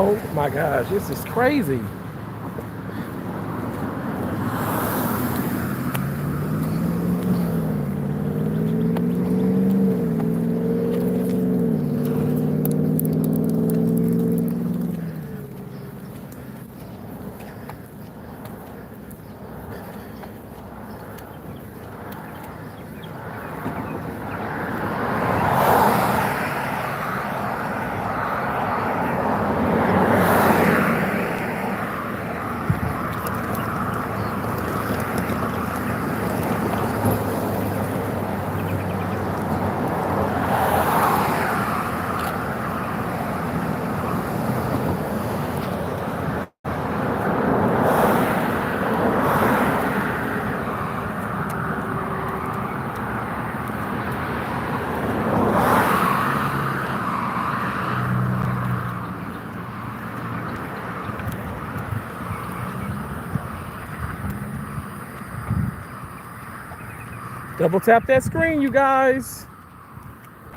Oh my gosh, this is crazy. Double tap that screen, you guys.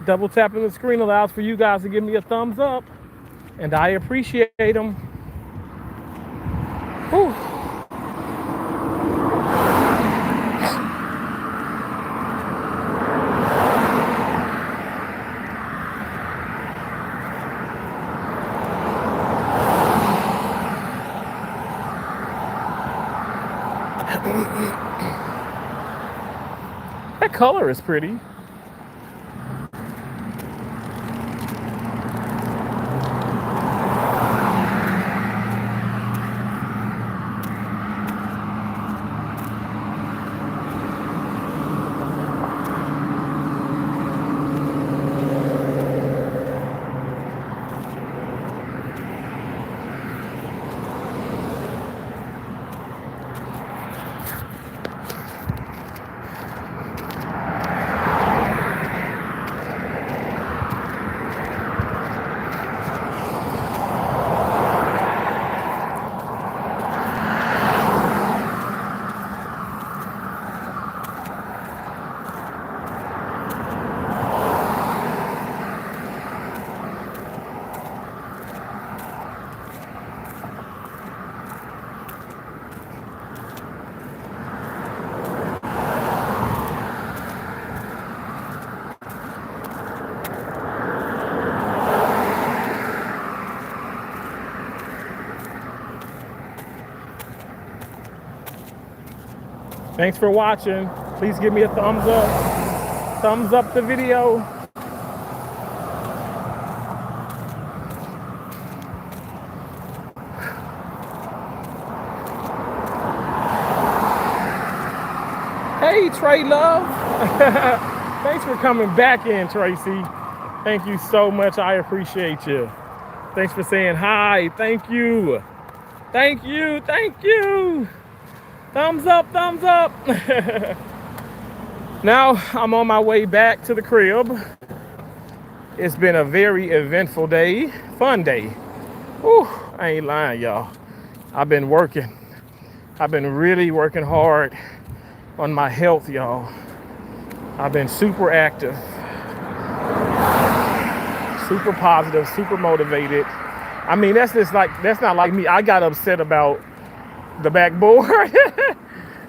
Double tapping the screen allows for you guys to give me a thumbs up, and I appreciate them. Whew. That color is pretty. Thanks for watching. Please give me a thumbs up. Thumbs up the video. Hey, Trey Love. Thanks for coming back in, Tracy. Thank you so much. I appreciate you. Thanks for saying hi. Thank you. Thank you. Thank you. Thumbs up, thumbs up. Now I'm on my way back to the crib. It's been a very eventful day, fun day. Whew, I ain't lying, y'all. I've been working. I've been really working hard on my health, y'all. I've been super active, super positive, super motivated. I mean, that's not like me. I got upset about the backboard.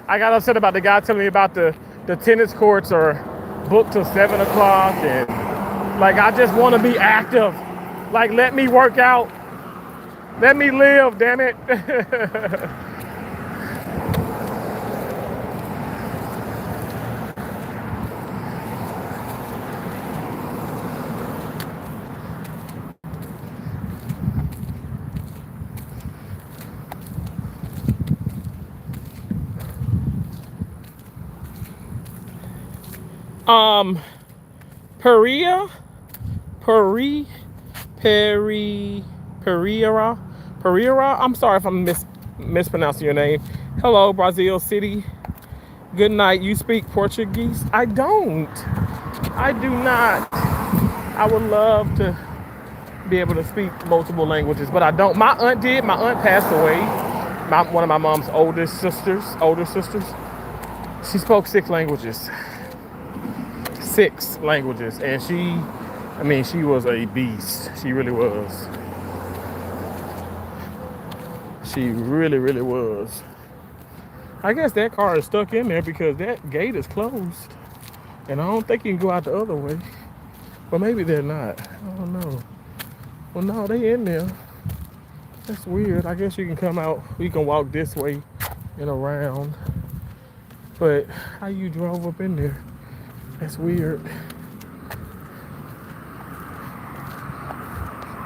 I got upset about the guy telling me about the tennis courts are booked till 7 o'clock, and like, I just want to be active. Like, let me work out. Let me live, damn it. Pereira, Pereira. I'm sorry if I'm mispronouncing your name. Hello, Brazil City. Good night. You speak Portuguese? I don't. I do not. I would love to be able to speak multiple languages, but I don't. My aunt did. My aunt passed away. One of my mom's older sisters. She spoke 6 languages. 6 languages, and she was a beast. She really was. She really, really was. I guess that car is stuck in there because that gate is closed. And I don't think you can go out the other way. But maybe they're not. I don't know. Well, no, they in there. That's weird. I guess you can come out. We can walk this way and around. But how you drove up in there? That's weird.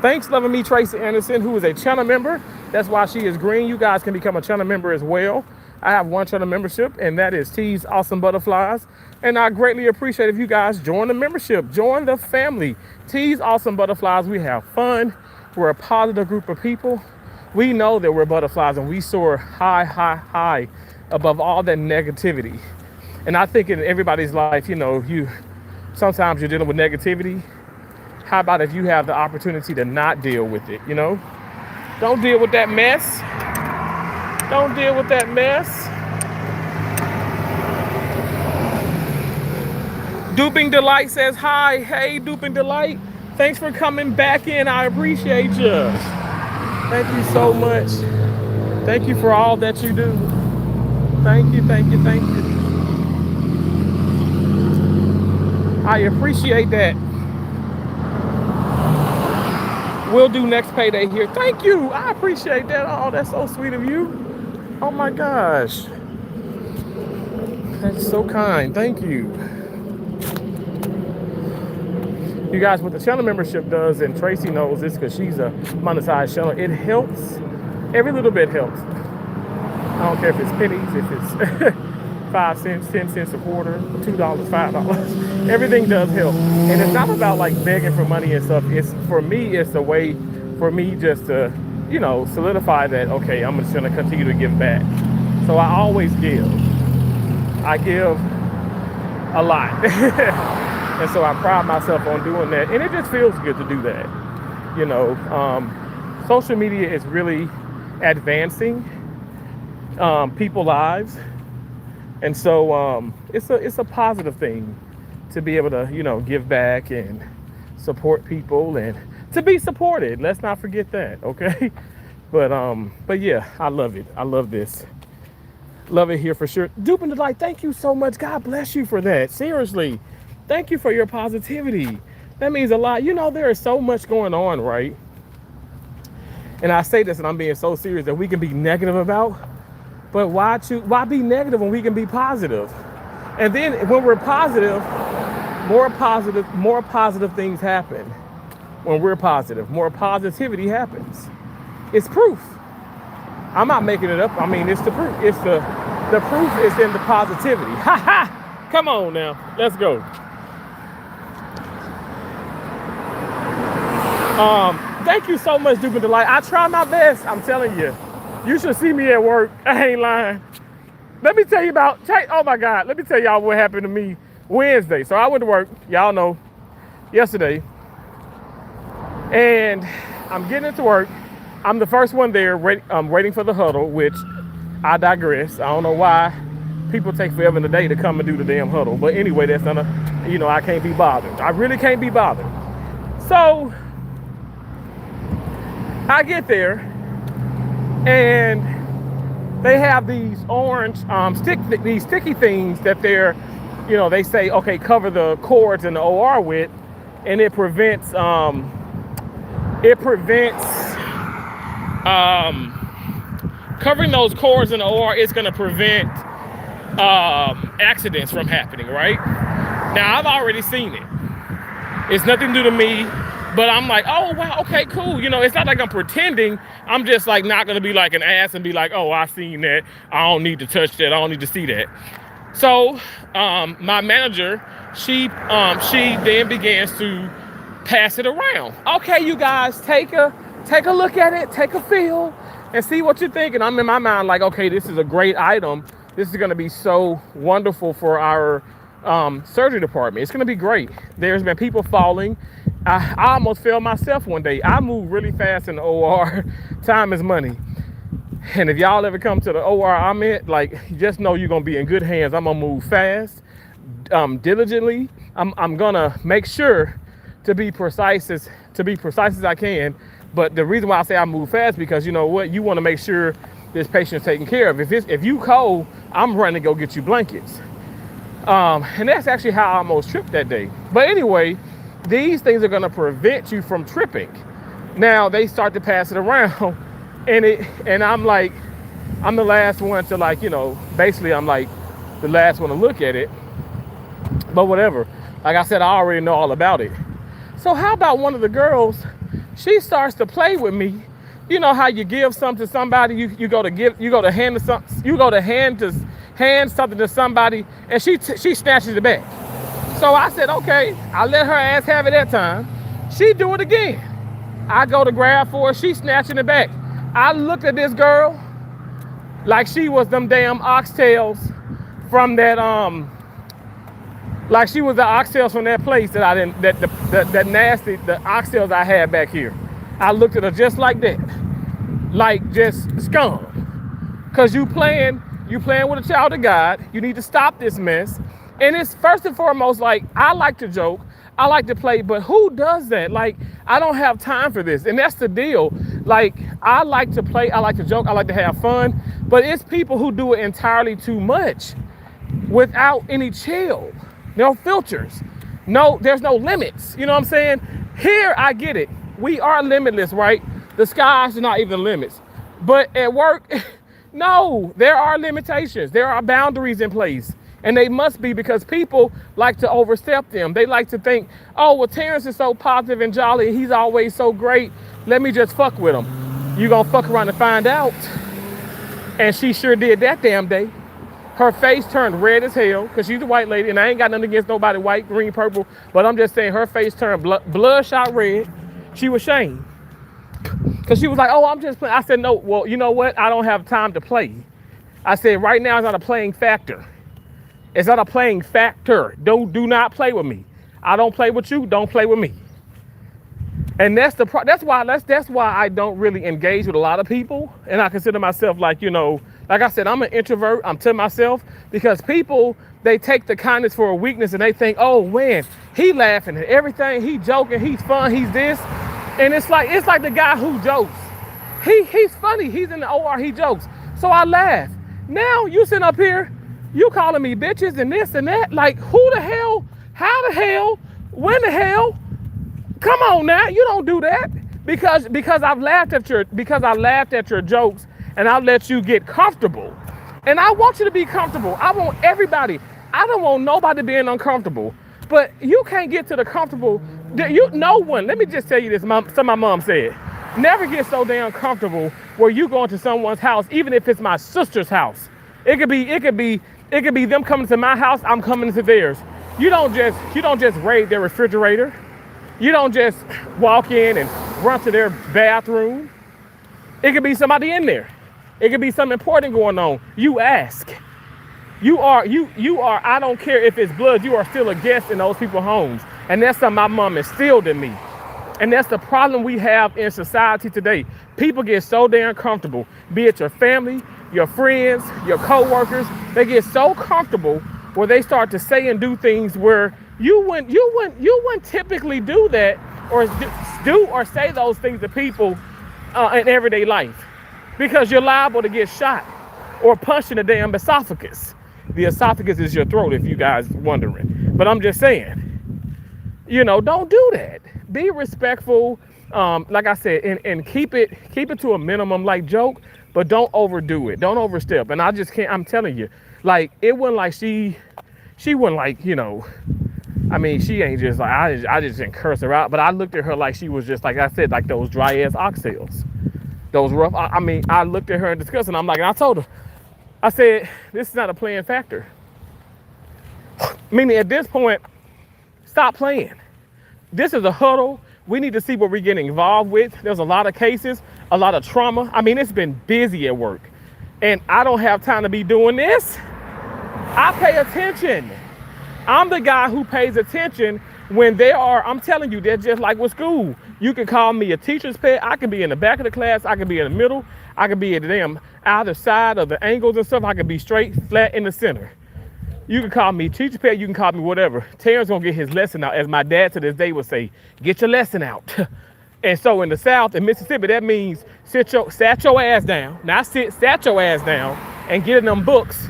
Thanks, loving me, Tracy Anderson, who is a channel member. That's why she is green. You guys can become a channel member as well. I have one channel membership, and that is T's Awesome Butterflies. And I greatly appreciate if you guys join the membership, join the family. T's Awesome Butterflies. We have fun. We're a positive group of people. We know that we're butterflies, and we soar high, high, high above all that negativity. And I think in everybody's life, you know, sometimes you're dealing with negativity. How about if you have the opportunity to not deal with it, you know? Don't deal with that mess. Don't deal with that mess. Duping Delight says hi. Hey, Duping Delight. Thanks for coming back in. I appreciate you. Thank you so much. Thank you for all that you do. Thank you, thank you, thank you. I appreciate that. We'll do next payday here. Thank you. I appreciate that. Oh, that's so sweet of you. Oh my gosh. That's so kind. Thank you. You guys, what the channel membership does, and Tracy knows this because she's a monetized channel, it helps. Every little bit helps. I don't care if it's pennies, if it's 5 cents, 10 cents a quarter, $2, $5. Everything does help. And it's not about like begging for money and stuff. It's, for me, it's a way for me just to, you know, solidify that, okay, I'm just gonna continue to give back. So I always give. I give a lot. And so I pride myself on doing that. And it just feels good to do that. You know, social media is really advancing people's lives. And so it's a positive thing to be able to, you know, give back and support people and to be supported. Let's not forget that, okay? But yeah, I love it. I love this. Love it here for sure. Duping Delight, thank you so much. God bless you for that. Seriously, thank you for your positivity. That means a lot. You know, there is so much going on, right? And I say this and I'm being so serious that we can be negative about, but why be negative when we can be positive? And then when we're positive, more positive things happen. When we're positive, more positivity happens. It's proof. I'm not making it up. I mean, it's the proof. It's the proof is in the positivity. Ha ha! Come on now, let's go. Thank you so much, Duping Delight. I try my best. I'm telling you, you should see me at work. I ain't lying. Let me tell you oh my God, let me tell y'all what happened to me Wednesday. So I went to work, y'all know, yesterday. And I'm getting into work. I'm the first one there, waiting for the huddle, which I digress. I don't know why people take forever in the day to come and do the damn huddle. But anyway, that's not I can't be bothered. I really can't be bothered. So I get there and they have these orange these sticky things that they're, they say, okay, cover the cords in the OR with, and it prevents covering those cords in the OR is going to prevent accidents from happening, right? Now, I've already seen it. It's nothing new to me, but I'm like, oh, wow, okay, cool. It's not like I'm pretending. I'm just like not going to be like an ass and be like, oh, I've seen that. I don't need to touch that. I don't need to see that. So my manager, she then begins to pass it around. Okay, you guys, take a look at it, take a feel, and see what you think. And I'm in my mind like, okay, this is a great item. This is going to be so wonderful for our surgery department. It's going to be great. There's been people falling. I almost fell myself one day. I move really fast in the OR. Time is money. And if y'all ever come to the OR I'm at, like, just know you're going to be in good hands. I'm going to move fast, diligently. I'm going to make sure to be precise as I can, But the reason why I say I move fast, because you know what, you want to make sure this patient is taken care of. If you cold, I'm running to go get you blankets. And that's actually how I almost tripped that day. But anyway, these things are going to prevent you from tripping. Now they start to pass it around, and I'm like, I'm the last one to, like, you know, basically I'm like the last one to look at it. But whatever. Like I said, I already know all about it. So how about one of the girls? She starts to play with me. You know how you give something to somebody, you go to hand something to somebody, and she snatches it back. So I said, okay, I let her ass have it that time. She do it again. I go to grab for her, she snatching it back. I looked at this girl like she was them damn oxtails from that like she was the oxtails from that place that I didn't, that nasty, the oxtails I had back here. I looked at her just like that, like just scum. Cause you playing with a child of God. You need to stop this mess. And it's first and foremost, like, I like to joke, I like to play, but who does that? Like, I don't have time for this. And that's the deal. Like, I like to play, I like to joke, I like to have fun, but it's people who do it entirely too much without any chill, no filters, there's no limits. You know what I'm saying? Here, I get it. We are limitless, right? The sky's not even limits. But at work, no, there are limitations. There are boundaries in place. And they must be, because people like to overstep them. They like to think, oh, well, Terrence is so positive and jolly. He's always so great. Let me just fuck with him. You gonna fuck around and find out. And she sure did that damn day. Her face turned red as hell, because she's a white lady, and I ain't got nothing against nobody white, green, purple, but I'm just saying her face turned bloodshot red. She was ashamed. Because she was like, oh, I'm just playing. I said, no, well, you know what? I don't have time to play. I said, right now it's not a playing factor. It's not a playing factor. Do not play with me. I don't play with you. Don't play with me. And that's why I don't really engage with a lot of people. And I consider myself, like, you know, like I said, I'm an introvert. I'm to myself, because people, they take the kindness for a weakness, and they think, oh man, he laughing at everything. He joking. He's fun. He's this. And it's like the guy who jokes. He's funny. He's in the OR. He jokes. So I laugh. Now you sitting up here, you calling me bitches and this and that. Like, who the hell? How the hell? When the hell? Come on now, you don't do that. Because I laughed at your jokes, and I let you get comfortable. And I want you to be comfortable. I want everybody. I don't want nobody being uncomfortable. But you can't get to the comfortable. No one. Let me just tell you this. Some my mom said, never get so damn comfortable where you go into someone's house, even if it's my sister's house. It could be them coming to my house, I'm coming to theirs. You don't just raid their refrigerator. You don't just walk in and run to their bathroom. It could be somebody in there. It could be something important going on. You ask. You are, I don't care if it's blood, you are still a guest in those people's homes. And that's something my mom instilled in me. And that's the problem we have in society today. People get so damn comfortable, be it your family, your friends, your co-workers. They get so comfortable where they start to say and do things where you wouldn't typically do that, or do or say those things to people in everyday life, because you're liable to get shot or punched in the damn esophagus. The esophagus is your throat, if you guys wondering. But I'm just saying, you know, don't do that. Be respectful, like I said, and keep it to a minimum, like joke, but don't overdo it. Don't overstep. And I just can't. I'm telling you, like, it wasn't like she wasn't like, you know. I mean, she ain't just like, I just didn't curse her out, but I looked at her like she was just, like I said, like those dry ass oxtails, those rough. I mean, I looked at her and discussed, and I'm like, and I told her, I said, this is not a playing factor. Meaning, at this point, stop playing. This is a huddle. We need to see what we're getting involved with. There's a lot of cases, a lot of trauma. I mean, it's been busy at work, and I don't have time to be doing this. I pay attention. I'm the guy who pays attention when they are, I'm telling you, they're just like with school. You can call me a teacher's pet. I can be in the back of the class. I can be in the middle. I can be at the damn either side of the angles and stuff. I can be straight, flat in the center. You can call me teacher's pet. You can call me whatever. Terrence gonna get his lesson out. As my dad to this day would say, get your lesson out. And so in the South, in Mississippi, that means sat your ass down. Not sit, sat your ass down and get in them books,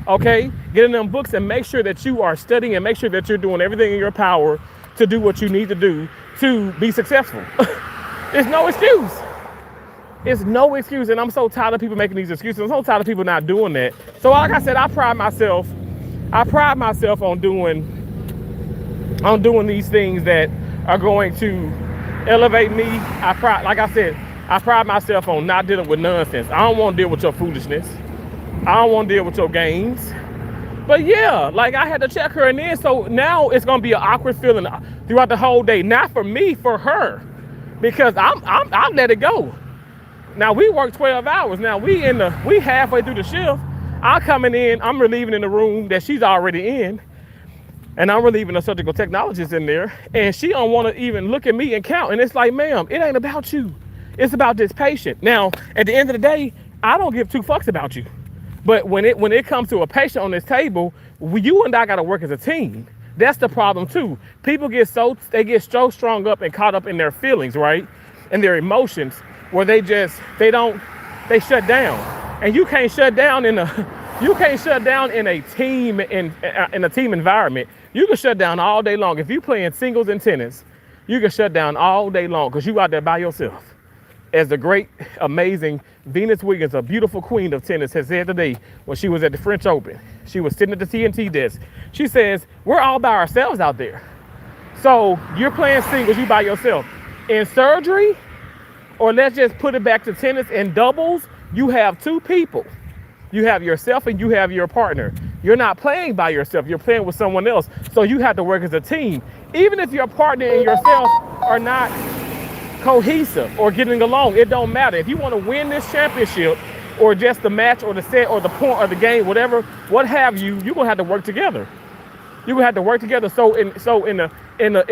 okay? Get in them books and make sure that you are studying and make sure that you're doing everything in your power to do what you need to do to be successful. There's no excuse. It's no excuse, and I'm so tired of people making these excuses. I'm so tired of people not doing that. So like I said, I pride myself on doing these things that are going to elevate me. Like I said, I pride myself on not dealing with nonsense. I don't want to deal with your foolishness. I don't want to deal with your games. But yeah, like I had to check her, and then so now it's gonna be an awkward feeling throughout the whole day. Not for me, for her, because I'll let it go. Now we work 12 hours. Now we halfway through the shift. I'm coming in, I'm relieving in the room that she's already in, and I'm relieving a surgical technologist in there, and she don't want to even look at me and count. And it's like, ma'am, it ain't about you. It's about this patient. Now, at the end of the day, I don't give two fucks about you. But when it comes to a patient on this table, you and I got to work as a team. That's the problem too. People get so strung up and caught up in their feelings, right, and their emotions, where they shut down. And you can't shut down in a team in a team environment. You can shut down all day long. If you playing singles and tennis, you can shut down all day long because you out there by yourself. As the great, amazing Venus Williams, a beautiful queen of tennis, has said today when she was at the French Open. She was sitting at the TNT desk. She says, we're all by ourselves out there. So you're playing singles, you by yourself. In surgery, or let's just put it back to tennis and doubles, you have two people. You have yourself and you have your partner. You're not playing by yourself, you're playing with someone else. So you have to work as a team. Even if your partner and yourself are not cohesive or getting along, it don't matter. If you want to win this championship or just the match or the set or the point or the game, whatever, what have you, you're gonna have to work together. You're gonna have to work together. So in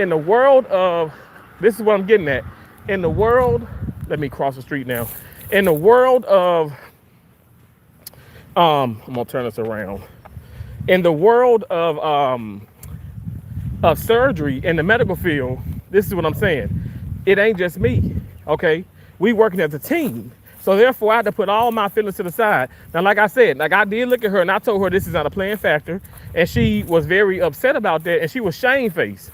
the world of, this is what I'm getting at. In the world, let me cross the street now. In the world of, I'm gonna turn this around. In the world of surgery in the medical field, this is what I'm saying. It ain't just me, okay? We working as a team. So therefore, I had to put all my feelings to the side. Now, like I said, like I did look at her and I told her this is not a playing factor. And she was very upset about that and she was shamefaced.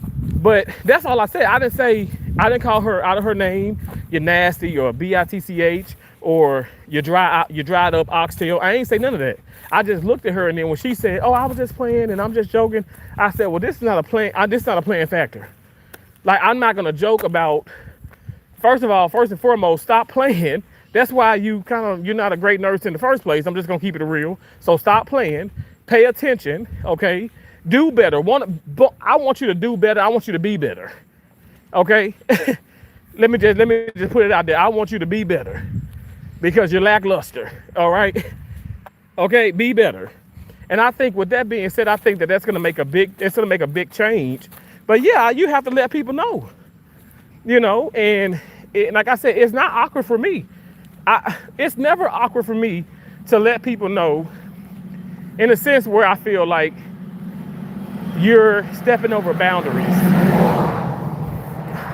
But that's all I said. I didn't call her out of her name, you're nasty or bitch or you dried up oxtail. I ain't say none of that. I just looked at her and then when she said, oh, I was just playing and I'm just joking, I said, well, this is not a playing factor. Like, I'm not gonna joke about, first and foremost, stop playing. That's why you're not a great nurse in the first place. I'm just gonna keep it real. So stop playing, pay attention, okay? Do better. I want you to do better. I want you to be better, okay? Let me just put it out there. I want you to be better because you're lackluster, all right? Okay, be better. And I think with that being said, I think that's gonna make a big change. But yeah, you have to let people know, and like I said, it's not awkward for me. It's never awkward for me to let people know in a sense where I feel like you're stepping over boundaries.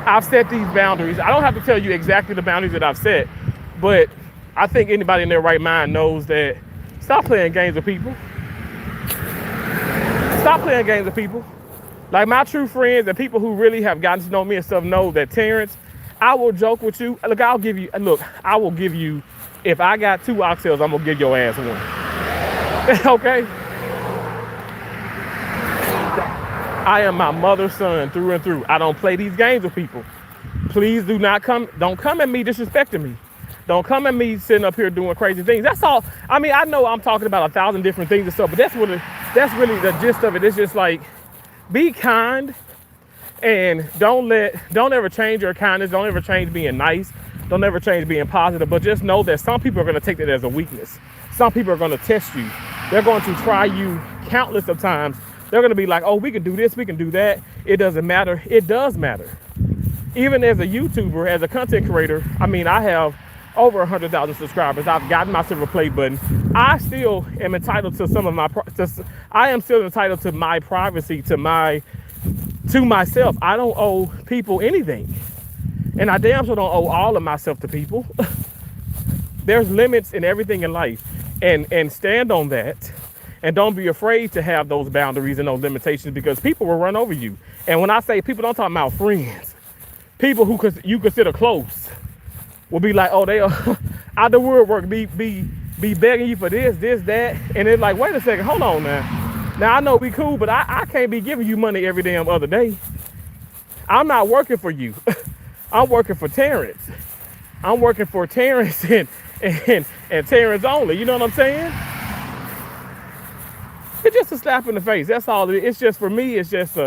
I've set these boundaries. I don't have to tell you exactly the boundaries that I've set, but I think anybody in their right mind knows that stop playing games with people. Stop playing games with people. Like my true friends and people who really have gotten to know me and stuff know that Terrence, I will joke with you. Look, I will give you, if I got 2 oxtails, I'm gonna give your ass 1. Okay? I am my mother's son through and through. I don't play these games with people. Please don't come at me disrespecting me. Don't come at me sitting up here doing crazy things. That's all. I mean, I know I'm talking about 1,000 different things and stuff, but that's really the gist of it. It's just like, be kind and don't ever change your kindness. Don't ever change being nice. Don't ever change being positive. But just know that some people are going to take that as a weakness. Some people are going to test you. They're going to try you countless of times. They're going to be like, oh, we can do this, we can do that. It doesn't matter. It does matter. Even as a YouTuber, as a content creator, I mean, I have over 100,000 subscribers. I've gotten my silver play button. I still am entitled to I am still entitled to my privacy, to myself. I don't owe people anything. And I damn sure don't owe all of myself to people. There's limits in everything in life, and stand on that, and don't be afraid to have those boundaries and those limitations, because people will run over you. And when I say people, don't talk about friends. People who you consider close will be like, oh, they are out the woodwork, be begging you for this, that, and it's like, wait a second, hold on now. Now I know we cool, but I can't be giving you money every damn other day. I'm not working for you. I'm working for Terrence. I'm working for Terrence and Terrence only. You know what I'm saying? It's just a slap in the face. That's all it is. It's just, for me, it's just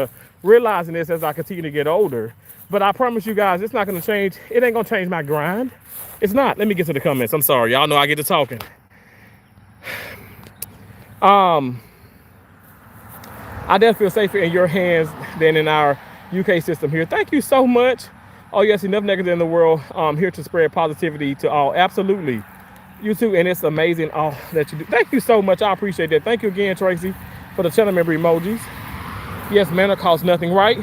realizing this as I continue to get older. But I promise you guys, it's not going to change. It ain't going to change my grind. It's not. Let me get to the comments. I'm sorry. Y'all know I get to talking. I definitely feel safer in your hands than in our UK system here. Thank you so much. Oh, yes, enough negative in the world. Here to spread positivity to all. Absolutely. You too, and it's amazing all that you do. Thank you so much. I appreciate that. Thank you again, Tracy, for the channel member emojis. Yes, manner costs nothing, right?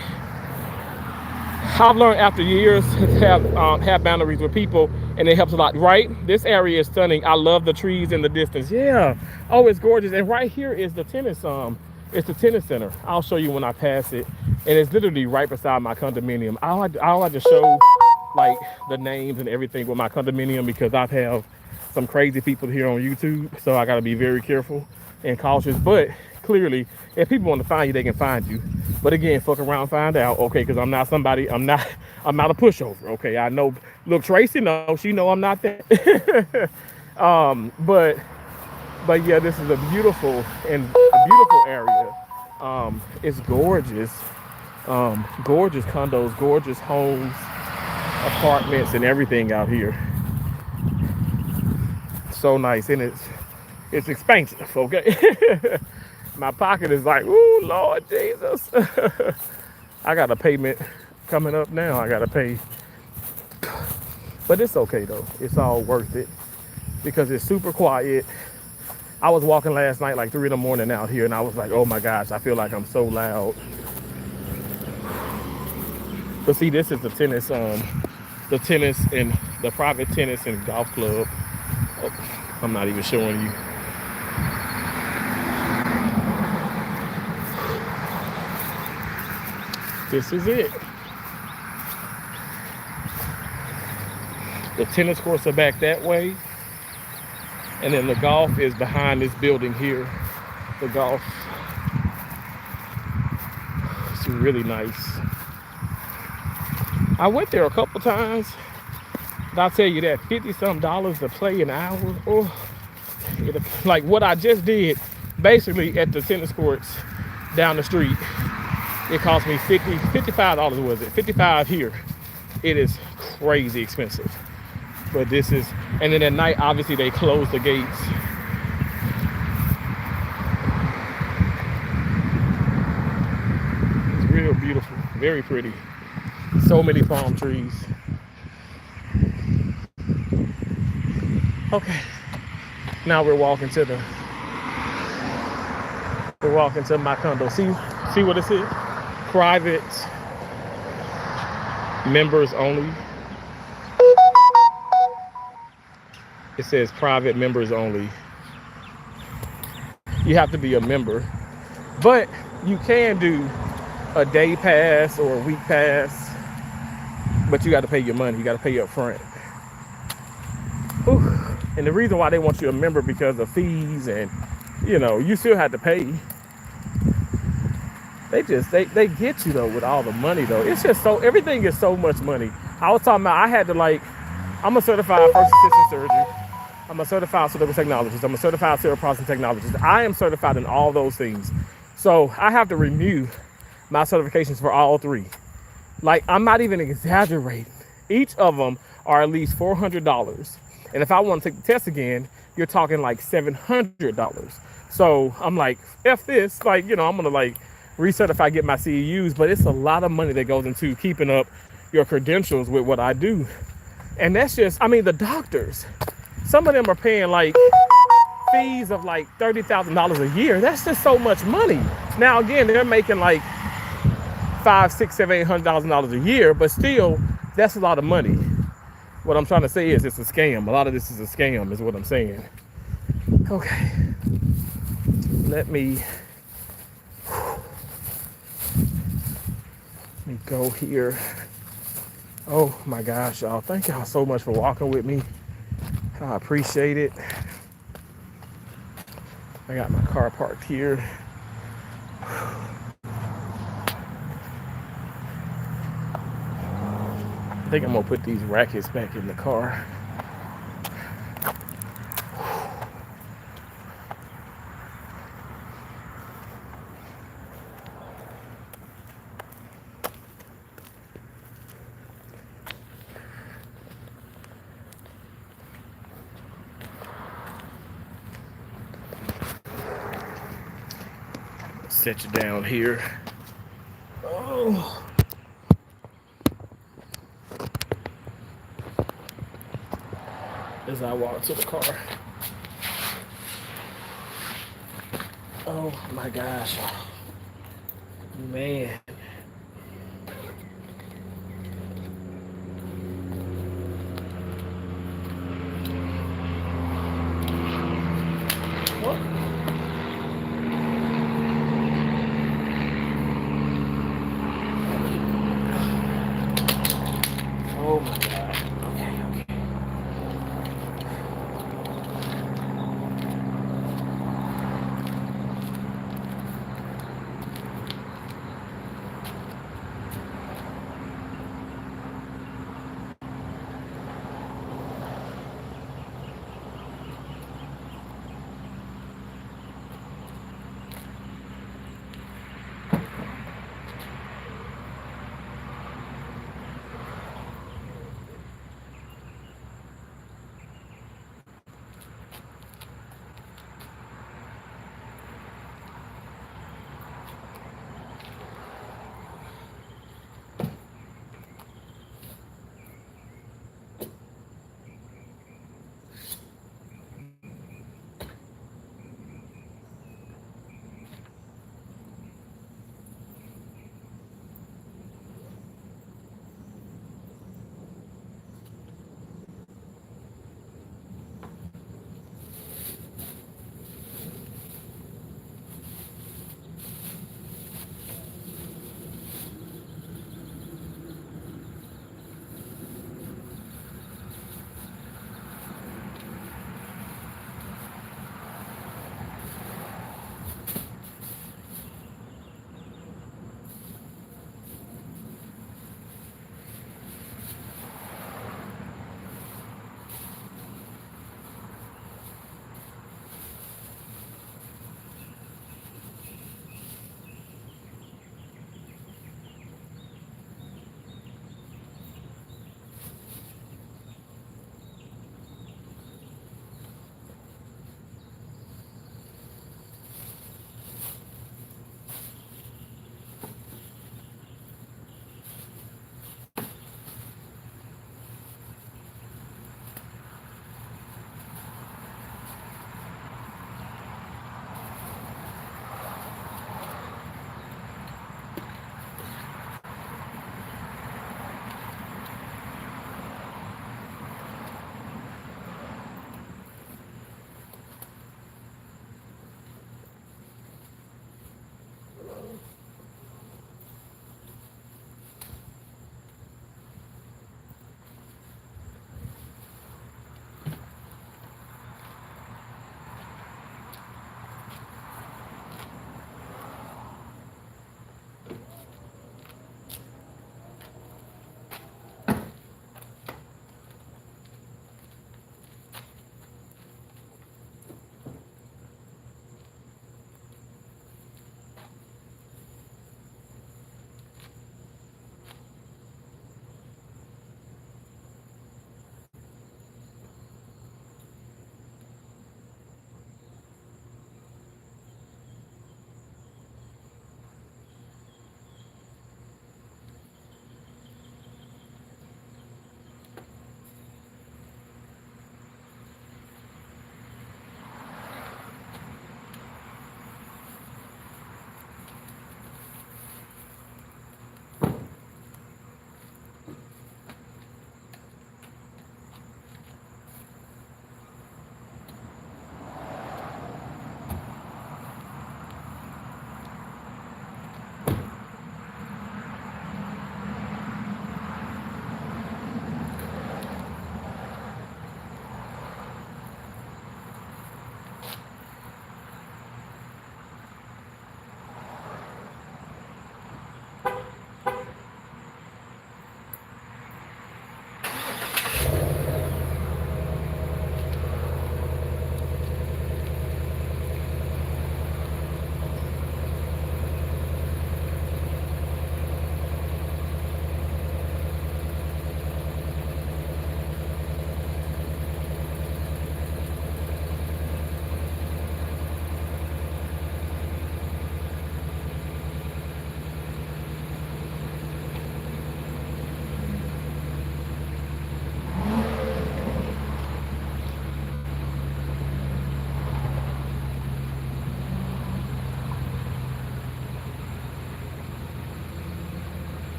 I've learned after years to have boundaries with people, and it helps a lot, right? This area is stunning. I love the trees in the distance. Yeah. Oh, it's gorgeous. And right here is the tennis it's the tennis center. I'll show you when I pass it, and it's literally right beside my condominium. I like to show like the names and everything with my condominium, because I have some crazy people here on YouTube, so I got to be very careful and cautious. But clearly, if people want to find you, they can find you. But again, fuck around, find out, okay? Because I'm not somebody. I'm not a pushover, okay? I know. Look, Tracy knows. She know I'm not that. But yeah, this is a beautiful area. It's gorgeous. Gorgeous condos, gorgeous homes, apartments, and everything out here. So nice, and it's expensive, okay? My pocket is like, ooh, Lord Jesus. I got a payment coming up now. I got to pay. But it's okay, though. It's all worth it, because it's super quiet. I was walking last night like 3 in the morning out here, and I was like, oh my gosh, I feel like I'm so loud. But see, this is the tennis and the private tennis and golf club. Oh, I'm not even showing you. This is it. The tennis courts are back that way. And then the golf is behind this building here. The golf. It's really nice. I went there a couple times. But I'll tell you that $50-something to play an hour. Oh, like what I just did, basically at the tennis courts down the street. It cost me $55 was it? $55 here. It is crazy expensive. But this is, and then at night, obviously they close the gates. It's real beautiful, very pretty. So many palm trees. Okay, now we're walking to my condo. See what this is? Private, members only. It says private, members only. You have to be a member, but you can do a day pass or a week pass, but you got to pay your money. You got to pay up front. Ooh. And the reason why they want you a member, because of fees, and you still have to pay. They get you though with all the money though. It's just everything is so much money. I was talking about, I had to I'm a certified first assistant surgeon. I'm a certified surgical technologist. I'm a certified cerebral processing technologist. I am certified in all those things. So I have to renew my certifications for all three. I'm not even exaggerating. Each of them are at least $400. And if I want to take the test again, you're talking like $700. So I'm like, F this, I'm going to recertify, get my CEUs, but it's a lot of money that goes into keeping up your credentials with what I do. And that's just, the doctors, some of them are paying fees of $30,000 a year. That's just so much money. Now, again, they're making $500, $600, $700, $800 a year, but still That's a lot of money. What I'm trying to say is it's a scam. A lot of this is a scam, is what I'm saying. Okay. Let me go here. Oh my gosh, y'all. Thank y'all so much for walking with me. I appreciate it. I got my car parked here. I think I'm gonna put these rackets back in the car. Set you down here. Oh. As I walk to the car. Oh my gosh. Man. What? Oh my God. Okay.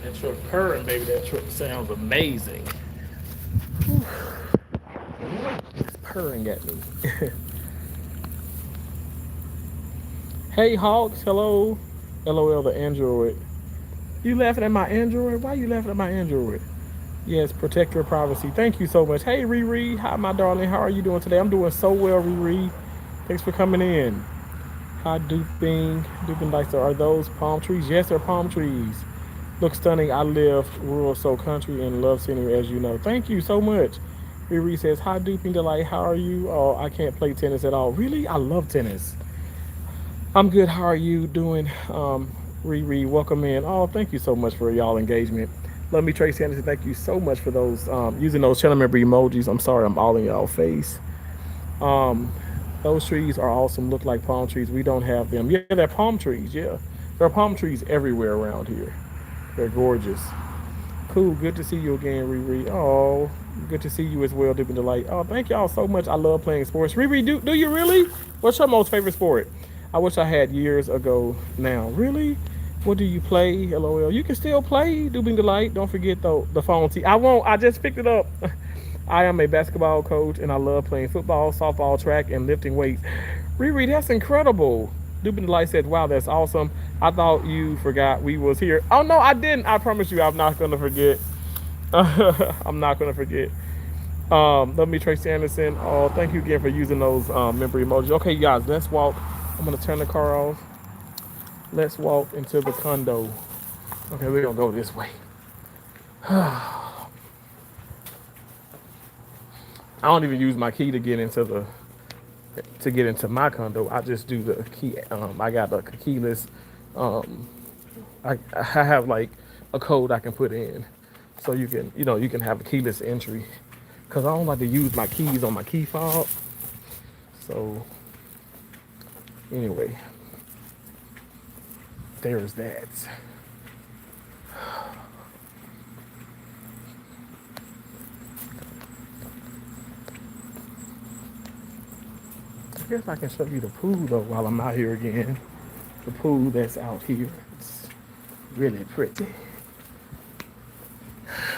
That truck purring, baby. That truck sounds amazing. It's purring at me. Hey, Hawks. Hello. LOL, the Android. You laughing at my Android? Why are you laughing at my Android? Yes, protect your privacy. Thank you so much. Hey, Riri. Hi, my darling. How are you doing today? I'm doing so well, Riri. Thanks for coming in. Hi, Duping lights. Are those palm trees? Yes, they're palm trees. Look stunning. I live rural, so country, and love scenery, as you know. Thank you so much. Riri says, hi, Duping Delight. How are you? Oh, I can't play tennis at all. Really? I love tennis. I'm good. How are you doing? Riri, welcome in. Oh, thank you so much for y'all engagement. Love me, Tracy Anderson. Thank you so much for those using those channel member emojis. I'm sorry, I'm all in y'all face. Um, those trees are awesome. Look like palm trees. We don't have them. Yeah, they're palm trees. Yeah, there are palm trees everywhere around here. They're gorgeous. Cool. Good to see you again, Riri. Oh, good to see you as well, Dipping Delight. Oh, thank y'all so much. I love playing sports. Riri, do you really? What's your most favorite sport? I wish I had years ago now. Really? What do you play? LOL. You can still play, Dipping Delight. Don't forget though the phone tee. I won't. I just picked it up. I am a basketball coach and I love playing football, softball, track, and lifting weights. Riri, that's incredible. Dupin Delight said, wow, that's awesome. I thought you forgot we was here. Oh, no, I didn't. I promise you I'm not going to forget. I'm not going to forget. Love me, Tracy Anderson. Oh, thank you again for using those member emojis. Okay, you guys, let's walk. I'm going to turn the car off. Let's walk into the condo. Okay, we're going to go this way. I don't even use my key to get into my condo. I just do the key. I got like a keyless. Um, I have like a code I can put in, so you can have a keyless entry. Cause I don't like to use my keys on my key fob. So anyway, there's that. I guess I can show you the pool though while I'm out here again. The pool that's out here. It's really pretty.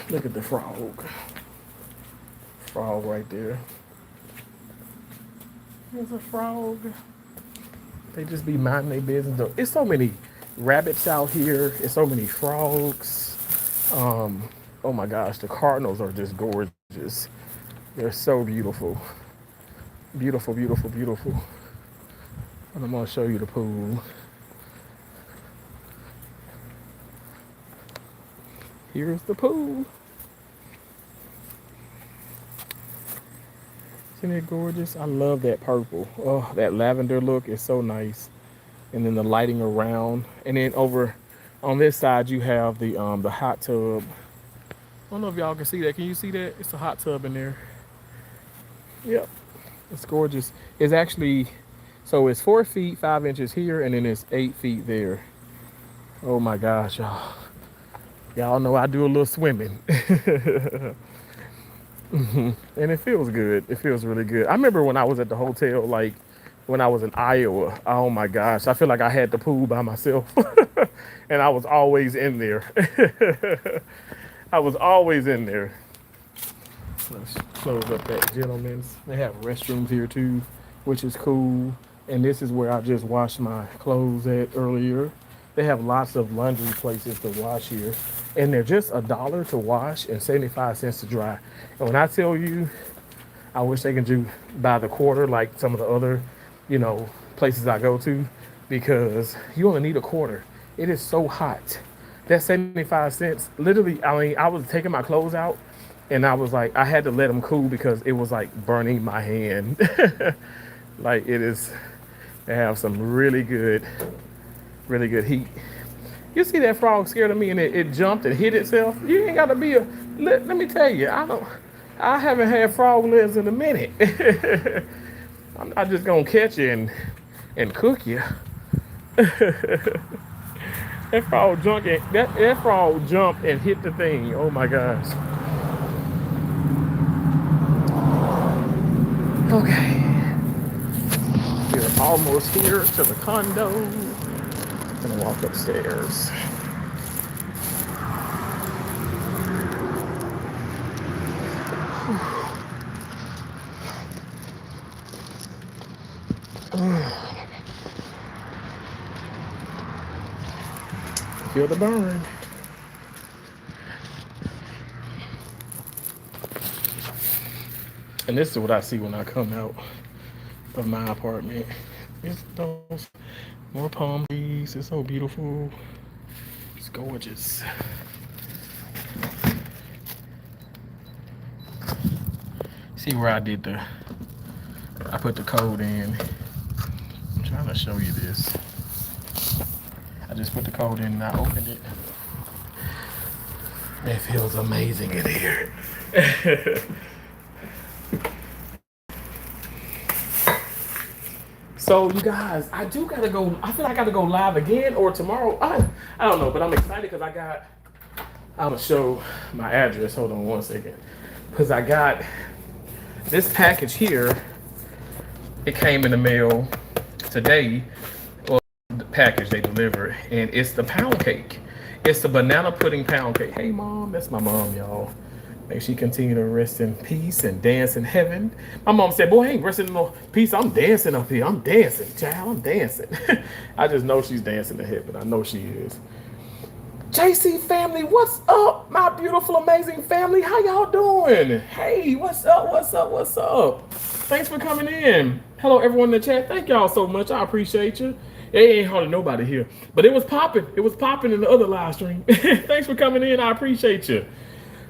Look at the frog. Frog right there. There's a frog. They just be minding their business though. It's so many rabbits out here. It's so many frogs. Oh my gosh, the cardinals are just gorgeous. They're so beautiful. Beautiful, beautiful, beautiful. And I'm gonna show you the pool. Here's the pool. Isn't it gorgeous? I love that purple. Oh, that lavender look is so nice. And then the lighting around. And then over on this side you have the hot tub. I don't know if y'all can see that. Can you see that? It's a hot tub in there. Yep. It's gorgeous. It's actually, so it's 4 feet 5 inches here, and then it's 8 feet there. Oh my gosh, y'all. Y'all know I do a little swimming. And it feels good. It feels really good. I remember when I was at the hotel, like when I was in Iowa. Oh my gosh, I feel like I had the pool by myself. And I was always in there. I was always in there. Let's close up that gentleman's. They have restrooms here too, which is cool. And this is where I just washed my clothes at earlier. They have lots of laundry places to wash here. And they're just $1 to wash and 75 cents to dry. And when I tell you, I wish they can do by the quarter like some of the other, places I go to, because you only need a quarter. It is so hot. That 75 cents, literally, I was taking my clothes out and I was like, I had to let them cool because it was like burning my hand. Like it is, they have some really good heat. You see that frog scared of me and it jumped and hit itself? You ain't gotta be let me tell you, I haven't had frog legs in a minute. I'm not just gonna catch you and cook you. That frog jumped and hit the thing. Oh my gosh. Okay. We're almost here to the condo. I'm gonna walk upstairs. feel the burn. And this is what I see when I come out of my apartment. It's those more palm trees. It's so beautiful. It's gorgeous. See where I did I put the code in. I'm trying to show you this. I just put the code in and I opened it. It feels amazing in here. So you guys, I do gotta go. I feel like I gotta go live again or tomorrow. I don't know, but I'm excited because I'm gonna show my address. Hold on one second, because I got this package here. It came in the mail today. Well, the package they delivered, and it's the pound cake. It's the banana pudding pound cake. Hey mom, that's my mom, y'all. May she continue to rest in peace and dance in heaven. My mom said, boy, I ain't resting in no peace. I'm dancing up here. I'm dancing, child. I'm dancing. I just know she's dancing to heaven. I know she is. JC family, what's up? My beautiful, amazing family. How y'all doing? Hey, what's up? What's up? What's up? Thanks for coming in. Hello, everyone in the chat. Thank y'all so much. I appreciate you. It ain't hardly nobody here, but it was popping. It was popping in the other live stream. Thanks for coming in. I appreciate you.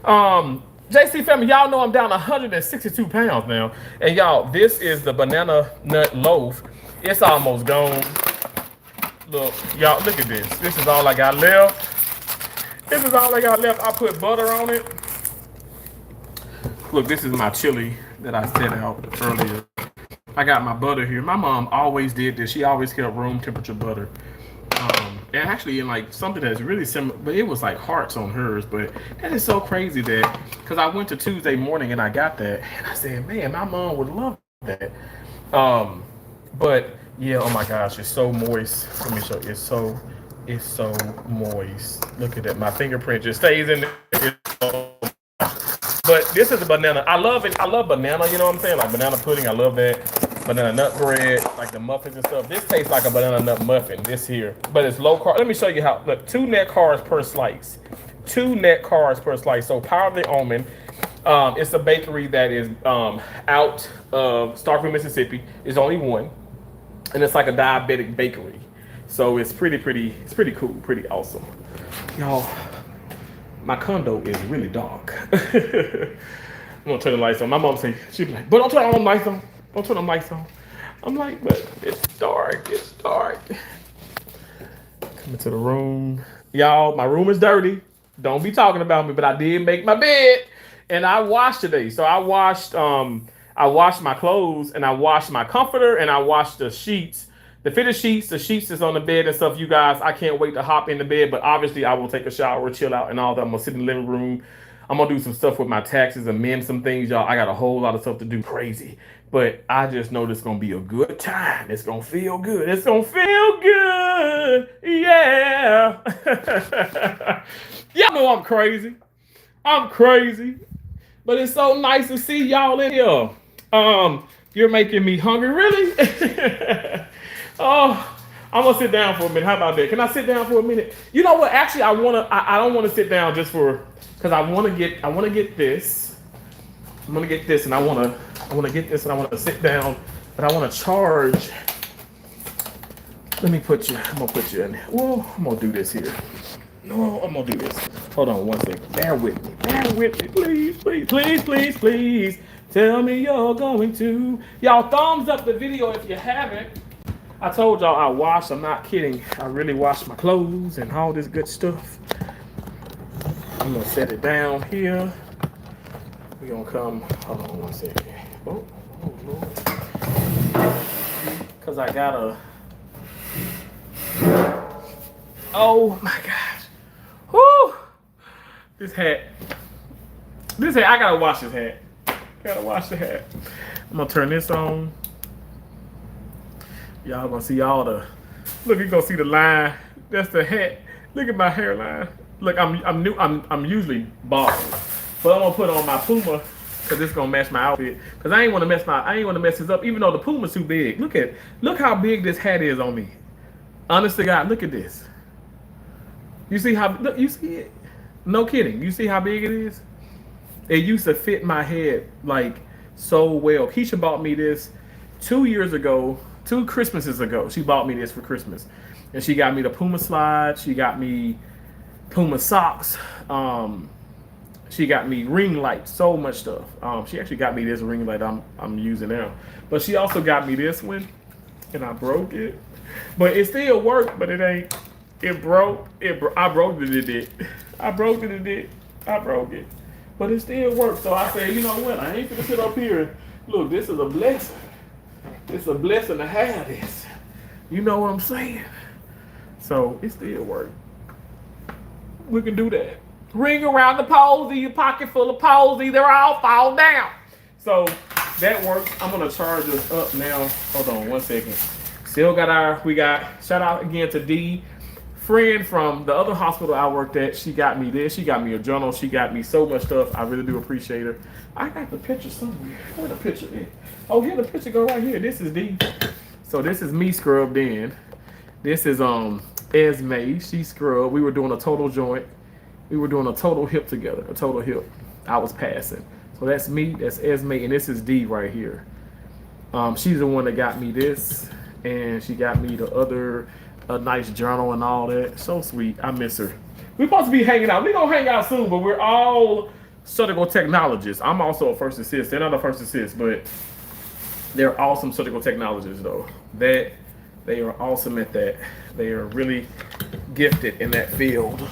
JC family, y'all know I'm down 162 pounds now. And y'all, this is the banana nut loaf. It's almost gone. Look, y'all, look at this. This is all I got left. This is all I got left. I put butter on it. Look, this is my chili that I set out earlier. I got my butter here. My mom always did this. She always kept room temperature butter. And actually in like something that's really similar, but it was like hearts on hers. But that is so crazy that, because I went to Tuesday morning and I got that, and I said, man, my mom would love that. But yeah, oh my gosh, it's so moist. Let me show you. It's so moist. Look at that. My fingerprint just stays in there. But this is a banana. I love it. I love banana, you know what I'm saying? Like banana pudding, I love that. Banana nut bread, like the muffins and stuff. This tastes like a banana nut muffin, this here. But it's low carb. Let me show you how. Look, 2 net carbs per slice. 2 net carbs per slice. So Power of the Almond. It's a bakery that is out of Starkville, Mississippi. It's only one. And it's like a diabetic bakery. So it's pretty cool, pretty awesome. Y'all, my condo is really dark. I'm gonna turn the lights on. My mom say, she'd be like, but don't turn all the lights on. Don't turn the lights on. I'm like, but it's dark. It's dark. Coming to the room. Y'all, my room is dirty. Don't be talking about me, but I did make my bed. And I washed today. So I washed my clothes, and I washed my comforter, and I washed the sheets. The fitted sheets, the sheets that's on the bed and stuff, you guys, I can't wait to hop in the bed. But obviously I will take a shower, chill out and all that. I'm gonna sit in the living room. I'm gonna do some stuff with my taxes, amend some things, y'all. I got a whole lot of stuff to do, crazy. But I just know this gonna be a good time. It's gonna feel good. It's gonna feel good. Yeah. Y'all know I'm crazy. I'm crazy. But it's so nice to see y'all in here. You're making me hungry, really? Oh, I'm gonna sit down for a minute. How about that? Can I sit down for a minute? You know what? Actually, I don't wanna sit down just for, because I wanna get this. I'm gonna get this, and I wanna get this, and I wanna sit down, but I wanna charge. Let me put you. I'm gonna put you in there. Well, I'm gonna do this here. No, I'm gonna do this. Hold on one second. Bear with me. Bear with me, please, please, please, please, please. Tell me you're going to. Y'all, thumbs up the video if you haven't. I told y'all I washed. I'm not kidding. I really washed my clothes and all this good stuff. I'm gonna set it down here. We're gonna come. Hold on one second. Oh Lord. Cause I gotta. Oh my gosh. Whoo! This hat. I gotta wash this hat. Gotta wash the hat. I'm gonna turn this on. Y'all gonna see all the. Look, you gonna see the line. That's the hat. Look at my hairline. Look, I'm usually bald, but I'm gonna put on my Puma because it's gonna match my outfit. Cause I ain't wanna mess this up. Even though the Puma's too big. Look how big this hat is on me. Honest to God, look at this. You see how look, you see it? No kidding. You see how big it is? It used to fit my head like so well. Keisha bought me this 2 years ago, 2 Christmases ago. She bought me this for Christmas, and she got me the Puma slide. She got me Puma socks. She got me ring lights. So much stuff. She actually got me this ring light I'm using now, but she also got me this one, and I broke it. But it still worked. But it ain't. It broke. I broke it. It did. I broke it. It did. I broke it. But it still works. So I said, you know what? I ain't gonna sit up here and look. This is a blessing. It's a blessing to have this. You know what I'm saying? So it still works. We can do that. Ring around the posy, your pocket full of posy. They're all fall down. So that works. I'm gonna charge this up now. Hold on 1 second. We got shout out again to D. Friend from the other hospital I worked at, she got me this. She got me a journal. She got me so much stuff. I really do appreciate her. I got the picture somewhere. Where the picture is? Oh, here the picture go right here. This is D. So this is me scrubbed in. This is Esme. She scrubbed. We were doing a total joint. We were doing a total hip together. A total hip. I was passing. So that's me. That's Esme, and this is D right here. She's the one that got me this, and she got me the other. A nice journal and all that. So sweet. I miss her. We're supposed to be hanging out. We're going to hang out soon, but we're all surgical technologists. I'm also a first assist. They're not a first assist, but they're awesome surgical technologists, though. They are awesome at that. They are really gifted in that field.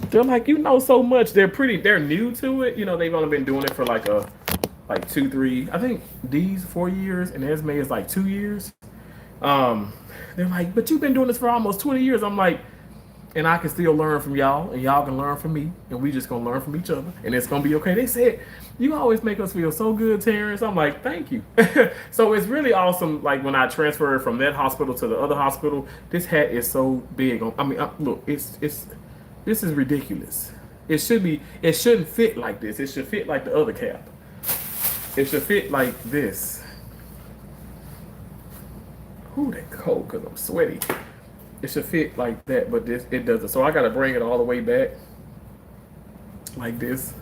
They're like, you know so much. They're new to it. You know, they've only been doing it for like 2, 3, I think D's 4 years, and Esme is like 2 years. They're like, but you've been doing this for almost 20 years. I'm like, and I can still learn from y'all, and y'all can learn from me, and we just gonna learn from each other, and it's gonna be okay. They said, you always make us feel so good, Terrence. I'm like, thank you. So it's really awesome. Like when I transferred from that hospital to the other hospital, this hat is so big. Look, this is ridiculous. It shouldn't fit like this. It should fit like the other cap. It should fit like this. Ooh, that cold because I'm sweaty. It should fit like that, but it doesn't. So I gotta bring it all the way back like this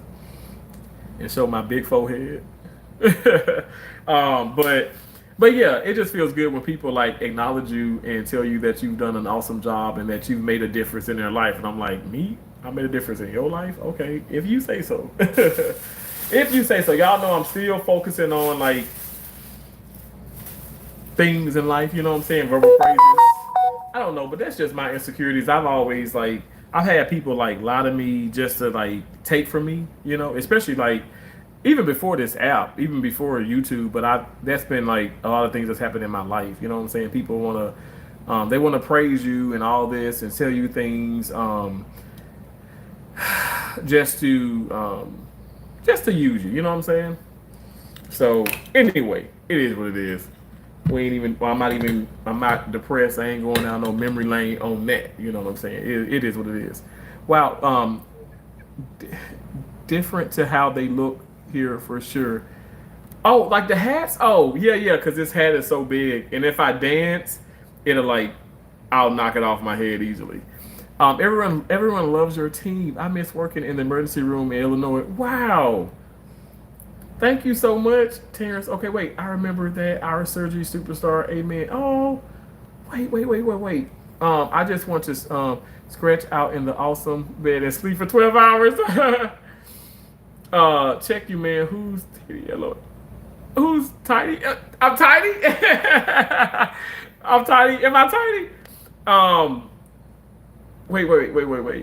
and show my big forehead. But yeah, it just feels good when people like acknowledge you and tell you that you've done an awesome job and that you've made a difference in their life. And I'm like, me? I made a difference in your life? Okay, if you say so. If you say so. Y'all know I'm still focusing on like things in life, you know what I'm saying? Verbal phrases. I don't know, but that's just my insecurities. I've had people like lie to me just to like take from me, you know, especially like even before this app, even before YouTube, but that's been like a lot of things that's happened in my life, you know what I'm saying? People want to they want to praise you and all this and tell you things just to use you, you know what I'm saying? So anyway, it is what it is. I'm not depressed. I ain't going down no memory lane on that. You know what I'm saying? It is what it is. Wow. Different to how they look here for sure. Oh, like the hats? Oh, yeah, because this hat is so big. And if I dance, I'll knock it off my head easily. Everyone loves your team. I miss working in the emergency room in Illinois. Wow. Thank you so much, Terrence. Okay, wait. I remember that. Our surgery superstar. Amen. Oh, wait. I just want to scratch out in the awesome bed and sleep for 12 hours. Check you, man. Who's yellow? Who's tiny? I'm tiny. I'm tiny. Am I tiny? Wait.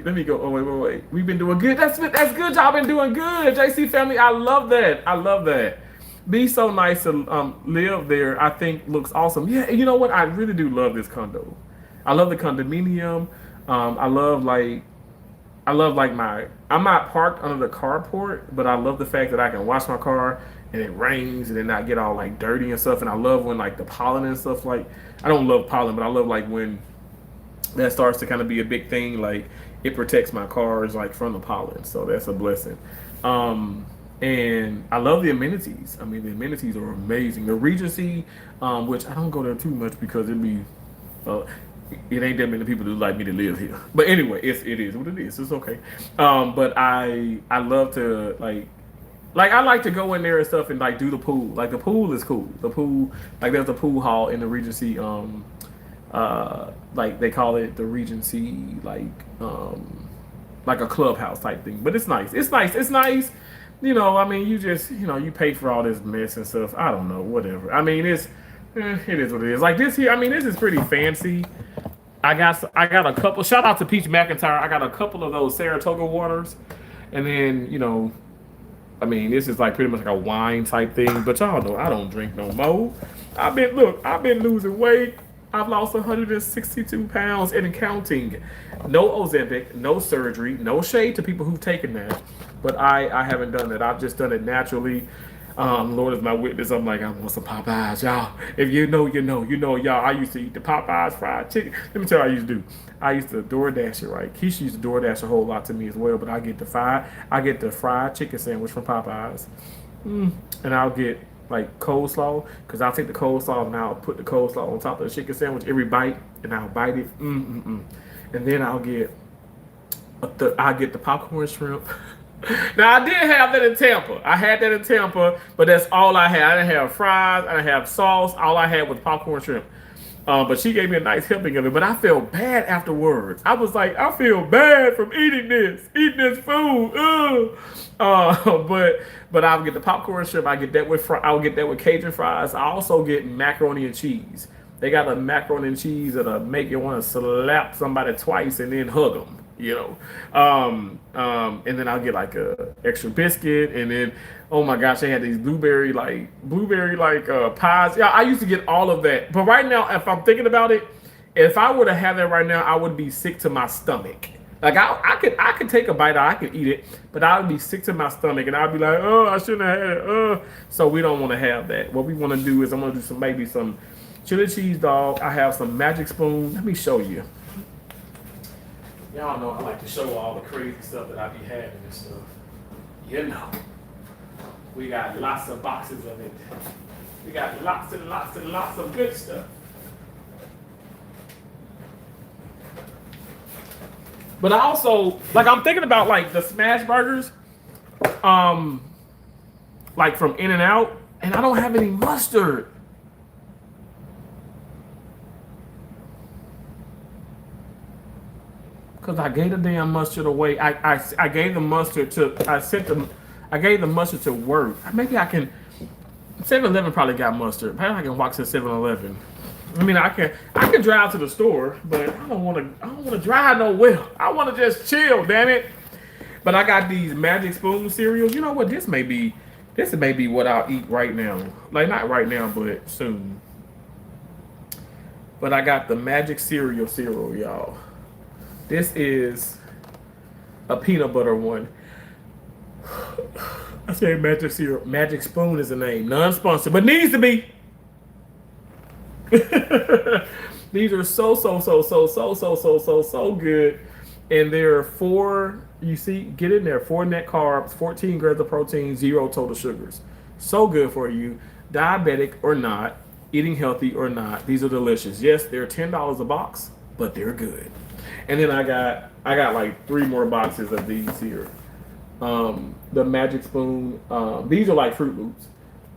Let me go. Oh, wait. We've been doing good. That's good. Y'all been doing good. JC family, I love that. Be so nice to live there. I think looks awesome. Yeah, you know what? I really do love this condo. I love the condominium. I'm not parked under the carport, but I love the fact that I can wash my car and it rains and it not get all like dirty and stuff. And I love when like the pollen and stuff, like I don't love pollen, but I love like when that starts to kind of be a big thing. Like it protects my cars like from the pollen, so that's a blessing. And I love the amenities. I mean, the amenities are amazing. The Regency, which I don't go there too much because it'd be It ain't that many people who like me to live here. But anyway, it is what it is. It's okay. But I love to like I like to go in there and stuff and like do the pool. Like the pool is cool. The pool, like there's a pool hall in the Regency. Like they call it the Regency, like a clubhouse type thing. But it's nice. It's nice. It's nice. You know, I mean, you just you pay for all this mess and stuff. I don't know, whatever. I mean, it is what it is. Like this here. I mean, this is pretty fancy. I got a couple. Shout out to Peach McIntyre. I got a couple of those Saratoga waters, and then I mean, this is like pretty much like a wine type thing. But y'all know I don't drink no more. I've been losing weight. I've lost 162 pounds and counting. No Ozempic, no surgery, no shade to people who've taken that. But I haven't done that. I've just done it naturally. Lord is my witness. I'm like, I want some Popeyes, y'all. If you know, you know, y'all. I used to eat the Popeyes fried chicken. Let me tell you what I used to do. I used to DoorDash it, right? Keisha used to DoorDash a whole lot to me as well, but I get the fried chicken sandwich from Popeyes. And I'll get like coleslaw, because I'll take the coleslaw and I'll put the coleslaw on top of the chicken sandwich every bite, and I'll bite it. And then I'll get the popcorn shrimp. Now I did have that in Tampa. I had that in Tampa, but that's all I had. I didn't have fries. I didn't have sauce. All I had was popcorn shrimp. But she gave me a nice helping of it. But I felt bad afterwards. I was like, I feel bad from eating this food. Ugh. But I'll get the popcorn shrimp. I'll get that with Cajun fries. I also get macaroni and cheese. They got a macaroni and cheese that'll make you want to slap somebody twice and then hug them. And then I'll get like a extra biscuit, and then oh my gosh, they had these blueberry pies. Yeah, I used to get all of that. But right now, if I'm thinking about it, if I were to have that right now, I would be sick to my stomach. Like I could take a bite, I could eat it, but I would be sick to my stomach, and I'd be like, oh, I shouldn't have had it. So we don't want to have that. What we want to do is I'm gonna do some chili cheese dog. I have some Magic Spoon. Let me show you. Y'all know I like to show all the crazy stuff that I be having and stuff. We got lots of boxes of it. We got lots and lots and lots of good stuff. But I also, like, I'm thinking about like the smash burgers, like from In-N-Out, and I don't have any mustard. Because I gave the damn mustard away. I gave the mustard to, I gave the mustard to work. Maybe I can, 7-Eleven probably got mustard. Maybe I can walk to 7-Eleven. I mean, I can drive to the store, but I don't want to drive nowhere. I want to just chill, damn it. But I got these Magic Spoon cereals. You know what? This may be what I'll eat right now. Like, not right now, but soon. But I got the Magic cereal, y'all. This is a peanut butter one. I say Magic cereal. Magic Spoon is the name. Non-sponsored, but needs to be. These are so good. And there are 4, you see, get in there, 4 net carbs, 14 grams of protein, 0 total sugars. So good for you, diabetic or not, eating healthy or not. These are delicious. Yes, they're $10 a box, but they're good. And then I got like 3 more boxes of these here. The Magic Spoon, these are like Fruit Loops.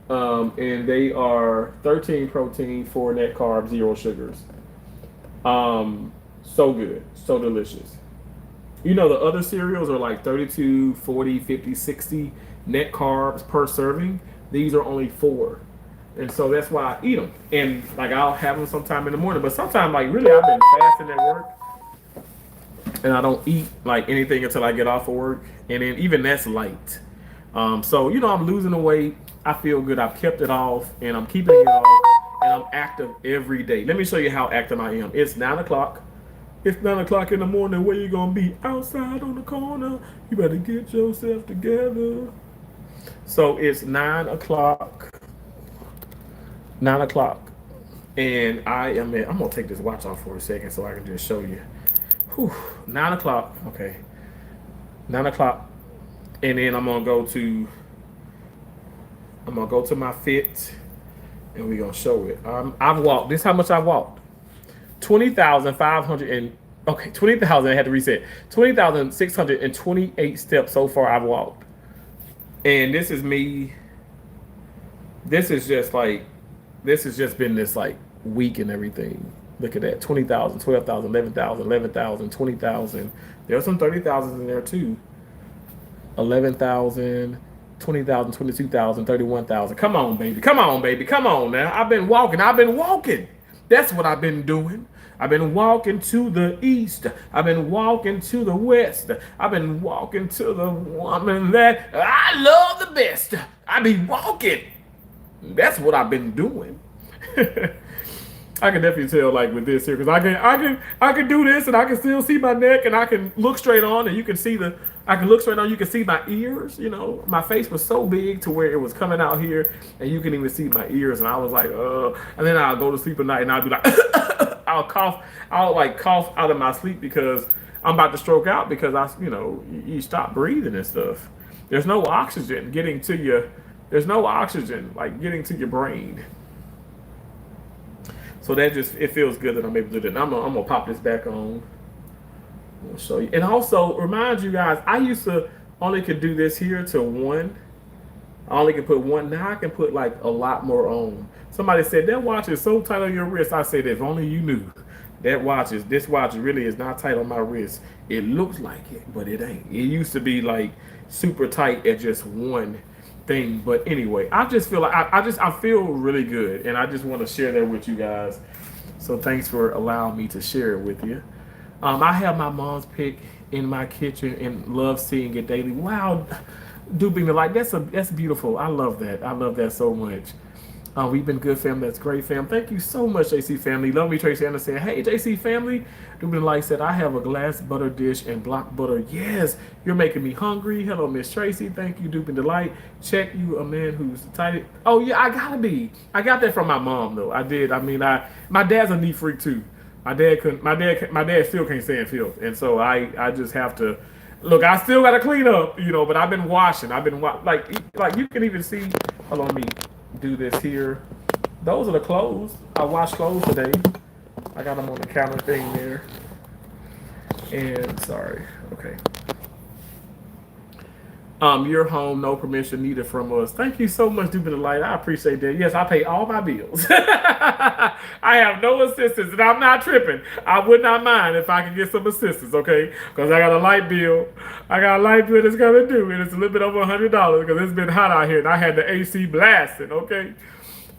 And they are 13 protein, 4 net carbs, 0 sugars. So good, so delicious. You know, the other cereals are like 32, 40, 50, 60 net carbs per serving. These are only 4. And so that's why I eat them. And like I'll have them sometime in the morning, but sometimes like really I've been fasting at work. And I don't eat like anything until I get off of work. And then even that's light. So, I'm losing the weight. I feel good. I've kept it off and I'm keeping it off. And I'm active every day. Let me show you how active I am. It's 9 o'clock. It's 9 o'clock in the morning. Where you going to be? Outside on the corner. You better get yourself together. So it's 9 o'clock. 9 o'clock. And I'm going to take this watch off for a second so I can just show you. 9 o'clock. Okay. 9 o'clock. And then I'm gonna go to my Fit, and we're gonna show it. I've walked. This is how much I walked. 20,500 and okay, 20,000. I had to reset. 20,628 steps so far I've walked, and this is me. This is just like this has just been this like week and everything. Look at that: 20,000, 12,000, 11,000, 11,000, 20,000. There's some 30,000s in there too. 11,000, 20,000, 22,000, 31,000. Come on, baby. Come on, baby. Come on now. I've been walking. I've been walking. That's what I've been doing. I've been walking to the east. I've been walking to the west. I've been walking to the woman that I love the best. I be walking. That's what I've been doing. I can definitely tell like with this here because I can do this and I can still see my neck and I can look straight on and you can see the I can look straight on. You can see my ears. You know, my face was so big to where it was coming out here and you can even see my ears. And I was like, and then I'll go to sleep at night and I'll be like, I'll cough. I'll like cough out of my sleep because I'm about to stroke out because you stop breathing and stuff. There's no oxygen getting to you. There's no oxygen like getting to your brain. So that just it feels good that I'm able to do that. I'm gonna pop this back on. I'll show you. And also remind you guys, I used to only could do this here to one. I only could put one. Now I can put like a lot more on. Somebody said that watch is so tight on your wrist. I said if only you knew. This watch really is not tight on my wrist. It looks like it, but it ain't. It used to be like super tight at just one thing. But anyway, I just feel like I feel really good and I just want to share that with you guys. So thanks for allowing me to share it with you. I have my mom's pic in my kitchen and love seeing it daily. Wow, duping the light. That's beautiful. I love that. I love that so much. We've been good, fam. That's great, fam. Thank you so much, JC family. Love me, Tracy Anderson. Hey, JC family. Duping the light said, I have a glass butter dish and block butter. Yes, you're making me hungry. Hello, Miss Tracy. Thank you, Duping the light. Check you, a man who's tight. Oh yeah, I gotta be. I got that from my mom though. I did. I mean, my dad's a neat freak too. My dad still can't stand filth, and so I just have to look. I still got to clean up, but I've been washing. Like you can even see. Hold on, let me do this here. Those are the clothes. I washed clothes today. I got them on the counter thing there. And sorry, okay. Your home, no permission needed from us. Thank you so much, Dupin the Light. I appreciate that. Yes, I pay all my bills. I have no assistance, and I'm not tripping. I would not mind if I could get some assistance, okay? Because I got a light bill. I got a light bill that's gonna do, and it's a little bit over $100 because it's been hot out here, and I had the AC blasting, okay?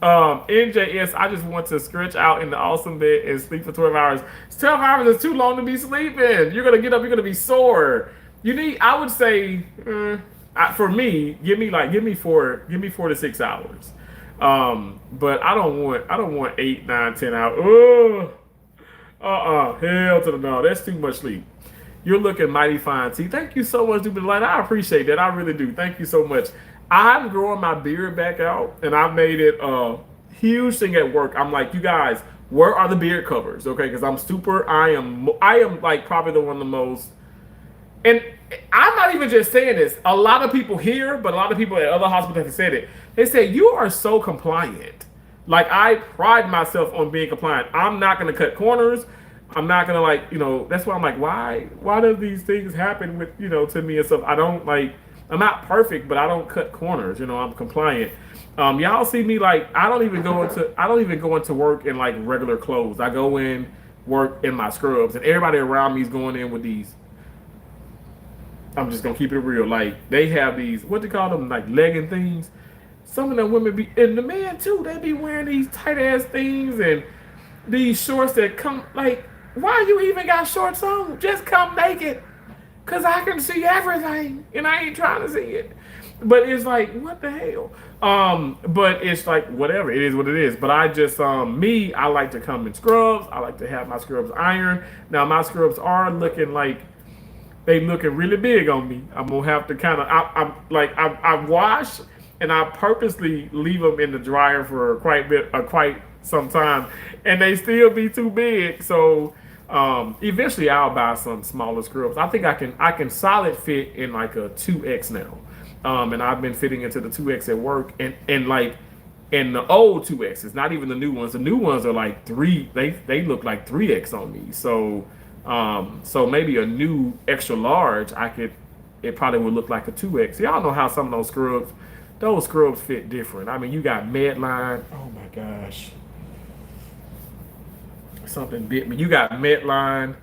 NJS, I just want to stretch out in the awesome bed and sleep for 12 hours. 12 hours is too long to be sleeping. You're gonna get up, you're gonna be sore. I would say, for me, give me 4 to 6 hours. But I don't want 8, 9, 10 hours. Hell to the no. That's too much sleep. You're looking mighty fine, T. Thank you so much, Stupid Light. I appreciate that. I really do. Thank you so much. I'm growing my beard back out, and I made it a huge thing at work. I'm like, you guys, where are the beard covers? Okay, because I am like probably the one of the most. And I'm not even just saying this. A lot of people here, but a lot of people at other hospitals have said it. They say, you are so compliant. Like, I pride myself on being compliant. I'm not going to cut corners. I'm not going to, that's why I'm like, why do these things happen with, to me and stuff? I'm not perfect, but I don't cut corners. I'm compliant. Y'all see me I don't even go into work in like regular clothes. I go in work in my scrubs, and everybody around me is going in with these. I'm just gonna keep it real. Like, they have these, what they call them, like legging things. Some of them women be, and the men too, they be wearing these tight ass things and these shorts that come, like, why you even got shorts on? Just come naked, cause I can see everything, and I ain't trying to see it. But it's like, what the hell? But it's like, whatever, it is what it is. But I just, I like to come in scrubs. I like to have my scrubs ironed. Now my scrubs are looking like, they looking really big on me. I'm gonna have to kind of, I wash and I purposely leave them in the dryer for quite some time, and they still be too big. So eventually I'll buy some smaller scrubs. I think I can solid fit in like a 2X now, and I've been fitting into the 2X at work, and like And the old 2Xs, not even the new ones. The new ones are like three. They look like 3X on me. So so maybe a new extra large, I could. It probably would look like a 2X. Y'all know how some of those scrubs fit different. I mean, you got Medline. Oh my gosh, something bit me. You got Medline.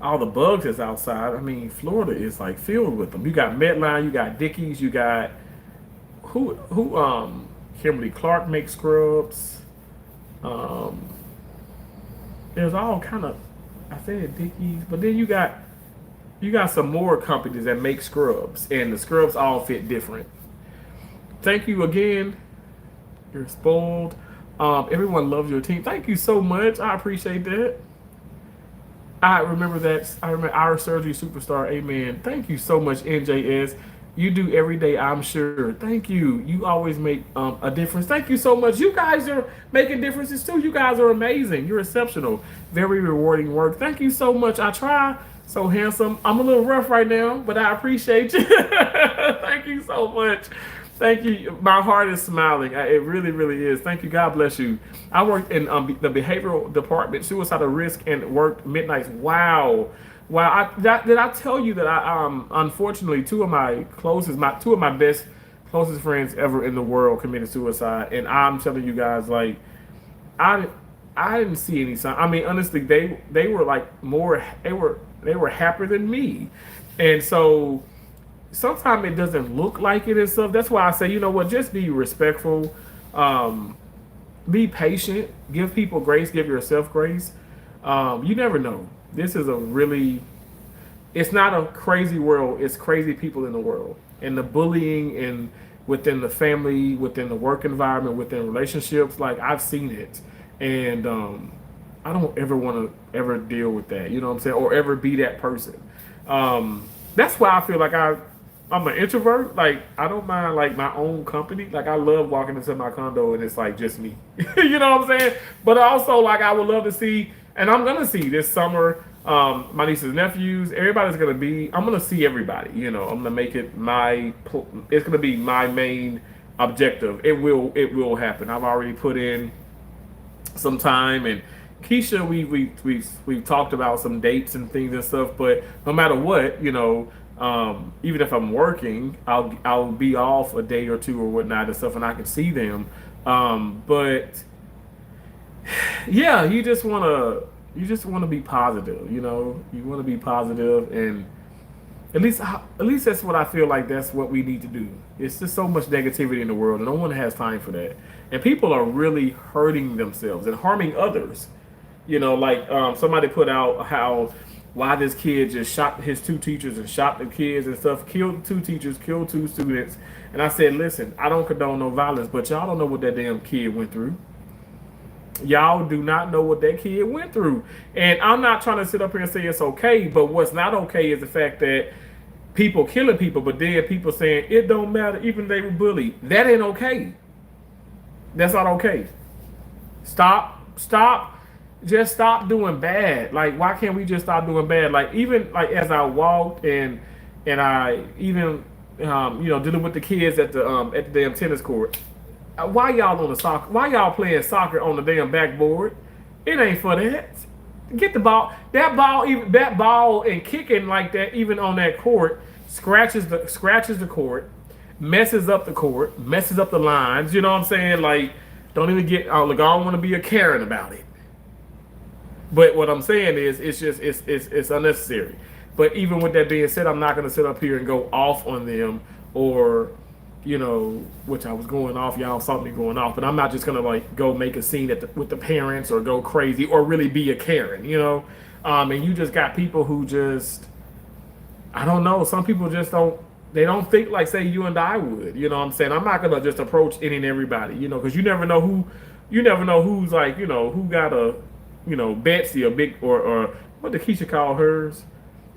All the bugs is outside. I mean, Florida is like filled with them. You got Medline. You got Dickies. You got who Kimberly Clark makes scrubs. Um, there's all kind of, I said Dickies, but then you got some more companies that make scrubs, and the scrubs all fit different. Thank you again. You're spoiled. Everyone loves your team. Thank you so much. I appreciate that. I remember that. I remember our surgery superstar. Amen. Thank you so much, NJS. You do every day, I'm sure. Thank you. You always make a difference. Thank you so much. You guys are making differences too. You guys are amazing. You're exceptional. Very rewarding work. Thank you so much. I try. So handsome. I'm a little rough right now, but I appreciate you. Thank you so much. Thank you. My heart is smiling. It really, really is. Thank you. God bless you. I worked in the behavioral department, suicidal risk, and worked midnights. Wow. Wow. Did I tell you that unfortunately, two of my best, closest friends ever in the world committed suicide. And I'm telling you guys, like, I, I didn't see any sign. I mean, honestly, they were like more, they were happier than me. And so, sometimes it doesn't look like it and stuff. That's why I say, you know what, just be respectful, um, be patient, give people grace, give yourself grace. You never know. This is a really, it's not a crazy world. It's crazy people in the world, and the bullying and within the family, within the work environment, within relationships. Like I've seen it, and I don't ever want to ever deal with that. You know what I'm saying, or ever be that person. That's why I feel like I'm an introvert. Like I don't mind like my own company. Like I love walking into my condo and it's like just me. You know what I'm saying? But also like I would love to see, and I'm gonna see this summer. My nieces and nephews, everybody's gonna be. I'm gonna see everybody. You know, I'm gonna make it my. It's gonna be my main objective. It will happen. I've already put in some time, and Keisha, we've talked about some dates and things and stuff. But no matter what, you know, even if I'm working, I'll be off a day or two or whatnot and stuff, and I can see them. But yeah, you just wanna be positive. You know, you want to be positive, and at least that's what I feel like. That's what we need to do. It's just so much negativity in the world, and no one has time for that. And people are really hurting themselves and harming others. You know, like somebody put out how why this kid just shot his two teachers and shot the kids and stuff, killed two teachers, killed two students. And I said, listen, I don't condone no violence, but y'all don't know what that damn kid went through. Y'all do not know what that kid went through. And I'm not trying to sit up here and say it's okay, but what's not okay is the fact that people killing people, but then people saying it don't matter, even if they were bullied. That ain't okay. That's not okay. Stop, just stop doing bad. Like, why can't we just stop doing bad? Like, even like as I walked and I even dealing with the kids at the damn tennis court. Why y'all on the soccer? Why y'all playing soccer on the damn backboard? It ain't for that. Get the ball. That ball and kicking like that, even on that court, scratches the court, messes up the court, messes up the lines. You know what I'm saying? Like, don't even get. Like, I don't want to be a Karen about it. But what I'm saying is, it's unnecessary. But even with that being said, I'm not going to sit up here and go off on them, or which I was going off. Y'all saw me going off, but I'm not just gonna like go make a scene with the parents or go crazy or really be a Karen, And you just got people who just, I don't know. Some people just don't. They don't think like say you and I would. You know what I'm saying? I'm not gonna just approach any and everybody, because you never know who's like, who got a, Betsy or big or what did Keisha call hers?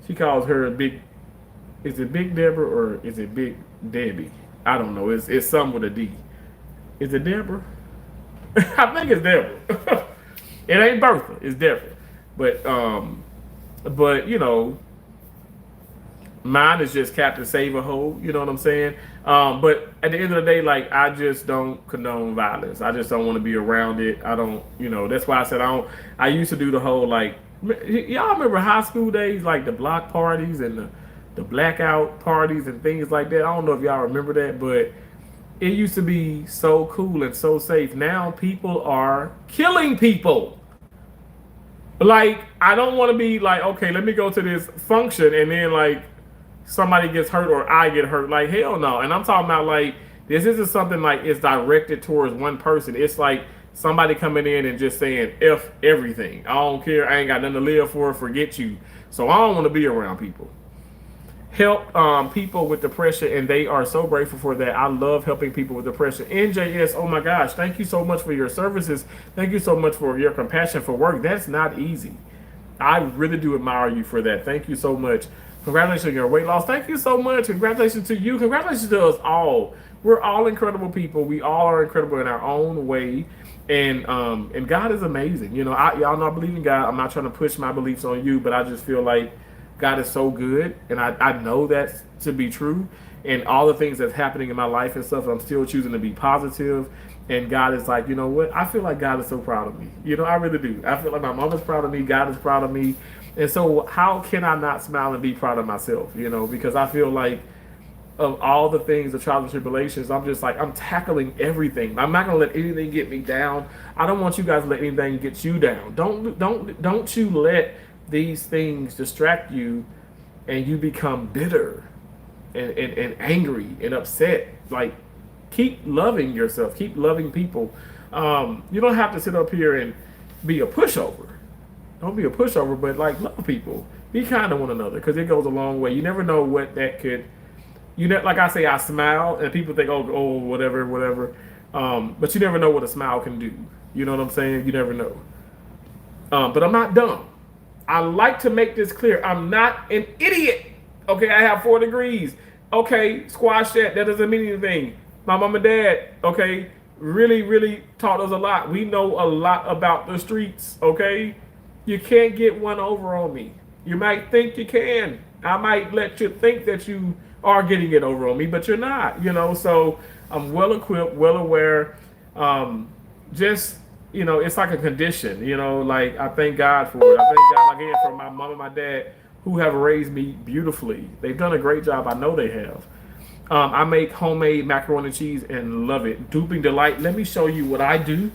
She calls her a big. Is it Big Deborah or is it Big Debbie? I don't know. It's some with a D. Is it Deborah? I think it's Deborah. It ain't Bertha. It's Deborah. But Mine is just Captain Save a Hole. You know what I'm saying? But at the end of the day, like I just don't condone violence. I just don't want to be around it. I don't. You know, that's why I said I don't. I used to do the whole like y'all remember high school days, like the block parties and the blackout parties and things like that. I don't know if y'all remember that, but it used to be so cool and so safe. Now people are killing people. Like I don't want to be like, okay, let me go to this function and then like somebody gets hurt or I get hurt. Like hell no. And I'm talking about like this isn't something like it's directed towards one person. It's like somebody coming in and just saying F everything. I don't care. I ain't got nothing to live for. Forget you. So I don't want to be around people. Help people with depression, and they are so grateful for that. I love helping people with depression. NJS, oh my gosh, thank you so much for your services. Thank you so much for your compassion for work. That's not easy. I really do admire you for that. Thank you so much. Congratulations on your weight loss. Thank you so much. Congratulations to you. Congratulations to us all. We're all incredible people. We all are incredible in our own way. And God is amazing. You know, y'all know I believe in God. I'm not trying to push my beliefs on you, but I just feel like God is so good, and I know that to be true. And all the things that's happening in my life and stuff, I'm still choosing to be positive. And God is like, you know what? I feel like God is so proud of me. You know, I really do. I feel like my mom is proud of me. God is proud of me. And so how can I not smile and be proud of myself? You know, because I feel like of all the things, the trials and tribulations, I'm just like, I'm tackling everything. I'm not gonna let anything get me down. I don't want you guys to let anything get you down. Don't you let these things distract you and you become bitter and angry and upset. Like, keep loving yourself, keep loving people. You don't have to sit up here and be a pushover. Don't be a pushover, but like love people. Be kind to one another because it goes a long way. You never know what that could. You know, like I say, I smile and people think, oh, whatever. But you never know what a smile can do. You know what I'm saying? You never know. But I'm not dumb. I like to make this clear. I'm not an idiot. Okay, I have 4 degrees. Okay, squash that. That doesn't mean anything. My mom and dad, okay, really taught us a lot. We know a lot about the streets, okay? You can't get one over on me. You might think you can. I might let you think that you are getting it over on me, but you're not, you know? So I'm well equipped, well aware. Just, you know, it's like a condition, you know, like I thank God for it. I thank God again for my mom and my dad who have raised me beautifully. They've done a great job. I know they have. I make homemade macaroni and cheese and love it. Duping delight. Let me show you what I do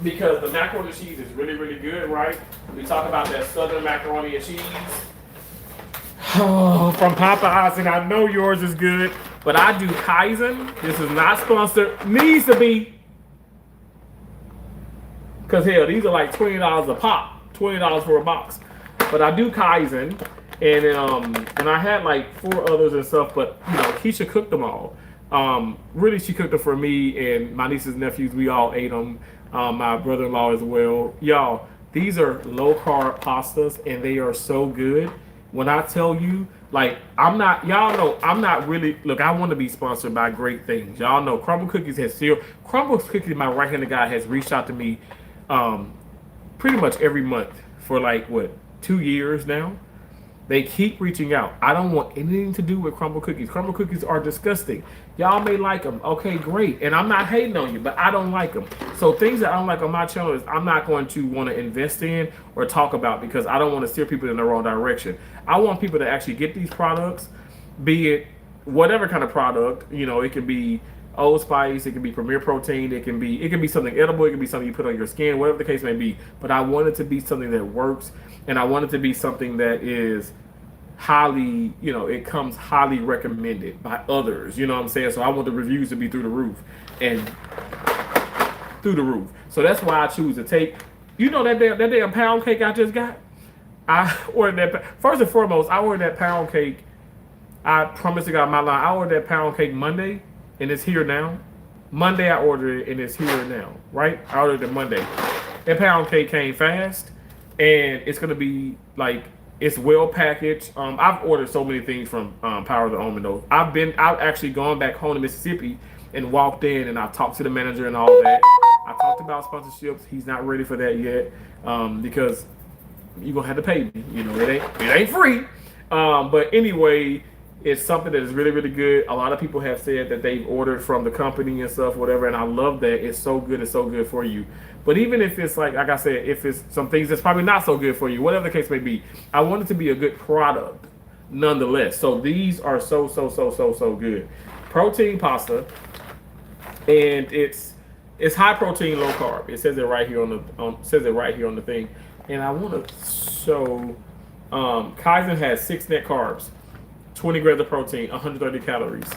because the macaroni and cheese is really good, right? We talk about that southern macaroni and cheese. Oh, from Popeyes, and I know yours is good, but I do Kaizen. This is not sponsored. Needs to be. Because hell, these are like $20 a pop, $20 for a box. But I do Kaizen, and I had like 4 others and stuff. But you know, Keisha cooked them all. Really, she cooked them for me and my nieces and nephews. We all ate them. My brother-in-law as well. Y'all, these are low-carb pastas, and they are so good. When I tell you, like, y'all know, I'm not really, look, I want to be sponsored by great things. Y'all know Crumble Cookies my right-handed guy has reached out to me pretty much every month for like, 2 years now. They keep reaching out. I don't want anything to do with Crumble Cookies. Crumble Cookies are disgusting. Y'all may like them. Okay, great. And I'm not hating on you, but I don't like them. So things that I don't like on my channel is I'm not going to want to invest in or talk about because I don't want to steer people in the wrong direction. I want people to actually get these products, be it whatever kind of product. You know, it can be Old Spice, it can be Premier Protein, it can be something edible, it can be something you put on your skin, whatever the case may be. But I want it to be something that works, and I want it to be something that is highly, you know, it comes highly recommended by others. You know what I'm saying? So I want the reviews to be through the roof. So that's why I choose to take, you know, that damn pound cake I just got. I ordered that. First and foremost, I ordered that pound cake. I promise to God, my line. I ordered that pound cake Monday, and it's here now. Monday I ordered it, and it's here now. Right? I ordered it Monday. That pound cake came fast, and it's gonna be like, it's well packaged. I've ordered so many things from Power of the Omen though. I've actually gone back home to Mississippi and walked in, and I've talked to the manager and all that. I talked about sponsorships. He's not ready for that yet because you're gonna have to pay me. You know, it ain't free. But anyway, it's something that is really, really good. A lot of people have said that they've ordered from the company and stuff, whatever. And I love that. It's so good. It's so good for you. But even if it's like I said, if it's some things that's probably not so good for you, whatever the case may be, I want it to be a good product nonetheless. So these are so good. Protein pasta, and it's high protein, low carb. It says it right here on the thing. And I want to show Kaizen has 6 net carbs, 20 grams of protein, 130 calories.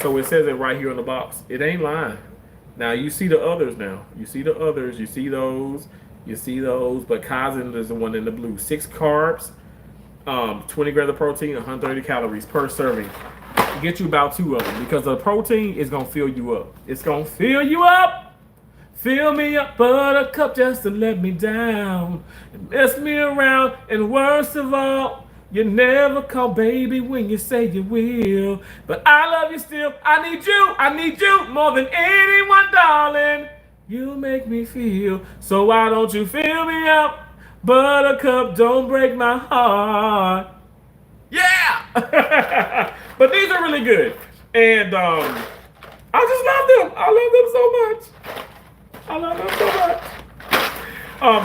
So it says it right here on the box. It ain't lying. Now you see the others now. You see the others. You see those. You see those. But Kaizen is the one in the blue. 6 carbs, 20 grams of protein, 130 calories per serving. Get you about 2 of them because the protein is going to fill you up. It's going to fill you up. Fill me up, buttercup, just to let me down. And mess me around. And worst of all, you never call baby when you say you will. But I love you still. I need you more than anyone, darling. You make me feel. So why don't you fill me up? Buttercup, don't break my heart. Yeah! But these are really good. And I just love them. I love them so much. I love them so much.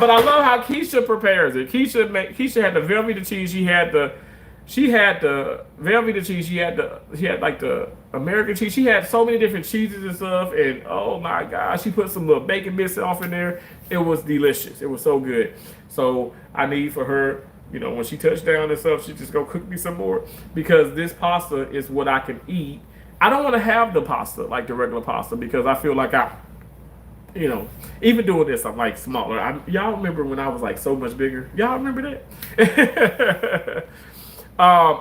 But I love how Keisha prepares it. Keisha had the Velveeta cheese. She had the Velveeta cheese. She had like the American cheese. She had so many different cheeses and stuff. And oh my gosh, she put some little bacon bits off in there. It was delicious. It was so good. So I need for her, when she touched down and stuff, she just go cook me some more because this pasta is what I can eat. I don't want to have the pasta like the regular pasta because I feel like even doing this, I'm like smaller. Y'all remember when I was like so much bigger? Y'all remember that?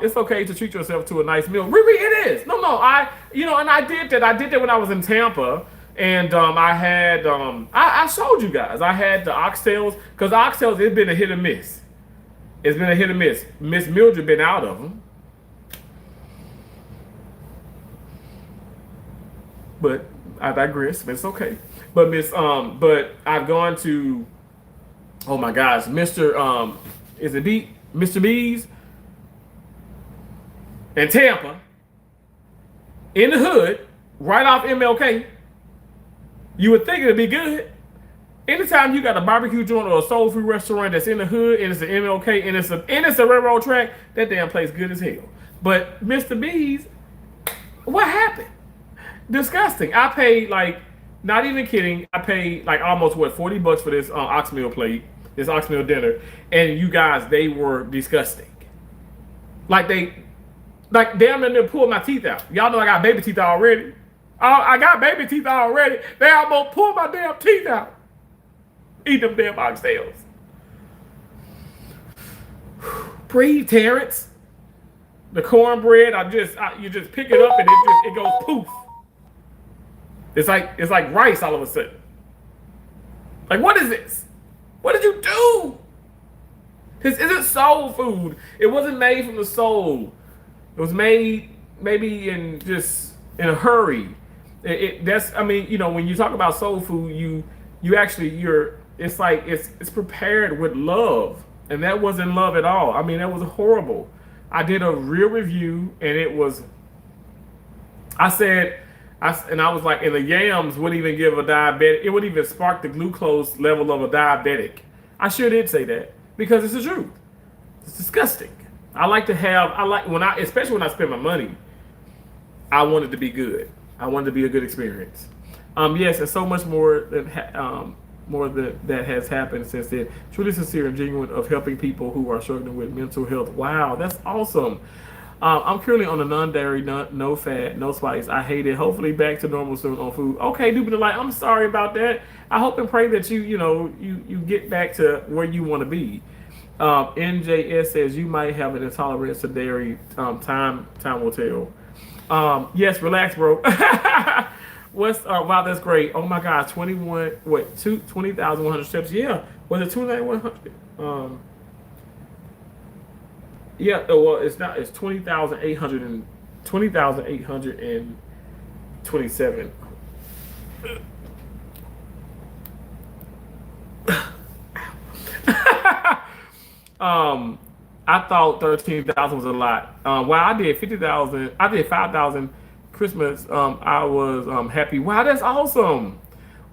It's okay to treat yourself to a nice meal. Really, it is. No, and I did that. I did that when I was in Tampa, and I had I showed you guys. I had the oxtails because oxtails it's been a hit or miss. It's been a hit or miss. Miss Mildred been out of them, but I digress. It's okay. But but I've gone to, oh my gosh, Mr. Mr. B's in Tampa, in the hood, right off MLK. You would think it'd be good. Anytime you got a barbecue joint or a soul food restaurant that's in the hood and it's an MLK and it's a railroad track, that damn place good as hell. But Mr. B's, what happened? Disgusting. I paid like, not even kidding, I paid like almost $40 for this oxmeal plate, this oxmeal dinner, and you guys, they were disgusting. Like damn near pulled my teeth out. Y'all know I got baby teeth already. I got baby teeth already. They almost pulled my damn teeth out. Eat them damn oxtails. Breathe, Terrence. The cornbread, you just pick it up and it goes poof. It's like rice all of a sudden. Like, what is this? What did you do? This isn't soul food. It wasn't made from the soul. It was made maybe in a hurry. When you talk about soul food, it's prepared with love, and that wasn't love at all. I mean, that was horrible. I did a real review, and it was. I was like, and the yams wouldn't even give a diabetic. It wouldn't even spark the glucose level of a diabetic. I sure did say that because it's the truth. It's disgusting. Especially when I spend my money, I want it to be good. I want it to be a good experience. Yes, and so much more that has happened since then. Truly sincere and genuine of helping people who are struggling with mental health. Wow, that's awesome. I'm currently on a non-dairy, no fat, no spice. I hate it. Hopefully back to normal soon on food. Okay, Dupin Delight, I'm sorry about that. I hope and pray that you get back to where you want to be. NJS says you might have an intolerance to dairy. Time will tell. Yes, relax, bro. Wow, that's great. Oh my God, 20,100 steps. Yeah, was it 2,100? Yeah, well, it's not. It's 20,827. I thought 13,000 was a lot. Wow, I did 50,000. I did 5,000 Christmas. I was happy. Wow, that's awesome.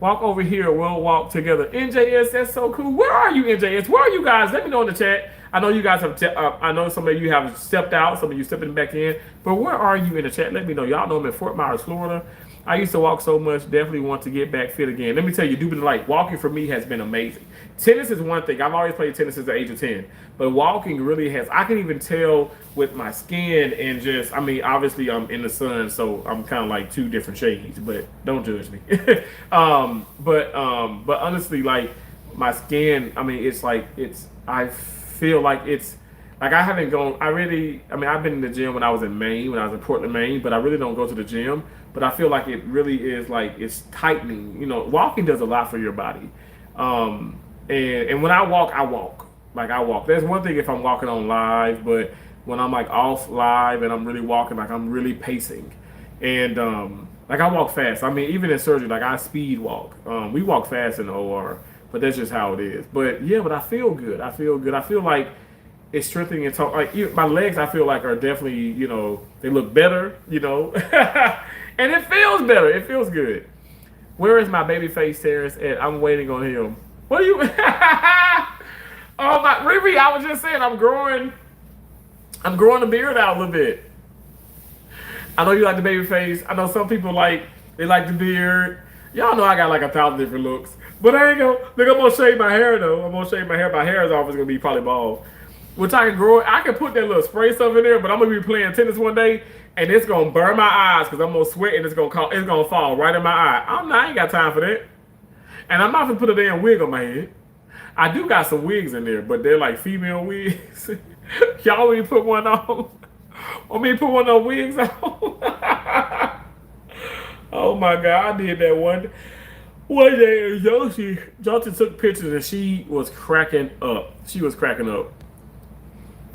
Walk over here. We'll walk together. NJS, that's so cool. Where are you, NJS? Where are you guys? Let me know in the chat. I know you guys have. I know some of you have stepped out. Some of you stepping back in. But where are you in the chat? Let me know. Y'all know I'm in Fort Myers, Florida. I used to walk so much. Definitely want to get back fit again. Let me tell you, like walking for me has been amazing. Tennis is one thing. I've always played tennis since the age of 10, but walking really has. I can even tell with my skin and just. I mean, obviously I'm in the sun, so I'm kind of like two different shades. But don't judge me. But honestly, like my skin. I mean, it's like it's. I feel like it's. Like I haven't gone. I mean, I've been in the gym when I was in Maine, when I was in Portland, Maine, but I really don't go to the gym. But I feel like it really is like it's tightening. You know, walking does a lot for your body. And when I walk, like I walk. There's one thing if I'm walking on live, but when I'm like off live and I'm really walking, like I'm really pacing, and like I walk fast. I mean, even in surgery, like I speed walk. We walk fast in the OR, but that's just how it is. But yeah, but I feel good. I feel good. I feel like it's strengthening and like my legs. I feel like are definitely, you know, they look better, you know, and it feels better. It feels good. Where is my baby face Terrence at? I'm waiting on him. What are you? Oh my, Riri, I was just saying I'm growing the beard out a little bit. I know you like the baby face. I know some people they like the beard. Y'all know I got like 1,000 different looks, but I ain't gonna. Look, I'm gonna shave my hair though. I'm gonna shave my hair. My hair is always gonna be probably bald. Which I can grow. I can put that little spray stuff in there, but I'm gonna be playing tennis one day, and it's gonna burn my eyes because I'm gonna sweat and it's gonna fall right in my eye. I ain't got time for that, and I'm not gonna put a damn wig on my head. I do got some wigs in there, but they're like female wigs. Y'all want me to put one on? Want me to put one of those wigs on? Oh my God, I did that one day. Josie took pictures and she was cracking up.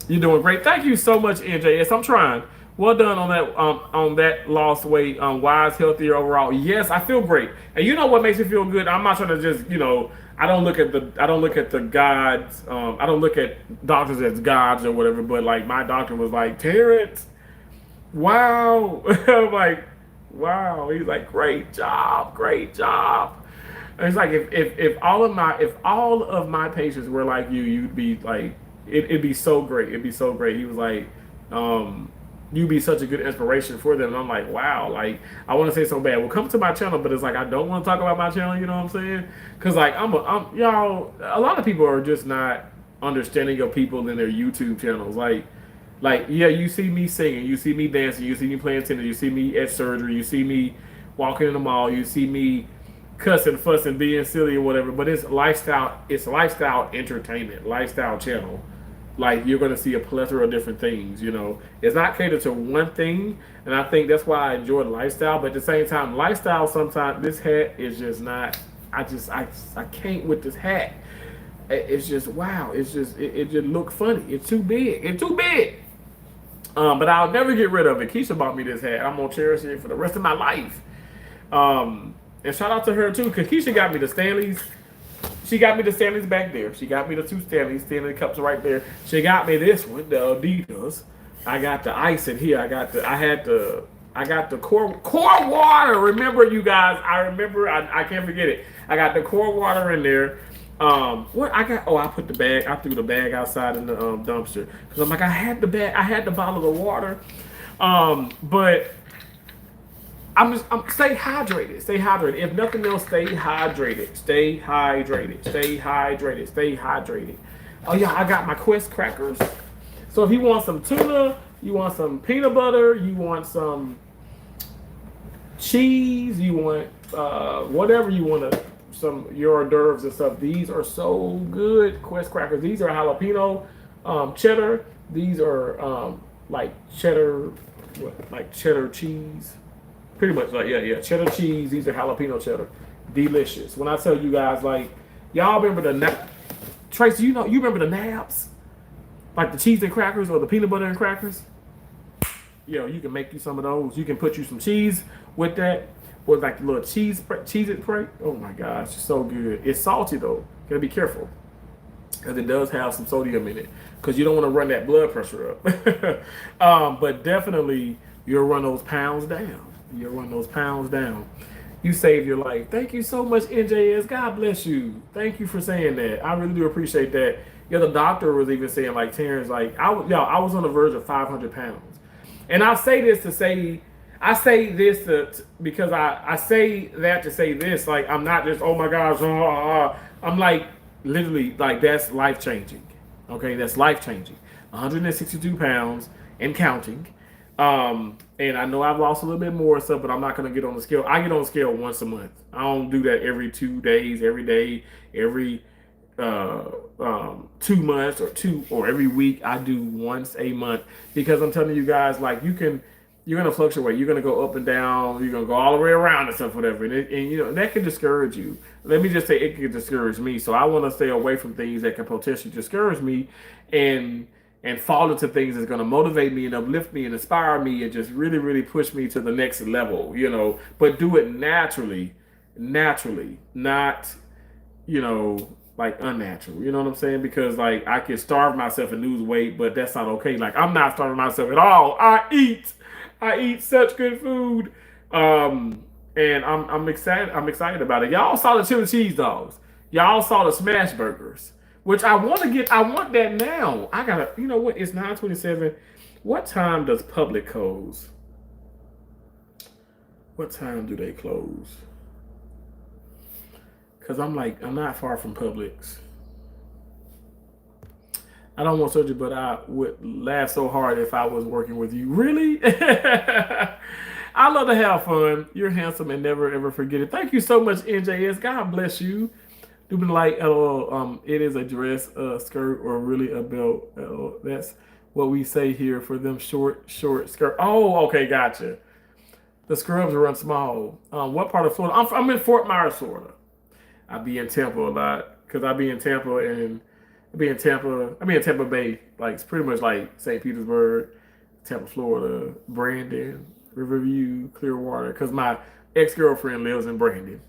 You're doing great. Thank you so much, NJS. I'm trying. Well done on that lost weight. Wise, healthier overall. Yes, I feel great. And you know what makes me feel good? I'm not trying to just, you know, I don't look at the gods. I don't look at doctors as gods or whatever. But like my doctor was like, Terrence, wow. I'm like, wow. He's like, great job. And it's like if all of my patients were like you'd be like. It'd be so great. He was like, you'd be such a good inspiration for them. And I'm like, wow, like, I want to say so bad. Well, come to my channel, but it's like, I don't want to talk about my channel, you know what I'm saying? Because, like, y'all, a lot of people are just not understanding of people in their YouTube channels. Like, yeah, you see me singing, you see me dancing, you see me playing tennis, you see me at surgery, you see me walking in the mall, you see me cussing, fussing, being silly or whatever, but it's lifestyle entertainment, lifestyle channel. Like you're gonna see a plethora of different things, you know. It's not catered to one thing, and I think that's why I enjoy the lifestyle, but at the same time, lifestyle sometimes this hat is just not I can't with this hat. It's just wow, it just look funny. It's too big. But I'll never get rid of it. Keisha bought me this hat. I'm gonna cherish it for the rest of my life. And shout out to her too, because Keisha got me the Stanleys. She got me the Stanleys back there. She got me the 2 Stanley cups right there. She got me this one, the Adidas. I got the ice in here. I got the core water. Remember, you guys? I can't forget it. I got the core water in there. What I got? Oh, I put the bag. I threw the bag outside in the dumpster because I'm like, I had the bag. I had the bottle of water. But I'm stay hydrated. Stay hydrated. If nothing else, stay hydrated. Stay hydrated. Stay hydrated. Stay hydrated. Oh yeah, I got my Quest crackers. So if you want some tuna, you want some peanut butter, you want some cheese, you want whatever you want to, some your hors d'oeuvres and stuff. These are so good. Quest crackers. These are jalapeno cheddar. These are like cheddar cheese. Pretty much like yeah, cheddar cheese. These are jalapeno cheddar, delicious. When I tell you guys, like y'all remember Tracy, you remember the nabs, like the cheese and crackers or the peanut butter and crackers. Yo, you can make you some of those. You can put you some cheese with that, or like a little cheese it spray. Oh my gosh, it's so good. It's salty though. Gotta be careful. because it does have some sodium in it. Because you don't want to run that blood pressure up. But definitely, you'll run those pounds down. You'll run those pounds down. You saved your life. Thank you so much, NJS. God bless you. Thank you for saying that. I really do appreciate that. Yeah, the doctor was even saying, like, Terrence, like, I was on the verge of 500 pounds. And I say this because I say that to say this. Like, I'm not just, oh my gosh, I'm like, literally, like, that's life changing. Okay, that's life changing. 162 pounds and counting. And I know I've lost a little bit more stuff, but I'm not going to get on the scale. I get on the scale once a month. I don't do that every 2 days, every day, every 2 months or every week. I do once a month because I'm telling you guys, like, you're gonna fluctuate. You're gonna go up and down. You're gonna go all the way around and stuff, whatever. And you know that can discourage you. Let me just say it can discourage me. So I want to stay away from things that can potentially discourage me, and fall into things that's gonna motivate me and uplift me and inspire me and just really, really push me to the next level. You know, but do it naturally, not like unnatural. You know what I'm saying? Because like I can starve myself and lose weight, but that's not okay. Like I'm not starving myself at all. I eat such good food. And I'm excited. I'm excited about it. Y'all saw the chili cheese dogs. Y'all saw the smash burgers, which I want to get. I want that now. I gotta. You know what? It's 9:27. What time does Public close? What time do they close? Because I'm not far from Publix. I don't want surgery, but I would laugh so hard if I was working with you. Really? I love to have fun. You're handsome and never ever forget it. Thank you so much, NJS. God bless you. Do be like, it is a dress, skirt, or really a belt. That's what we say here for them short skirt. Oh, okay, gotcha. The scrubs run small. What part of Florida? I'm in Fort Myers, Florida. I be in Tampa a lot because I be in Tampa and I be in Tampa Bay, like it's pretty much like St. Petersburg, Tampa, Florida, Brandon, Riverview, Clearwater. Because my ex-girlfriend lives in Brandon,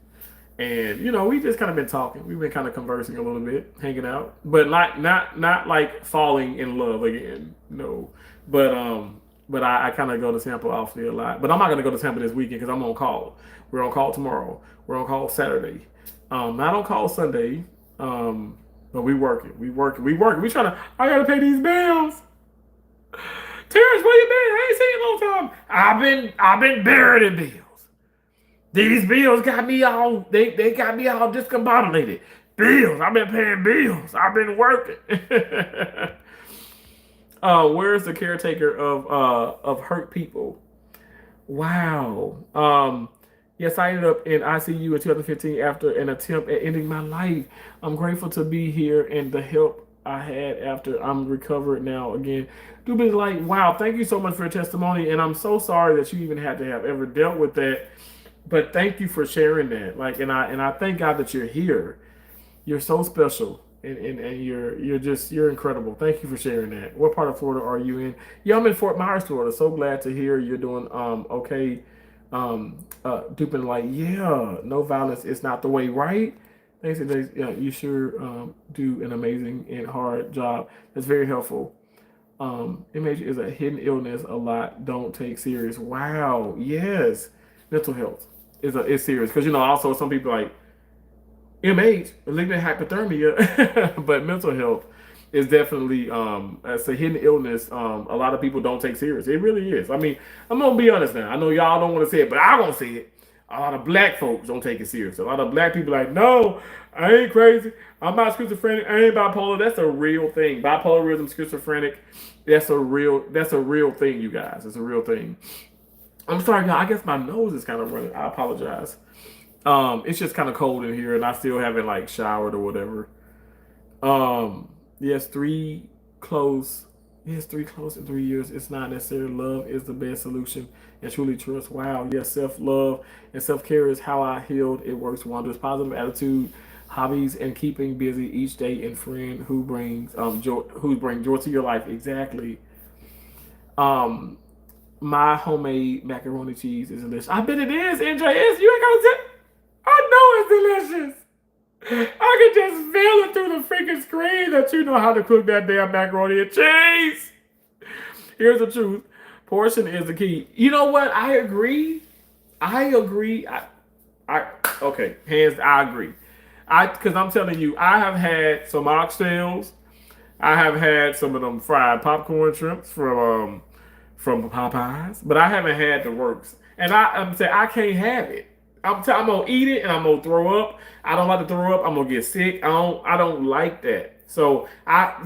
and we just kind of been talking. We've been kind of conversing a little bit, hanging out, but not like falling in love again. No, but I kind of go to Tampa awfully a lot. But I'm not gonna go to Tampa this weekend because I'm on call. We're on call tomorrow. We're on call Saturday. Not on call Sunday. But we working. We trying to. I gotta pay these bills. Terrence, where you been? I ain't seen you in a long time. I've been buried in bills. These bills got me all. They got me all discombobulated. Bills. I've been paying bills. I've been working. Where's the caretaker of hurt people? Wow. Yes, I ended up in ICU in 2015 after an attempt at ending my life. I'm grateful to be here and the help I had after I'm recovered now again. Do be like, wow, thank you so much for your testimony. And I'm so sorry that you even had to have ever dealt with that. But thank you for sharing that. Like, and I thank God that you're here. You're so special. And you're incredible. Thank you for sharing that. What part of Florida are you in? Yeah, I'm in Fort Myers, Florida. So glad to hear you're doing okay. Dupin like, yeah, no violence is not the way, right? Thanks, you sure do an amazing and hard job. That's very helpful. MH is a hidden illness a lot don't take serious. Wow, yes. Mental health is serious. Because also some people like MH, malignant hypothermia, but mental health is definitely it's a hidden illness. A lot of people don't take serious. It really is. I mean, I'm gonna be honest now. I know y'all don't want to say it, but I won't say it. A lot of black folks don't take it serious. A lot of black people are like, no, I ain't crazy. I'm not schizophrenic. I ain't bipolar. That's a real thing. Bipolarism, schizophrenic. That's a real thing, you guys. It's a real thing. I'm sorry, y'all. I guess my nose is kind of running. I apologize. It's just kind of cold in here, and I still haven't like showered or whatever. Yes, three close in 3 years. It's not necessarily love is the best solution and truly trust. Wow. Yes, self-love and self-care is how I healed. It works wonders. Positive attitude, hobbies, and keeping busy each day, and friend who brings joy to your life. Exactly. My homemade macaroni cheese is delicious. I bet it is, NJS. You ain't gotta say. I know it's delicious. I can just feel it through the freaking screen that you know how to cook that damn macaroni and cheese. Here's the truth. Portion is the key. You know what? I agree. I agree. I okay, hands. I agree. Because I'm telling you, I have had some oxtails. I have had some of them fried popcorn shrimps from Popeyes, but I haven't had the works. And I'm saying I can't have it. I'm gonna eat it and I'm gonna throw up. I don't like to throw up. I'm gonna get sick. I don't like that. So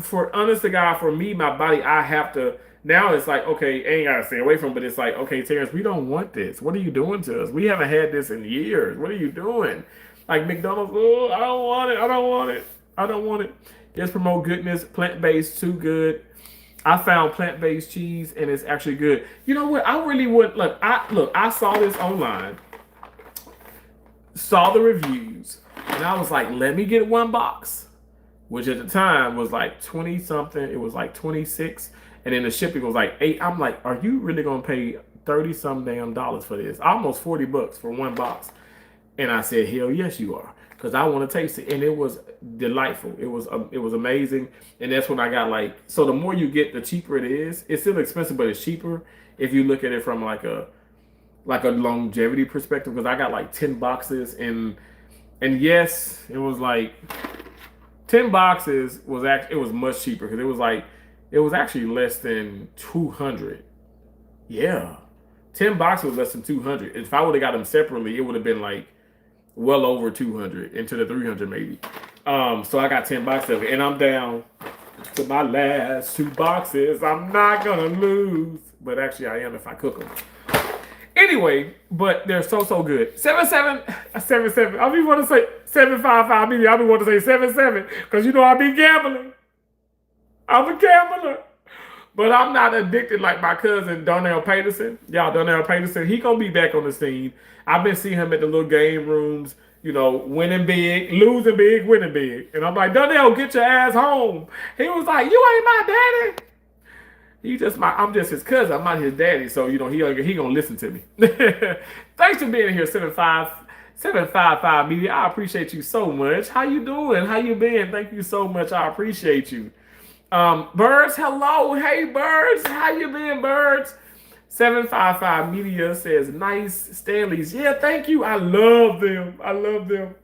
for honest to God, for me, my body, I have to. Now it's like, okay, ain't gotta stay away from, but it's like, okay, Terrence, we don't want this. What are you doing to us? We haven't had this in years. What are you doing? Like McDonald's, oh, I don't want it. I don't want it. I don't want it. Just promote goodness. Plant-based, too good. I found plant-based cheese and it's actually good. You know what? I really would look. I saw this online, saw the reviews, and I was like, let me get one box, which at the time was like 20 something. It was like 26, and then the shipping was like 8. I'm like, are you really gonna pay 30 some damn dollars for this? Almost $40 for one box. And I said, hell yes, you are. Because I want to taste it. And it was delightful. It was amazing. And that's when I got like, so the more you get, the cheaper it is. It's still expensive, but it's cheaper if you look at it from like a longevity perspective. Because I got like 10 boxes. And yes, it was like 10 boxes it was much cheaper. Because it was actually less than 200. Yeah. 10 boxes was less than 200. If I would have got them separately, it would have been like well over 200 into the 300 maybe. So I got 10 boxes of it, and I'm down to my last 2 boxes. I'm not gonna lose, but actually I am if I cook them. Anyway, but they're so good. 77. I be want to say 755. Maybe I be want to say 77 because you know I be gambling. I'm a gambler. But I'm not addicted like my cousin Darnell Peterson. Y'all, Darnell Peterson, he gonna be back on the scene. I've been seeing him at the little game rooms, you know, winning big, losing big, winning big. And I'm like, Darnell, get your ass home. He was like, you ain't my daddy. I'm just his cousin. I'm not his daddy, so you know he gonna listen to me. Thanks for being here, 755 Media. I appreciate you so much. How you doing? How you been? Thank you so much. I appreciate you. Birds, hello. Hey, Birds. How you been, Birds? 755 Media says, nice Stanleys. Yeah, thank you. I love them. I love them.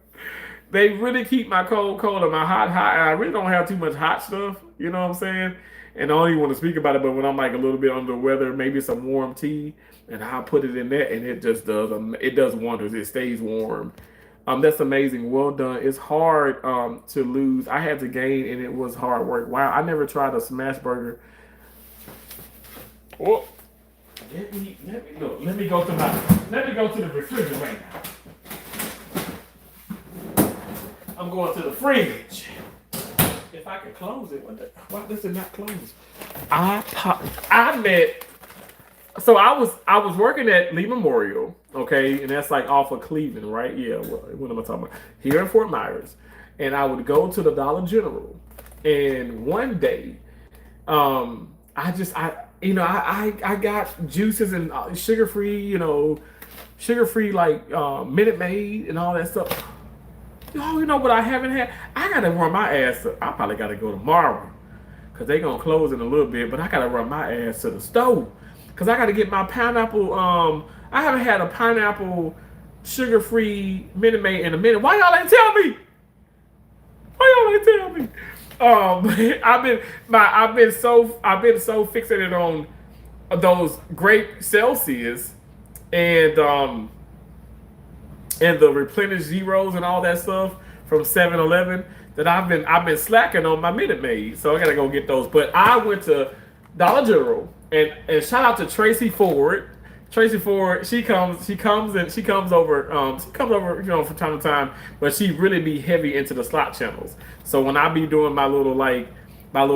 They really keep my cold and my hot. I really don't have too much hot stuff. You know what I'm saying? And I don't even want to speak about it, but when I'm like a little bit under the weather, maybe some warm tea, and I put it in there, and it just does wonders. It stays warm. That's amazing. Well done. It's hard to lose. I had to gain, and it was hard work. Wow, I never tried a smash burger. Oh, let me look. Let me go to the refrigerator. I'm going to the fridge. If I could close it, why does it not close? So I was working at Lee Memorial, okay, and that's like off of Cleveland, right? Yeah, what am I talking about? Here in Fort Myers, and I would go to the Dollar General, and one day, I got juices and sugar free like Minute Maid and all that stuff. Oh, you know what I haven't had? I gotta run my ass up. I probably gotta go tomorrow because they gonna close in a little bit, but I gotta run my ass to the stove because I gotta get my pineapple. I haven't had a pineapple sugar-free Minute Maid in a minute. Why y'all ain't tell me? I've been so fixated on those grape Celsius and the replenish zeros and all that stuff from 7-Eleven that I've been slacking on my Minute Maid, so I gotta go get those. But I went to Dollar General and shout out to Tracy Ford. Tracy Ford, she comes over, you know, from time to time, but she really be heavy into the slot channels. So when I be doing my little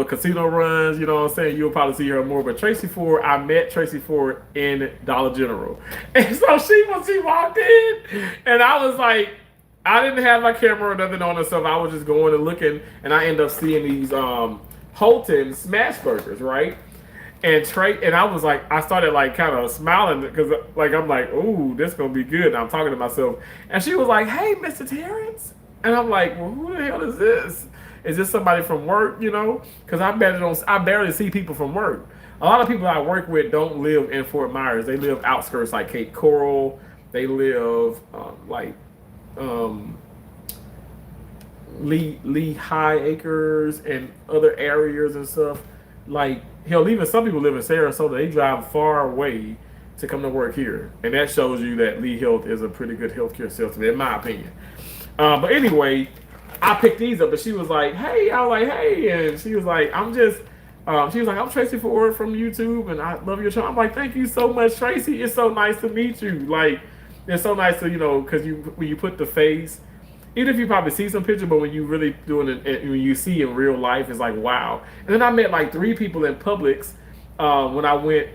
casino runs, you know what I'm saying, you'll probably see her more. But Tracy Ford, I met Tracy Ford in Dollar General. And so she walked in, and I was like, I didn't have my camera or nothing on and stuff. I was just going and looking, and I ended up seeing these Holton smash burgers, right? And I was like, I started like kind of smiling because like I'm like, ooh, this gonna be good. And I'm talking to myself, and she was like, hey, Mr. Terrence. And I'm like, well, who the hell is this? Is this somebody from work? You know, because I barely see people from work. A lot of people I work with don't live in Fort Myers. They live outskirts like Cape Coral. They live um, Lee High Acres and other areas and stuff. Like hell, even some people live in Sarasota. They drive far away to come to work here, and that shows you that Lee Health is a pretty good healthcare system, in my opinion. But anyway, I picked these up, and she was like, "Hey," I was like, "Hey," and she was like, "I'm just." She was like, "I'm Tracy Ford from YouTube, and I love your channel." I'm like, "Thank you so much, Tracy. It's so nice to meet you. Like, it's so nice to because when you put the face, even if you probably see some picture, but when you really doing it, when you see in real life, it's like wow." And then I met like 3 people in Publix when I went.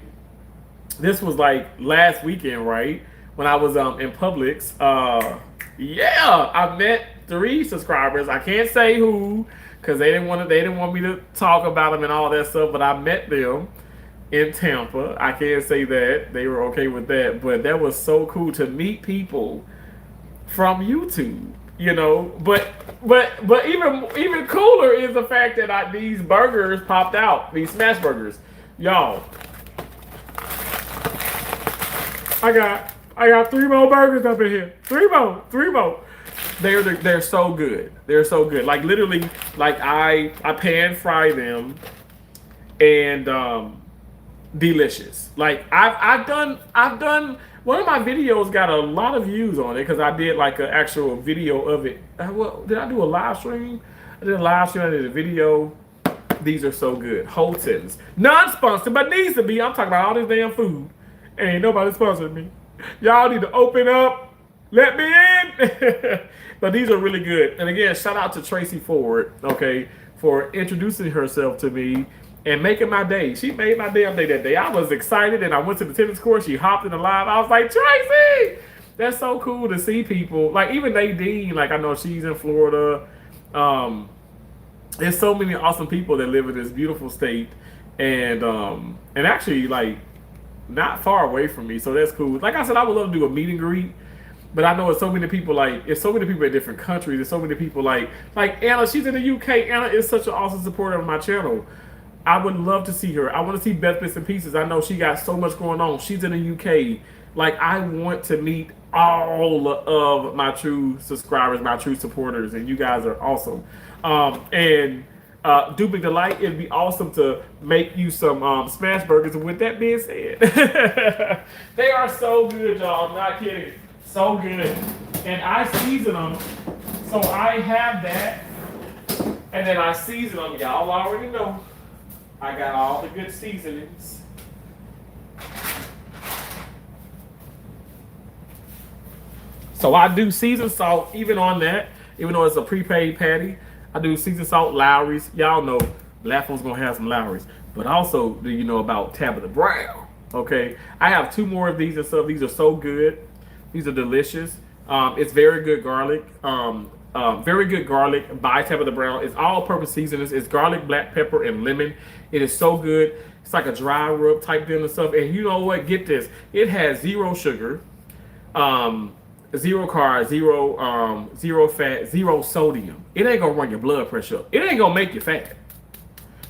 This was like last weekend, right? When I was in Publix. Yeah, I met 3 subscribers. I can't say who because they didn't want me to talk about them and all that stuff. But I met them in Tampa. I can't say that they were okay with that, but that was so cool to meet people from YouTube. But even cooler is the fact that these burgers popped out. These smash burgers, y'all. I got 3 more burgers up in here. 3 more. They're so good. They're so good. Like literally, like I pan fry them, and delicious. Like I've done one of my videos got a lot of views on it because I did like an actual video of it. Did I do a live stream? I did a live stream. I did a video. These are so good. Holton's non-sponsored, but needs to be. I'm talking about all this damn food. Ain't nobody sponsoring me. Y'all need to open up. Let me in. But these are really good. And again, shout out to Tracy Ford, okay, for introducing herself to me and making my day. She made my damn day that day. I was excited and I went to the tennis court. She hopped in the live. I was like, Tracy! That's so cool to see people. Like even Nadine, like I know she's in Florida. There's so many awesome people that live in this beautiful state. And actually like not far away from me. So that's cool. Like I said, I would love to do a meet and greet. But I know it's so many people it's so many people in different countries. There's so many people like Anna, she's in the UK. Anna is such an awesome supporter of my channel. I would love to see her. I want to see Beth Bits and Pieces. I know she got so much going on. She's in the UK. Like I want to meet all of my true subscribers, my true supporters, and you guys are awesome. Duping Delight, it'd be awesome to make you some smash burgers. And with that being said, they are so good, y'all. I'm not kidding. So good. And I season them. So I have that. And then I season them. Y'all already know. I got all the good seasonings. So I do seasoned salt even on that. Even though it's a prepaid patty. I do seasoned salt, Lowry's. Y'all know Black folks gonna have some Lowry's. But also, do you know about Tabitha Brown? Okay. I have 2 more of these and stuff. These are so good. These are delicious. It's very good garlic. Very good garlic by Tabitha Brown. It's all-purpose seasonings. It's garlic, black pepper, and lemon. It is so good. It's like a dry rub type thing and stuff. And you know what? Get this. It has 0 sugar, 0 carbs, 0 fat, 0 sodium. It ain't gonna run your blood pressure up. It ain't gonna make you fat.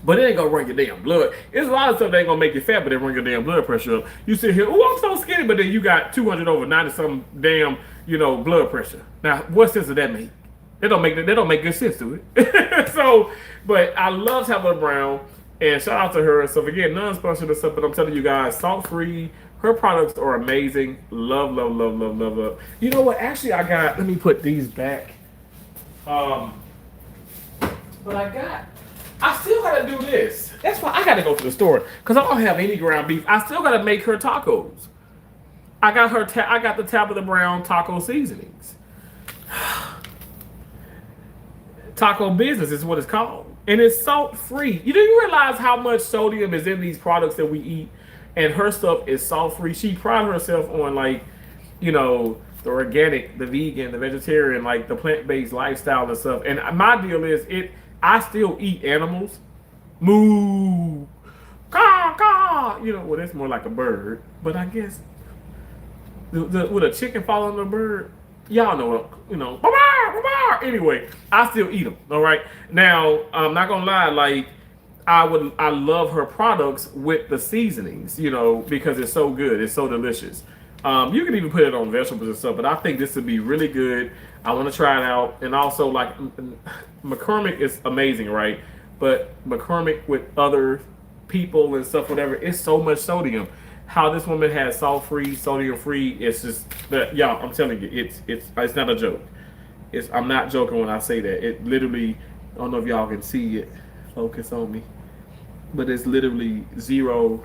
But it ain't gonna run your damn blood. There's a lot of stuff that ain't gonna make you fat, but they run your damn blood pressure up. You sit here, oh, I'm so skinny, but then you got 200 over 90 some damn, blood pressure. Now, what sense does that make? They don't make good sense to it. So, but I love Tabitha Brown, and shout out to her and stuff. Again, non-sponsored and stuff, but I'm telling you guys, salt-free. Her products are amazing. Love, love, love, love, love, love. You know what? Actually, let me put these back. But I still gotta do this. That's why I gotta go to the store because I don't have any ground beef. I still gotta make her tacos. I got the Tabitha Brown taco seasonings. Taco business is what it's called, and it's salt free. You realize how much sodium is in these products that we eat, and her stuff is salt free. She prides herself on the organic, the vegan, the vegetarian, like the plant-based lifestyle and stuff. And my deal is I still eat animals. Moo. Caw, caw. Well, that's more like a bird. But I guess, would a chicken fall on a bird? Y'all know, Anyway, I still eat them. All right. Now, I'm not gonna lie. Like, I love her products with the seasonings. You know, because it's so good. It's so delicious. You can even put it on vegetables and stuff. But I think this would be really good. I want to try it out. And also, like, McCormick is amazing, right? But McCormick with other people and stuff, whatever, it's so much sodium. How this woman has salt free, sodium free, it's just that, y'all. I'm telling you, it's not a joke. I'm not joking when I say that. It literally, I don't know if y'all can see it. Focus on me, but it's literally zero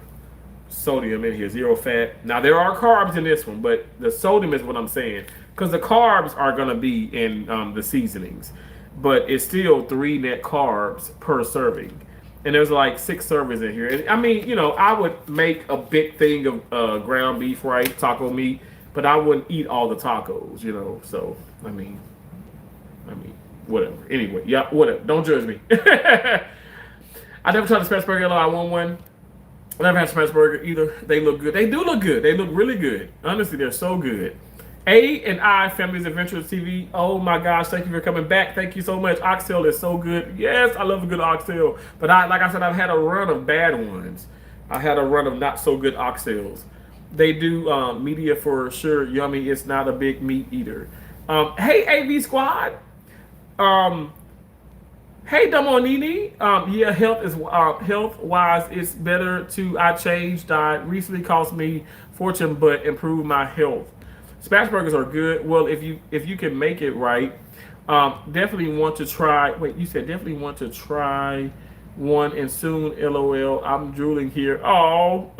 sodium in here, zero fat. Now there are carbs in this one, but the sodium is what I'm saying, because the carbs are gonna be in the seasonings, but it's still 3 net carbs per serving. And there's like 6 servings in here. And I mean, I would make a big thing of ground beef, right? Taco meat, but I wouldn't eat all the tacos, So, I mean, whatever. Anyway, yeah, whatever. Don't judge me. I never tried the Smash Burger. I want one. I never had Smash Burger either. They look good. They do look good. They look really good. Honestly, they're so good. A and I, Family's Adventures TV. Oh my gosh, thank you for coming back. Thank you so much. Oxtail is so good. Yes, I love a good oxtail. But like I said, I've had a run of bad ones. I had a run of not so good oxtails. They do media for sure. Yummy. It's not a big meat eater. Hey, AV Squad. Hey, Damonini. Yeah, health wise, it's better to. I changed diet recently. Cost me fortune, but improved my health. Smash burgers are good. Well, if you can make it right, definitely want to try. Wait, you said definitely want to try one and soon. LOL. I'm drooling here. Oh,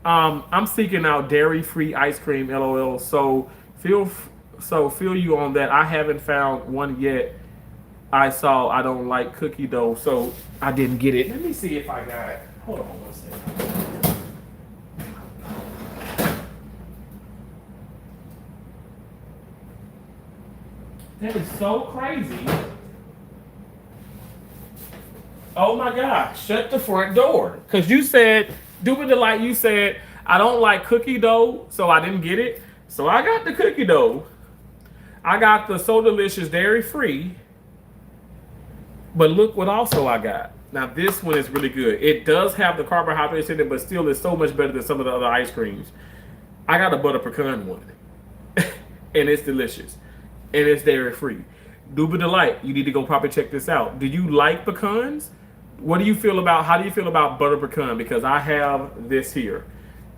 I'm seeking out dairy-free ice cream. LOL. So feel you on that. I haven't found one yet. I don't like cookie dough, so I didn't get it. Let me see if I got it. Hold on one second. That is so crazy. Oh my God, shut the front door. Because you said, Doobie Delight, you said, I don't like cookie dough, so I didn't get it. So I got the cookie dough. I got the So Delicious dairy free. But look what also I got. Now this one is really good. It does have the carbohydrates in it, but still is so much better than some of the other ice creams. I got a butter pecan one. And it's delicious. And it's dairy free. Doobie Delight, you need to go probably check this out. Do you like pecans? How do you feel about butter pecan? Because I have this here.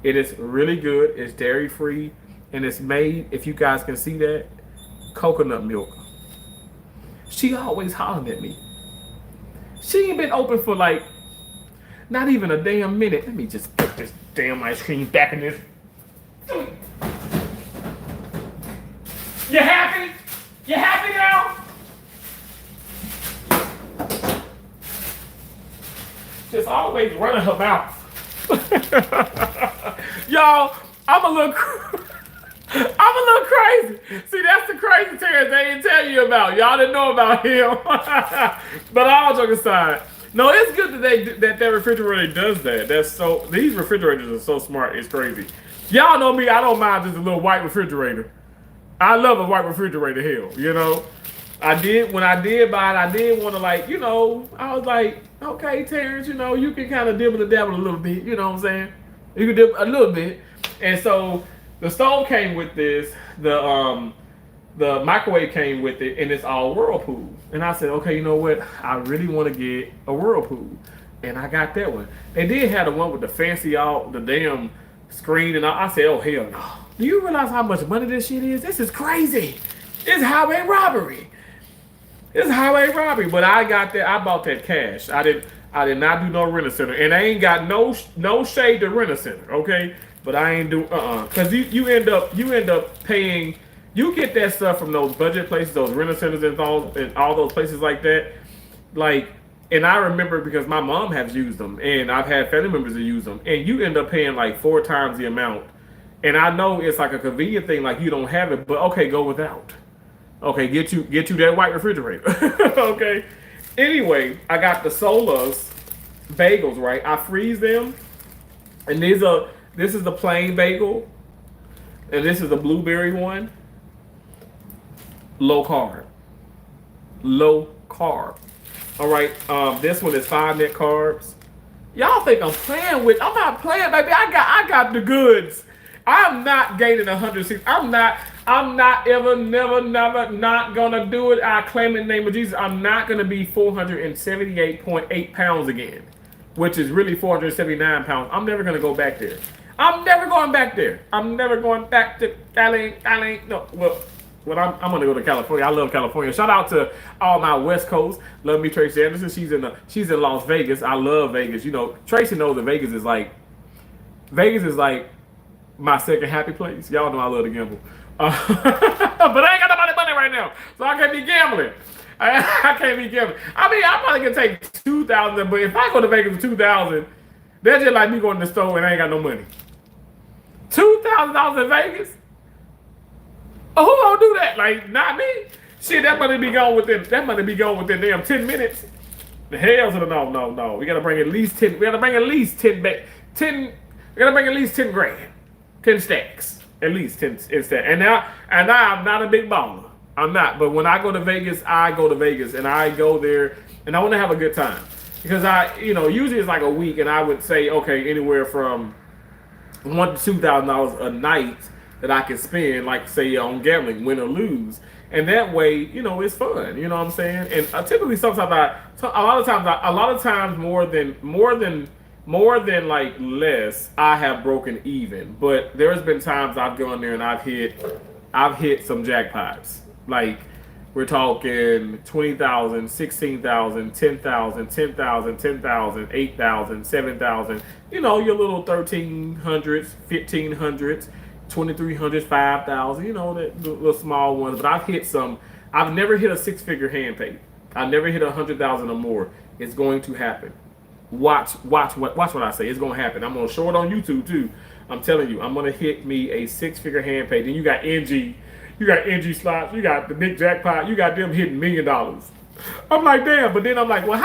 It is really good. It's dairy free. And it's made, if you guys can see that, coconut milk. She always hollering at me. She ain't been open for like, not even a damn minute. Let me just put this damn ice cream back in this. You happy? You happy now? Just always running her mouth. Y'all, I'm a little crazy. See, that's the crazy Terrence they didn't tell you about. Y'all didn't know about him. But all joking aside, no, it's good that refrigerator does that. These refrigerators are so smart. It's crazy. Y'all know me. I don't mind just a little white refrigerator. I love a white refrigerator. Hell, when I did buy it, I did want to I was like, okay, Terrence, you can kind of dibble and dabble a little bit. You know what I'm saying? You can dibble a little bit. And so the stove came with this. The microwave came with it, and it's all Whirlpool. And I said, okay, you know what? I really want to get a Whirlpool, and I got that one. They did have the one with the fancy the damn screen, and I said, oh hell no. Do you realize how much money this shit is? This is crazy. It's highway robbery. But I got that. I bought that cash. I did not do no Rent-A-Center, and I ain't got no shade to Rent-A-Center, okay? But I ain't do because you end up paying. You get that stuff from those budget places, those Rent-A-Centers and all those places like that. And I remember because my mom has used them, and I've had family members that use them, and you end up paying like 4 times the amount. And I know it's like a convenient thing, like you don't have it, but okay, go without. Okay, get you that white refrigerator. Okay. Anyway, I got the Solas bagels, right? I freeze them, and this is the plain bagel, and this is the blueberry one. Low carb. low carb. All right, this one is 5 net carbs. Y'all think I'm playing with? I'm not playing, baby. I got the goods. I'm not gaining 106. I'm not ever, never, never not gonna do it. I claim in the name of Jesus. I'm not gonna be 478.8 pounds again, which is really 479 pounds. I'm never gonna go back there. I'm never going back there. I'm never going back to Cali. No, well, I'm gonna go to California. I love California. Shout out to all my West Coast. Love me, Tracy Anderson. She's in Las Vegas. I love Vegas. You know, Tracy knows that Vegas is like my second happy place. Y'all know I love to gamble, but I ain't got nobody money right now, so I can't be gambling. I can't be gambling. I mean, I probably can take 2,000, but if I go to Vegas for 2,000, that's just like me going to the store and I ain't got no money. $2,000 in Vegas. Oh, who gonna do that? Like, not me. Shit, that money be gone within damn 10 minutes. The hell to the no. We gotta bring at least 10. We gotta bring at least 10 back. 10. We gotta bring at least 10 grand. 10 stacks. At least 10 stacks. And now I'm not a big baller. I'm not. But when I go to Vegas and I go there and I want to have a good time. Because usually it's like a week and I would say, okay, anywhere from $1,000 to $2,000 a night that I can spend, like say on gambling, win or lose, and that way, it's fun. You know what I'm saying? And typically, sometimes a lot of times more than like less, I have broken even. But there's been times I've gone there and I've hit some jackpots. Like we're talking 20,000, 16,000, 10,000, 10,000, 10,000, 8,000, 7,000. Your little 1,300s, 1,500s. 2,300, 5,000, that little small ones. But I've never hit a 6-figure hand pay. I've never hit 100,000 or more. It's going to happen. Watch what I say. It's going to happen. I'm going to show it on YouTube too. I'm telling you, I'm going to hit me a 6-figure hand pay. Then you got NG slots, you got the big jackpot, you got them hitting $1 million. I'm like, damn. But then I'm like, well,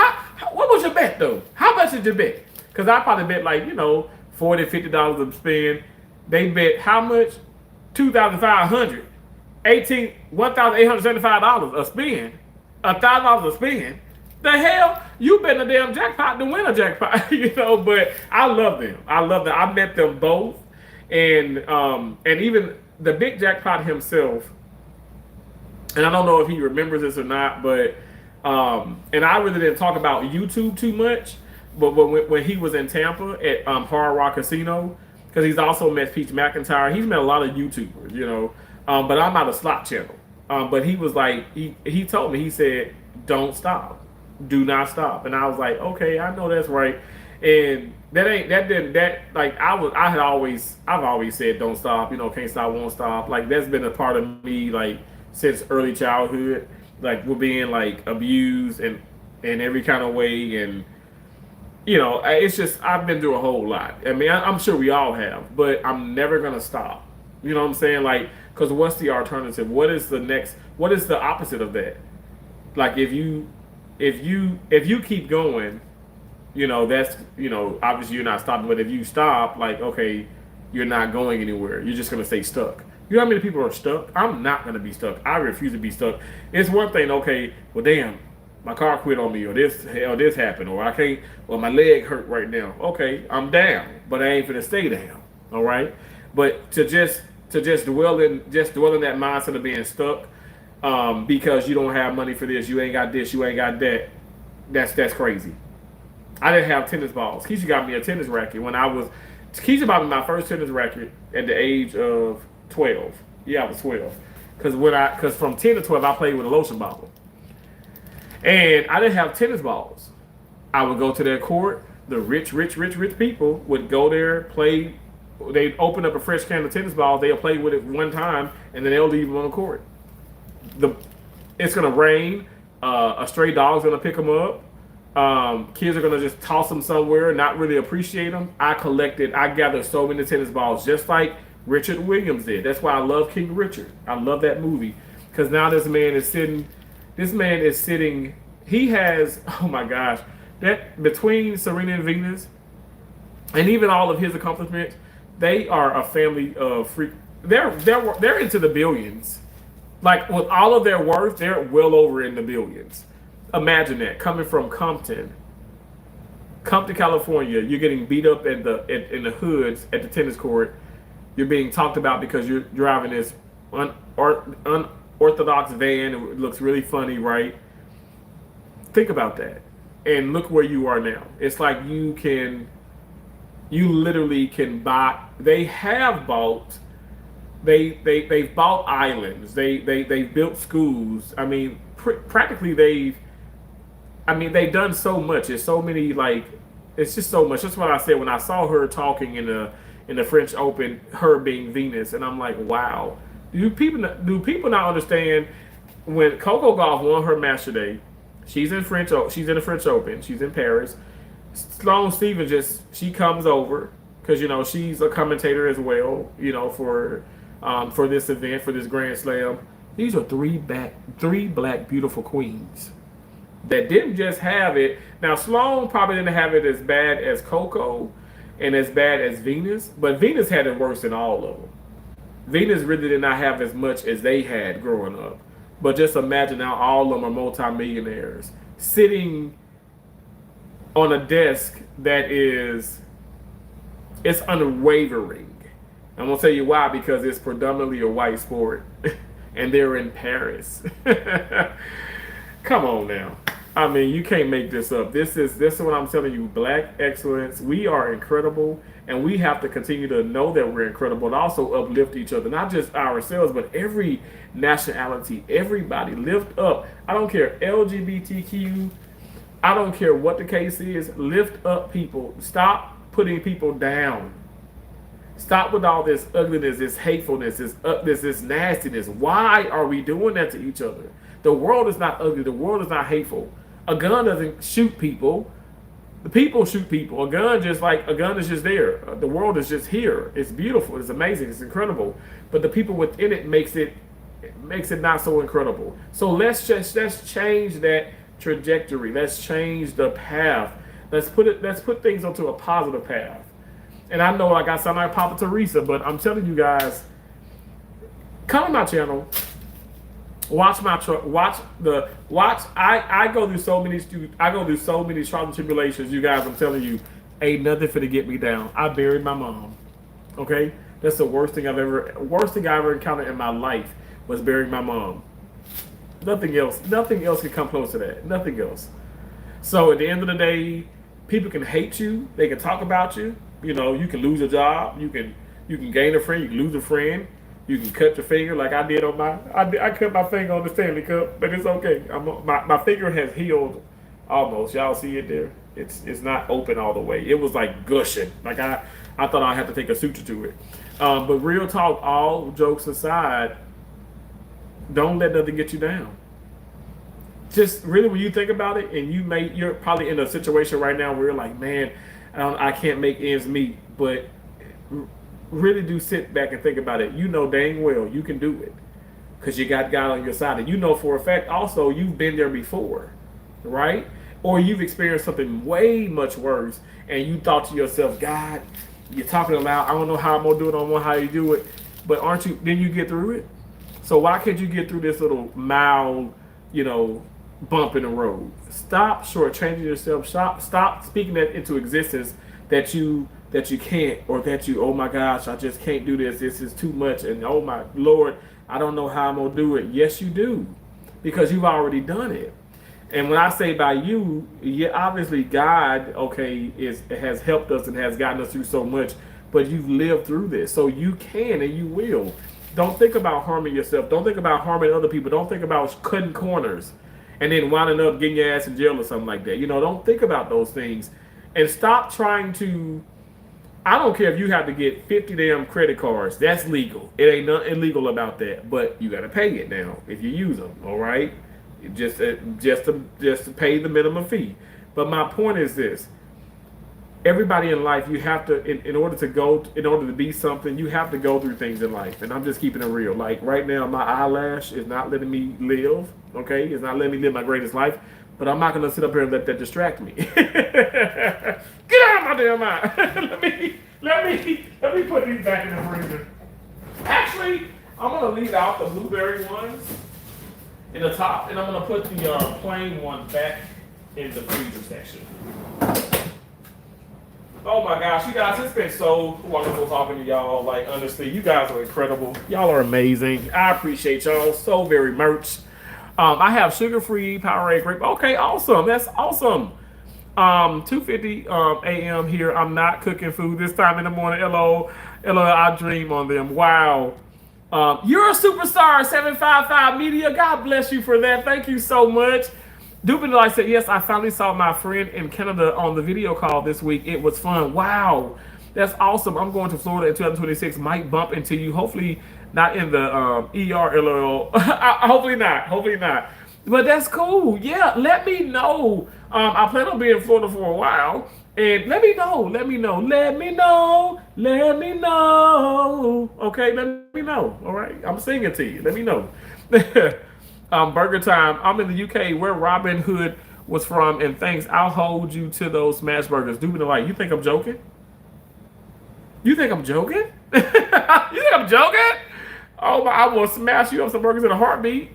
what was your bet though? How much did you bet? Because I probably bet like, $40, $50 to spend. They bet how much? $2,500, $1,875 a spin, $1,000 a spin. The hell, you bet a damn jackpot to win a jackpot, But I love them. I met them both, and even the big jackpot himself. And I don't know if he remembers this or not, but and I really didn't talk about YouTube too much. But when he was in Tampa at Hard Rock Casino. Because he's also met Peach McIntyre. He's met a lot of YouTubers, but I'm not a slot channel. But he was like, he told me, he said, don't stop. Do not stop. And I was like, okay, I know that's right. And I've always said don't stop, can't stop, won't stop. Like that's been a part of me like since early childhood. Like we're being like abused and in every kind of way and it's just, I've been through a whole lot. I mean, I'm sure we all have, but I'm never going to stop. You know what I'm saying? Like, because what's the alternative? What is the opposite of that? Like, if you keep going, that's, obviously you're not stopping, but if you stop, like, okay, you're not going anywhere. You're just going to stay stuck. You know how many people are stuck? I'm not going to be stuck. I refuse to be stuck. It's one thing, okay, well, damn. My car quit on me, or this happened, or I can't, or my leg hurt right now. Okay, I'm down, but I ain't finna stay down. All right, but to just dwell in that mindset of being stuck, because you don't have money for this, you ain't got this, you ain't got that. That's crazy. I didn't have tennis balls. Keisha got me a tennis racket Keisha bought me my first tennis racket at the age of 12. Yeah, I was 12. Because from 10 to 12, I played with a lotion bottle. And I didn't have tennis balls. I would go to their court. The rich people would go there, play. They'd open up a fresh can of tennis balls. They'll play with it one time, and then they'll leave them on the court. It's going to rain. A stray dog's going to pick them up. Kids are going to just toss them somewhere and not really appreciate them. I gathered so many tennis balls, just like Richard Williams did. That's why I love King Richard. I love that movie. Because now this man is sitting, he has, oh my gosh, that between Serena and Venus and even all of his accomplishments, they are a family of freak. They're into the billions. Like with all of their worth, they're well over in the billions. Imagine that coming from Compton, California. You're getting beat up in the hoods at the tennis court. You're being talked about because you're driving this unorthodox van. It looks really funny, right? Think about that, and look where you are now. It's like you literally can buy. They have bought. They've bought islands. They've built schools. I mean, practically they've done so much. It's so many like it's just so much. That's what I said when I saw her talking in the French Open, her being Venus, and I'm like, wow. Do people not understand when Coco Gauff won her match today? She's in the French Open. She's in Paris. Sloane Stevens she comes over because she's a commentator as well. For this event, for this Grand Slam. These are three black beautiful queens that didn't just have it. Now Sloane probably didn't have it as bad as Coco and as bad as Venus, but Venus had it worse than all of them. Venus really did not have as much as they had growing up. But just imagine now all of them are multimillionaires sitting on a desk that it's unwavering. I'm gonna tell you why, because it's predominantly a white sport, and they're in Paris. Come on now. I mean, you can't make this up. This is what I'm telling you. Black excellence. We are incredible, and we have to continue to know that we're incredible, and also uplift each other, not just ourselves, but every nationality. Everybody lift up. I don't care LGBTQ. I don't care what the case is. Lift up people. Stop putting people down. Stop with all this ugliness, this hatefulness, this nastiness. Why are we doing that to each other? The world is not ugly. The world is not hateful. A gun doesn't shoot people. The people shoot people. A gun is just there. The world is just here. It's beautiful. It's amazing. It's incredible. But the people within it makes it not so incredible. So let's change that trajectory. Let's change the path. Let's put things onto a positive path. And I know like I sound like Papa Teresa, but I'm telling you guys, come to my channel, watch my truck, I go through so many trials and tribulations, you guys. I'm telling you, ain't nothing finna get me down. I buried my mom. Okay? That's the worst thing I ever encountered in my life was burying my mom. Nothing else can come close to that. Nothing else. So at the end of the day, people can hate you, they can talk about you. You can lose a job. You can gain a friend. You can lose a friend. You can cut your finger like I did on I cut my finger on the Stanley Cup, but it's okay. My finger has healed almost. Y'all see it there? It's not open all the way. It was like gushing. Like I thought I had to take a suture to it. But real talk, all jokes aside, don't let nothing get you down. Just really, when you think about it, and you're probably in a situation right now where you're like, man, I can't make ends meet, but really do sit back and think about it. You know dang well you can do it because you got God on your side, and you know for a fact also you've been there before, right? Or you've experienced something way much worse, and you thought to yourself, God, you're talking aloud. I don't know how I'm gonna do it. I don't know how you do it, but aren't you? Then you get through it. So why can't you get through this little mild, bump in the road? Stop shortchanging yourself. Stop speaking that into existence that you can't, or that oh my gosh, I just can't do this. This is too much, and oh my Lord, I don't know how I'm gonna do it. Yes, you do, because you've already done it. And when I say by you, yeah, obviously God, has helped us and has gotten us through so much, but you've lived through this, so you can and you will. Don't think about harming yourself. Don't think about harming other people. Don't think about cutting corners and then winding up getting your ass in jail or something like that. Don't think about those things. And stop trying to, I don't care if you have to get 50 damn credit cards. That's legal. It ain't nothing illegal about that. But you got to pay it now if you use them, all right? Just to pay the minimum fee. But my point is this. Everybody in life, you have to, in order to be something, you have to go through things in life. And I'm just keeping it real. Like right now, my eyelash is not letting me live. Okay, it's not letting me live my greatest life. But I'm not gonna sit up here and let that distract me. Get out of my damn eye. let me put these back in the freezer. Actually, I'm gonna leave out the blueberry ones in the top, and I'm gonna put the plain ones back in the freezer section. Oh my gosh, you guys, it's been so wonderful talking to y'all. Like, honestly, you guys are incredible. Y'all are amazing. I appreciate y'all so very much. I have sugar-free Powerade grape. Okay, awesome. That's awesome. 2:50 a.m. here. I'm not cooking food this time in the morning. Hello, I dream on them. Wow. You're a superstar, 755 Media. God bless you for that. Thank you so much. Dupin said, yes, I finally saw my friend in Canada on the video call this week. It was fun. Wow. That's awesome. I'm going to Florida in 2026. Might bump into you. Hopefully not in the ER. Hopefully not. Hopefully not. But that's cool. Yeah, let me know. I plan on being in Florida for a while. And let me know. Let me know. Let me know. Let me know. Okay, let me know. All right. I'm singing to you. Let me know. Burger Time. I'm in the UK where Robin Hood was from, and thanks. I'll hold you to those smash burgers. Do me the light. You think I'm joking? You think I'm joking? You think I'm joking? Oh my! I will smash you up some burgers in a heartbeat.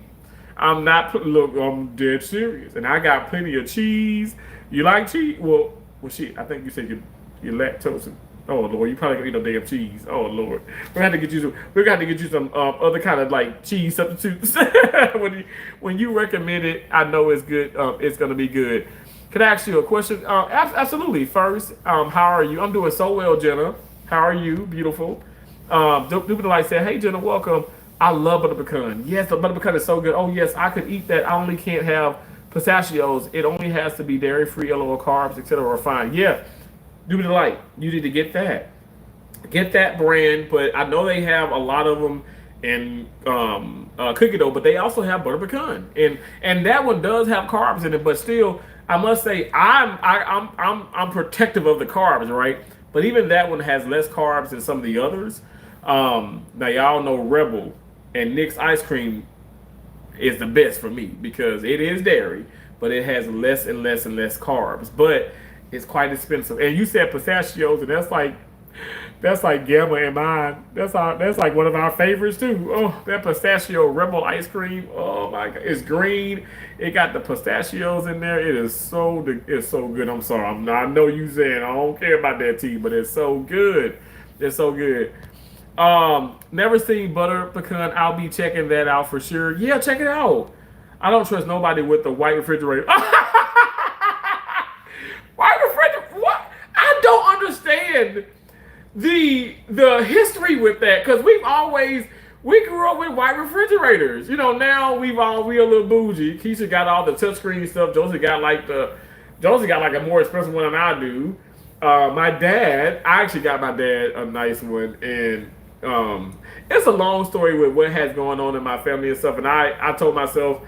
I'm not. Look, I'm dead serious, and I got plenty of cheese. You like cheese? Well, shit. I think you said you're lactose. Oh Lord, you probably gonna eat no damn cheese. Oh Lord, we're gonna have to get you some other kind of like cheese substitutes. when you recommend it, I know it's good. It's gonna be good. Can I ask you a question? Absolutely. First, how are you? I'm doing so well, Jenna. How are you? Beautiful. Dupin said, "Hey Jenna, welcome. I love butter pecan. Yes, the butter pecan is so good. Oh yes, I could eat that. I only can't have pistachios. It only has to be dairy free, low carbs, etc. refined. Yeah." Do the light. You need to get that. Get that brand, but I know they have a lot of them in cookie dough, but they also have butter pecan, and that one does have carbs in it. But still, I must say I'm protective of the carbs, right? But even that one has less carbs than some of the others. Now y'all know Rebel and Nick's ice cream is the best for me because it is dairy, but it has less and less and less carbs. But it's quite expensive. And you said pistachios, and that's like Gamma and mine. That's like one of our favorites too. Oh, that pistachio Rebel ice cream. Oh my God, it's green. It got the pistachios in there. It's so good. I'm sorry. I know you saying I don't care about that tea, but it's so good. It's so good. Never seen butter pecan. I'll be checking that out for sure. Yeah, check it out. I don't trust nobody with the white refrigerator. White refrigerator? What? I don't understand the history with that because we grew up with white refrigerators. You know, now we a little bougie. Keisha got all the touchscreen stuff. Josie got like a more expensive one than I do. I actually got my dad a nice one, and it's a long story with what has going on in my family and stuff. And I told myself,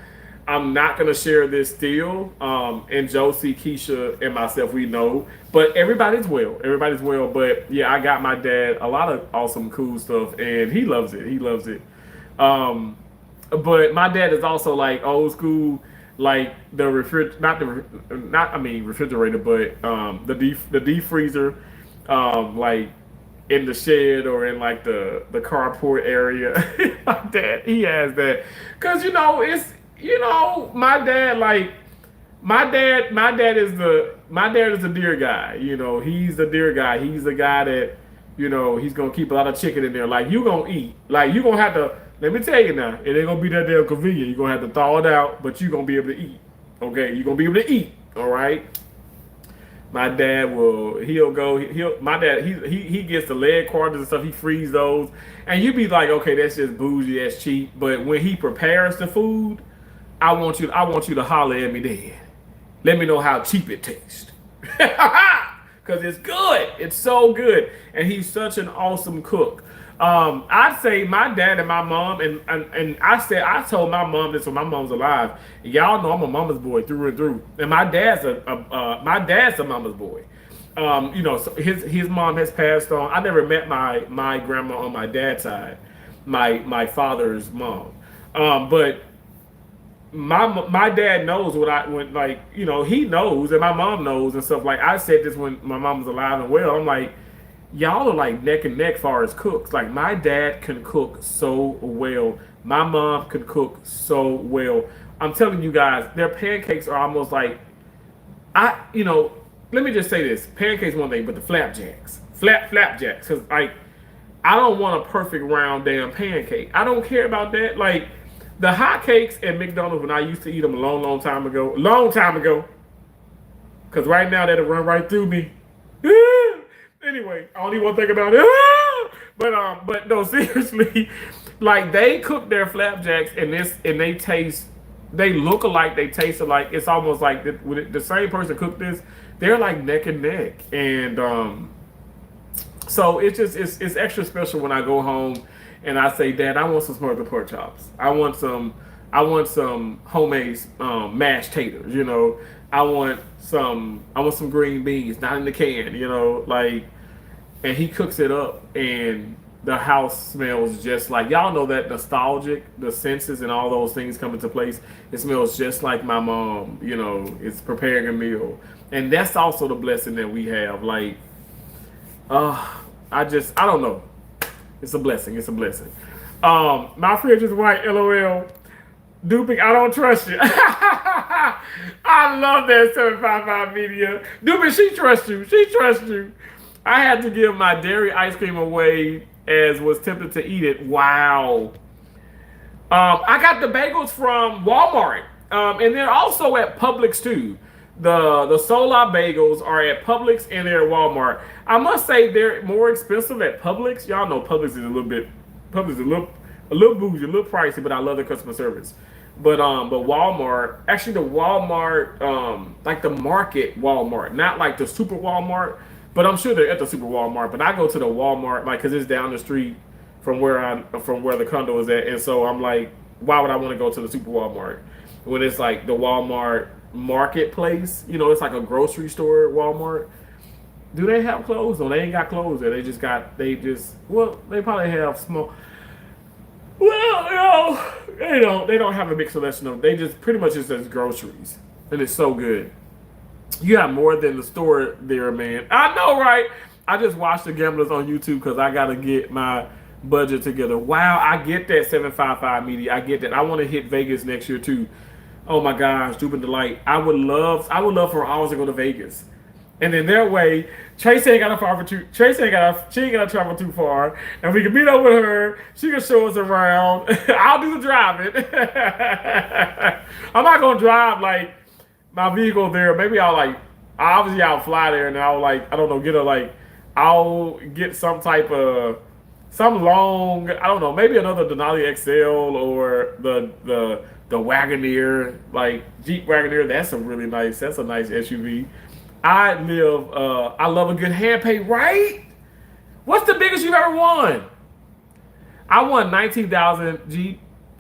I'm not going to share this deal. And Josie, Keisha, and myself, we know. But everybody's well. Everybody's well. But yeah, I got my dad a lot of awesome, cool stuff. And he loves it. He loves it. But my dad is also like old school, like the refrigerator, but the deep freezer, like in the shed or in like the carport area. My dad, he has that. Cause my dad is the deer guy. You know, he's the deer guy. He's the guy that, he's gonna keep a lot of chicken in there. Like you gonna eat. Like you gonna have to, let me tell you now, it ain't gonna be that damn convenient. You're gonna have to thaw it out, but you're gonna be able to eat. Okay, you're gonna be able to eat. All right. My dad he gets the leg quarters and stuff. He frees those, and you be like, okay, that's just bougie, that's cheap. But when he prepares the food, I want you to holler at me then. Let me know how cheap it tastes. Because it's good. It's so good. And he's such an awesome cook. I'd say my dad and my mom, and I told my mom this when my mom's alive. Y'all know I'm a mama's boy through and through. And my dad's a mama's boy. So his mom has passed on. I never met my grandma on my dad's side, my father's mom. But my dad knows he knows, and my mom knows and stuff. Like I said this when my mom was alive and well. I'm like, y'all are like neck and neck far as cooks. Like my dad can cook so well. My mom can cook so well. I'm telling you guys, their pancakes are almost like let me just say this: pancakes one thing, but the flapjacks, because like I don't want a perfect round damn pancake. I don't care about that. Like the hot cakes at McDonald's when I used to eat them a long time ago. Because right now that'll run right through me. Anyway, I don't even want to think about it. But no, seriously, like they cook their flapjacks and they look alike, they taste alike. It's almost like the same person cooked this. They're like neck and neck, and so it's extra special when I go home and I say, Dad, I want some smothered pork chops. I want some homemade mashed taters. I want some green beans, not in the can. Like, and he cooks it up, and the house smells just like y'all know that nostalgic, the senses and all those things come into place. It smells just like my mom. It's preparing a meal, and that's also the blessing that we have. Like, I don't know. It's a blessing. It's a blessing. My fridge is white. LOL. Duping, I don't trust you. I love that 755 media. Duping, she trusts you. She trusts you. I had to give my dairy ice cream away as was tempted to eat it. Wow. I got the bagels from Walmart. And they're also at Publix too. The Solar bagels are at Publix and they're at Walmart. I must say they're more expensive at Publix. Y'all know Publix is a little bougie, a little pricey, but I love the customer service. But Walmart, actually the Walmart, like the market Walmart, not like the super Walmart, but I'm sure they're at the super Walmart. But I go to the Walmart like because it's down the street from where the condo is at, and so I'm like, why would I want to go to the super Walmart when it's like the Walmart marketplace? It's like a grocery store at Walmart. Do they have clothes? No, they ain't got clothes there. They probably have small. Well, they don't have a big selection of. They just pretty much just as groceries, and it's so good. You have more than the store there, man. I know, right? I just watched the Gamblers on YouTube because I gotta get my budget together. Wow, I get that 755 media. I get that. I want to hit Vegas next year too. Oh my gosh, Jubilee Delight. I would love for hours to go to Vegas. And then that way, Tracy ain't she ain't gotta travel too far. And we can meet up with her. She can show us around. I'll do the driving. I'm not gonna drive like my vehicle there. Maybe I'll fly there and I'll I don't know, I'll get some type of some long, I don't know, maybe another Denali XL or the Wagoneer, like Jeep Wagoneer. That's a nice SUV. I love a good hand pay, right? What's the biggest you've ever won? I won 19,000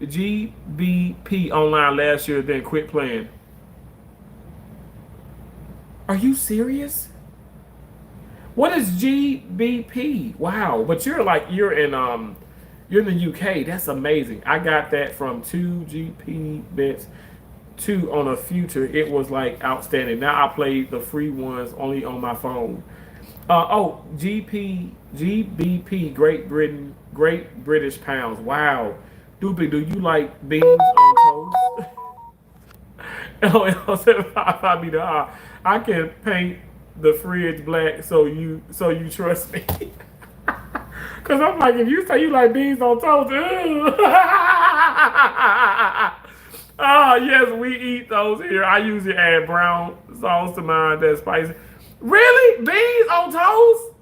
GBP online last year, then quit playing. Are you serious? What is GBP? Wow, but you're in the UK. That's amazing. I got that from 2GP bets. 2 on a future. It was outstanding. Now I play the free ones only on my phone. GBP, Great British Pounds. Wow. Doopy, do you like beans on toast? LOL 755 me the I can paint the fridge black so you trust me. Cause I'm like, if you say you like beans on toast, oh, yes, we eat those here. I usually add brown sauce to mine that's spicy. Really? Beans on toast?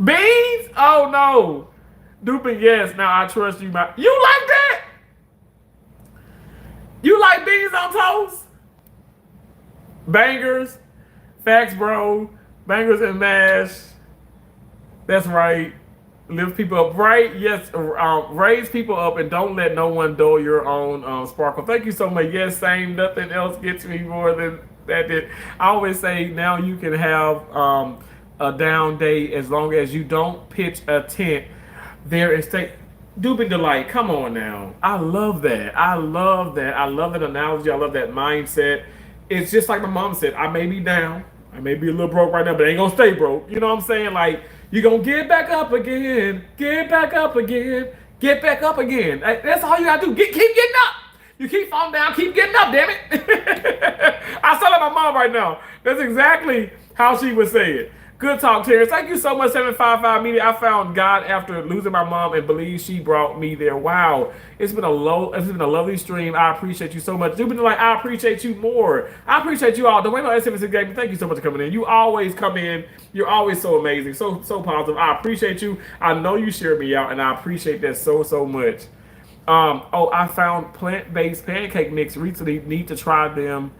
Beans? Oh, no. Dupin, yes. Now I trust you. You like that? You like beans on toast? Bangers. Facts, bro. Bangers and mash. That's right. Lift people up, right? Yes, raise people up and don't let no one dull your own sparkle. Thank you so much. Yes, same. Nothing else gets me more than that did. I always say now you can have a down day as long as you don't pitch a tent there and stay. Doobie Delight, come on now. I love that. I love that analogy. I love that mindset. It's just like my mom said, I may be down. I may be a little broke right now, but I ain't gonna stay broke. You know what I'm saying? Like, you gonna get back up again, get back up again, get back up again. That's all you gotta do. Keep getting up. You keep falling down, keep getting up, damn it. I sound like my mom right now. That's exactly how she would say it. Good talk, Terrence. Thank you so much, 755 Media. I found God after losing my mom and believe she brought me there. Wow. It's been a lovely stream. I appreciate you so much. You've been like, I appreciate you more. I appreciate you all. The way my SMS gave me, thank you so much for coming in. You always come in. You're always so amazing. So positive. I appreciate you. I know you shared me out, and I appreciate that so much. I found plant-based pancake mix recently. Need to try them.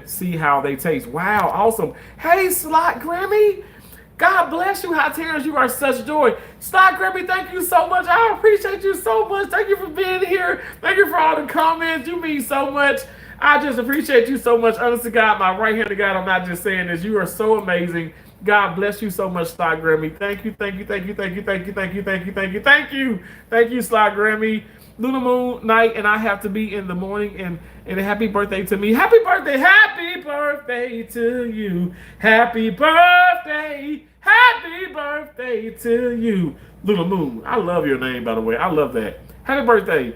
See how they taste. Wow, awesome. Hey, Slot Grammy. God bless you, Hot Terrence. You are such joy. Slot Grammy, thank you so much. I appreciate you so much. Thank you for being here. Thank you for all the comments. You mean so much. I just appreciate you so much. Honest to God, my right hand to God, I'm not just saying this. You are so amazing. God bless you so much, Slot Grammy. Thank you. Thank you, Slot Grammy. Lunar Moon night, and I have to be in the morning. And happy birthday to me. Happy birthday to you. Happy birthday to you. Lunar Moon. I love your name, by the way. I love that. Happy birthday.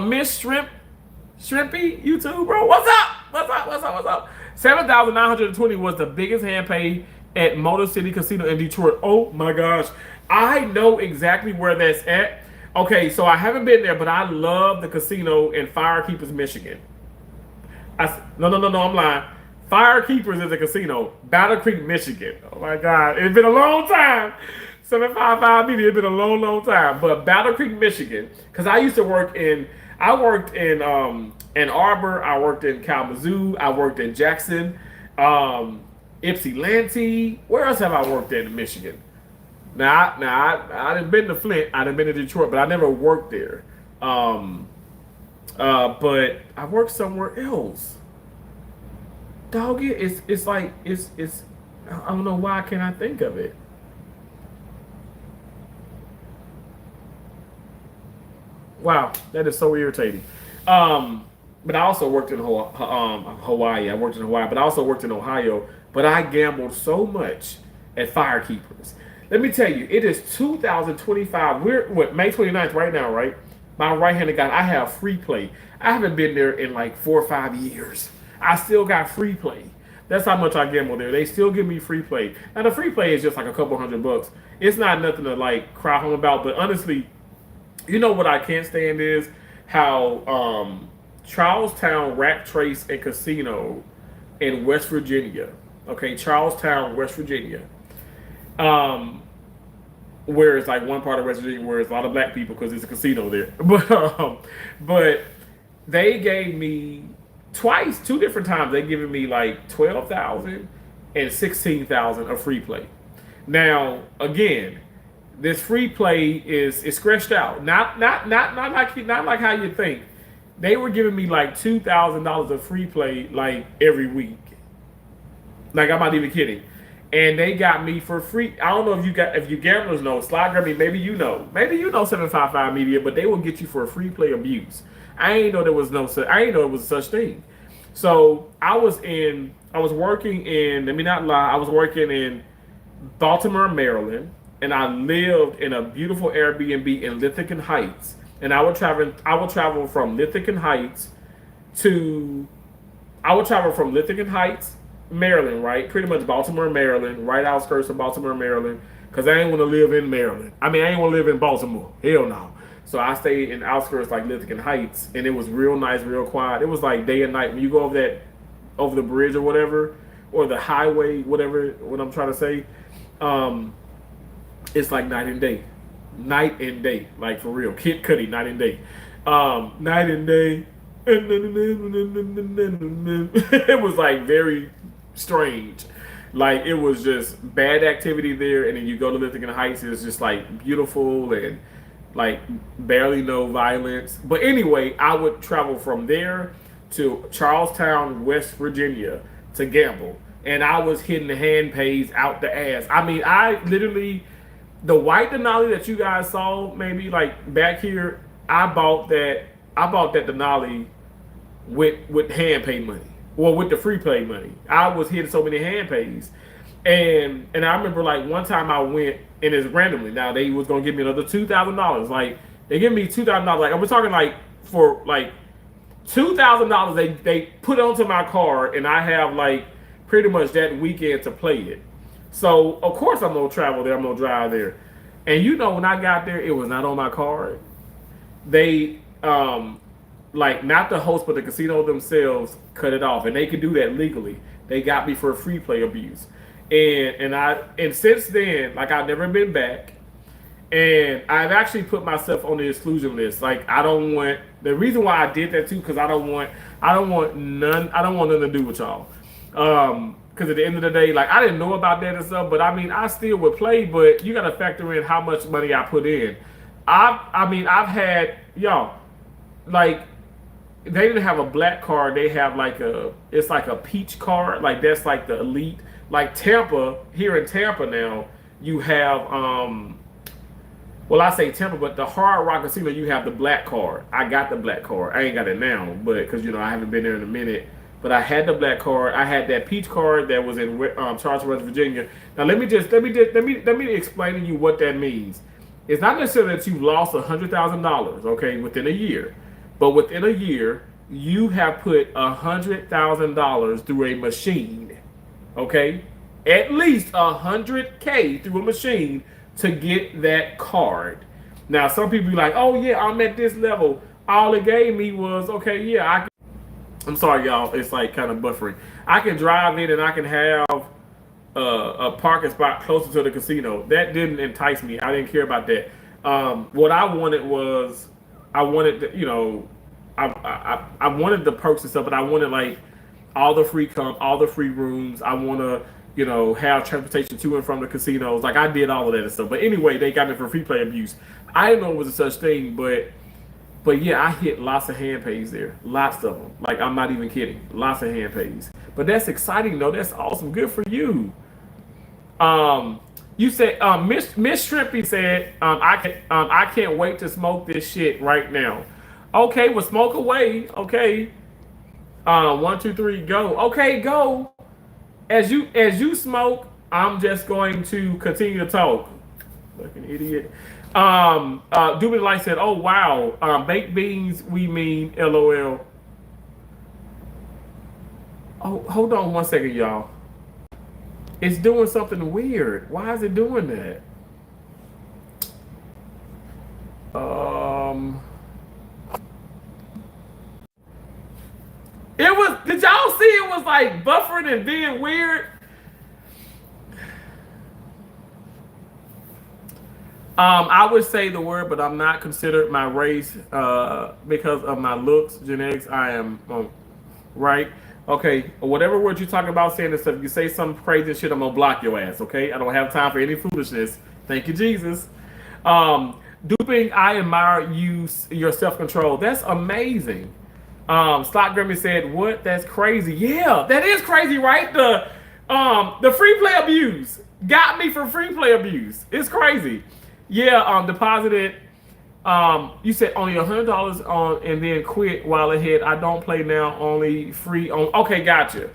Miss Shrimpy, you too, bro. What's up? 7,920 was the biggest hand pay at Motor City Casino in Detroit. Oh my gosh. I know exactly where that's at. Okay, so I haven't been there, but I love the casino in Firekeepers, Michigan. No, I'm lying. Firekeepers is a casino. Battle Creek, Michigan. Oh my God, it's been a long time. 755 Media, it's been a long time. But Battle Creek, Michigan, because I worked in Ann Arbor, I worked in Kalamazoo, I worked in Jackson, Ypsilanti. Where else have I worked in Michigan? Now I done been to Flint, I done been to Detroit, but I never worked there. But I worked somewhere else. Dog, it's like I don't know why can't I think of it. Wow, that is so irritating. But I also worked in Hawaii. I worked in Hawaii, but I also worked in Ohio. But I gambled so much at Firekeepers. Let me tell you, it is 2025. We're May 29th right now, right? My right-handed guy, I have free play. I haven't been there in like 4 or 5 years. I still got free play. That's how much I gamble there. They still give me free play. Now the free play is just like a couple $100. It's not nothing to like cry home about. But honestly, you know what I can't stand is how Charlestown Rat Trace and Casino in West Virginia. Okay, Charlestown, West Virginia. Where it's like one part of West Virginia where it's a lot of black people because there's a casino there. But they gave me two different times. They given me like 12,000 and 16,000 of free play. Now again, this free play is scratched out. Not like how you think. They were giving me like $2,000 of free play like every week. Like I'm not even kidding. And they got me for free. I don't know if you gamblers know, Slide Grammy, maybe you know 755 Media, but they will get you for a free play abuse. I ain't know there was such thing. So I was working in, let me not lie, I was working in Baltimore, Maryland, and I lived in a beautiful Airbnb in Lithican Heights. And I would travel from Lithican Heights, Maryland, right? Pretty much Baltimore, Maryland, right outskirts of Baltimore, Maryland, because I ain't want to live in Maryland. I mean, I ain't want to live in Baltimore. Hell no. So I stayed in outskirts like Lithican Heights, and it was real nice, real quiet. It was like day and night. When you go over the bridge or whatever, or the highway, whatever, what I'm trying to say, it's like night and day. Night and day, like for real. Kid Cudi, night and day. Night and day. It was like very strange. Like it was just bad activity there, and then you go to Lithican Heights, it's just like beautiful and like barely no violence. But anyway, I would travel from there to Charlestown, West Virginia to gamble. And I was hitting the hand pays out the ass. I mean, I literally, the white Denali that you guys saw maybe like back here, I bought that Denali with hand pay money. Well, with the free play money, I was hitting so many hand pays, and I remember like one time I went and it's randomly. Now they was gonna give me another $2,000. Like they give me $2,000. Like we're talking like for like $2,000. They put onto my card, and I have like pretty much that weekend to play it. So of course I'm gonna travel there. I'm gonna drive there, and you know when I got there, it was not on my card. They like not the host but the casino themselves cut it off, and they could do that legally. They got me for free play abuse, and since then, like I've never been back, and I've actually put myself on the exclusion list. Like I don't want the reason why I did that too because I don't want nothing to do with y'all. Because at the end of the day, like I didn't know about that and stuff, but I mean I still would play, but you got to factor in how much money I put in. I've had y'all like they didn't have a black card. They have like it's like a peach card. Like that's like the elite. Like Tampa, here in Tampa now, you have well I say Tampa, but the Hard Rock Casino you have the black card. I got the black card. I ain't got it now, but because you know I haven't been there in a minute. But I had the black card. I had that peach card that was in Charleston, West Virginia. Now let me explain to you what that means. It's not necessarily that you've lost $100,000, okay, within a year, but within a year you have put $100,000 through a machine, okay, at least $100K through a machine to get that card. Now some people be like, oh yeah, I'm at this level. All it gave me was okay, yeah, I'm sorry, y'all. It's like kind of buffering. I can drive in and I can have a parking spot closer to the casino. That didn't entice me. I didn't care about that. What I wanted was, I wanted, I wanted the perks and stuff, but I wanted like all the free all the free rooms. I want to, have transportation to and from the casinos. Like I did all of that and stuff. But anyway, they got me for free play abuse. I didn't know it was a such thing, but yeah, I hit lots of hand pays there. Lots of them. Like, I'm not even kidding. Lots of hand pays. But that's exciting, though. That's awesome. Good for you. You said, Miss Shrimpy said, I can't wait to smoke this shit right now. Okay, well, smoke away. Okay. 1, 2, 3, go. Okay, go. As you smoke, I'm just going to continue to talk. Fucking idiot. Doobie Light said, "Oh wow, baked beans. We mean LOL." Oh, hold on 1 second, y'all. It's doing something weird. Why is it doing that? It was. Did y'all see? It was like buffering and being weird. I would say the word, but I'm not considered my race because of my looks, genetics. I am right. Okay, whatever word you're talking about saying this stuff, if you say some crazy shit, I'm gonna block your ass. Okay, I don't have time for any foolishness. Thank you, Jesus. Duping, I admire your self control. That's amazing. Slot Grimmy said, "What? That's crazy." Yeah, that is crazy, right? The free play abuse got me for free play abuse. It's crazy. Yeah, deposited. You said only $100 on and then quit while ahead. I don't play now. Only free on. Okay, gotcha.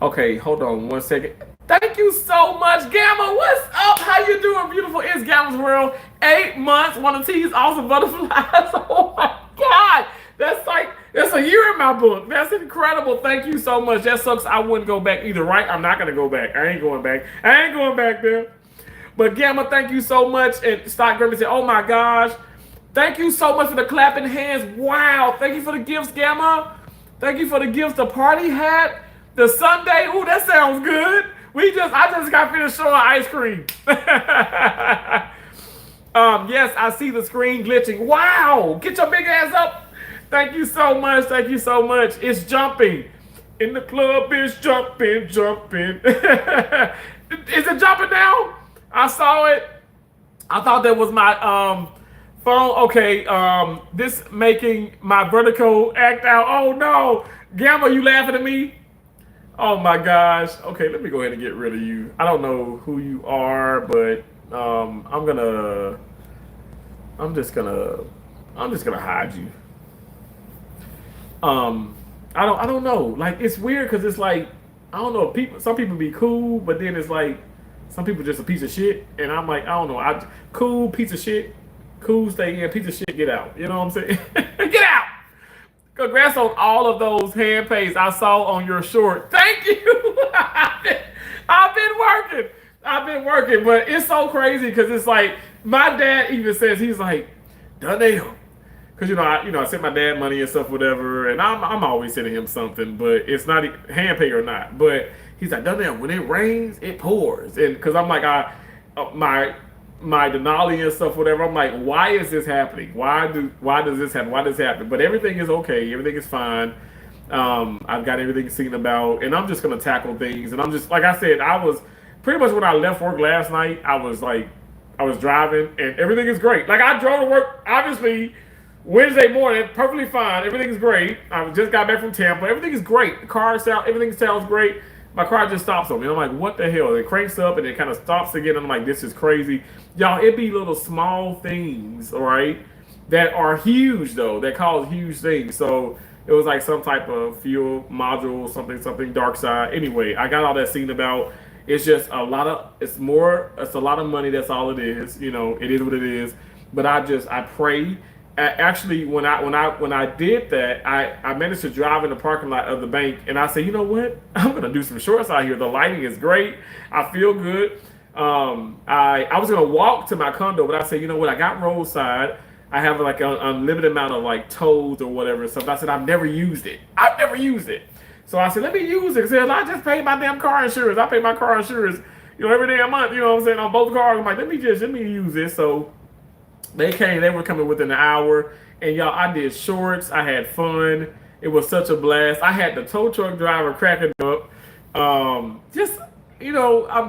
Okay, hold on 1 second. Thank you so much, Gamma. What's up? How you doing, beautiful? It's Gamma's World. 8 months. One of these awesome butterflies. Oh my God. That's a year in my book. That's incredible. Thank you so much. That sucks. I wouldn't go back either, right? I'm not going to go back. I ain't going back. I ain't going back there. But Gamma, thank you so much. And Stock Grimmy said, oh my gosh. Thank you so much for the clapping hands. Wow. Thank you for the gifts, Gamma. Thank you for the gifts. The party hat. The Sunday. Ooh, that sounds good. I just got finished showing ice cream. Yes, I see the screen glitching. Wow. Get your big ass up. Thank you so much. Thank you so much. It's jumping. In the club, it's jumping. Is it jumping now? I saw it. I thought that was my phone. Okay, this making my vertical act out. Oh no. Gamma, you laughing at me? Oh my gosh. Okay, let me go ahead and get rid of you. I don't know who you are, but I'm just gonna I'm just gonna hide you. Um, I don't know. Like it's weird because it's like I don't know. People, some people be cool, but then it's like some people just a piece of shit, and I'm like I don't know. I cool piece of shit, cool stay in, piece of shit get out. You know what I'm saying? Get out. Congrats on all of those hand pays I saw on your short. Thank you. I've been working. I've been working, but it's so crazy because it's like my dad even says he's like, Donnell, because I sent my dad money and stuff, whatever, and I'm always sending him something, but it's not hand pay or not. But he's like, Donnell, when it rains, it pours, and because I'm like, my Denali and stuff, whatever. I'm like, why is this happening? Why does this happen? Why does this happen? But everything is okay. Everything is fine. I've got everything seen about, and I'm just gonna tackle things. And I'm just like I said, I was pretty much when I left work last night. I was driving, and everything is great. Like I drove to work, obviously Wednesday morning, perfectly fine. Everything is great. I just got back from Tampa. Everything is great. The car sound, everything sounds great. My car just stops on me. I'm like, what the hell? It cranks up and it kind of stops again. I'm like, this is crazy. Y'all, it be little small things, all right, that are huge though, that cause huge things. So it was like some type of fuel module, something dark side. Anyway, I got all that seen about. It's just it's a lot of money. That's all it is. It is what it is. But I pray. Actually, when I did that, I managed to drive in the parking lot of the bank, and I said, you know what? I'm gonna do some shorts out here. The lighting is great. I feel good. I was gonna walk to my condo, but I said, you know what? I got roadside. I have like an unlimited amount of like tolls or whatever. So I said, I've never used it. So I said, let me use it. Because I just paid my damn car insurance. I pay my car insurance, every damn month. You know what I'm saying, on both cars. I'm like, let me use this. So they were coming within an hour, and y'all, I did shorts. I had fun. It was such a blast. I had the tow truck driver cracking up. I'm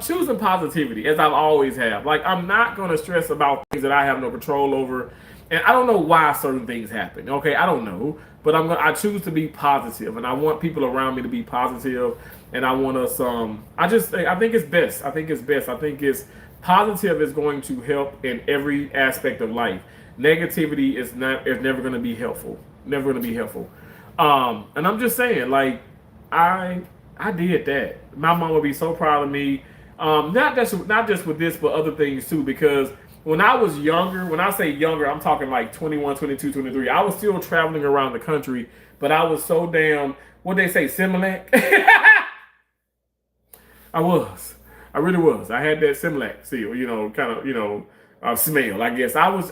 choosing positivity as I've always have. Like I'm not gonna stress about things that I have no control over, and I don't know why certain things happen. Okay, I don't know, but I choose to be positive, and I want people around me to be positive, and I want us. I think it's best. I think it's positive is going to help in every aspect of life. Negativity is never going to be helpful. Never going to be helpful. And I'm just saying, like, I did that. My mom would be so proud of me. Not just with this, but other things too. Because when I was younger, when I say younger, I'm talking like 21, 22, 23. I was still traveling around the country, but I was so damn, what they say, Similac. I was. I really was. I had that Similac seal, smell. I guess I was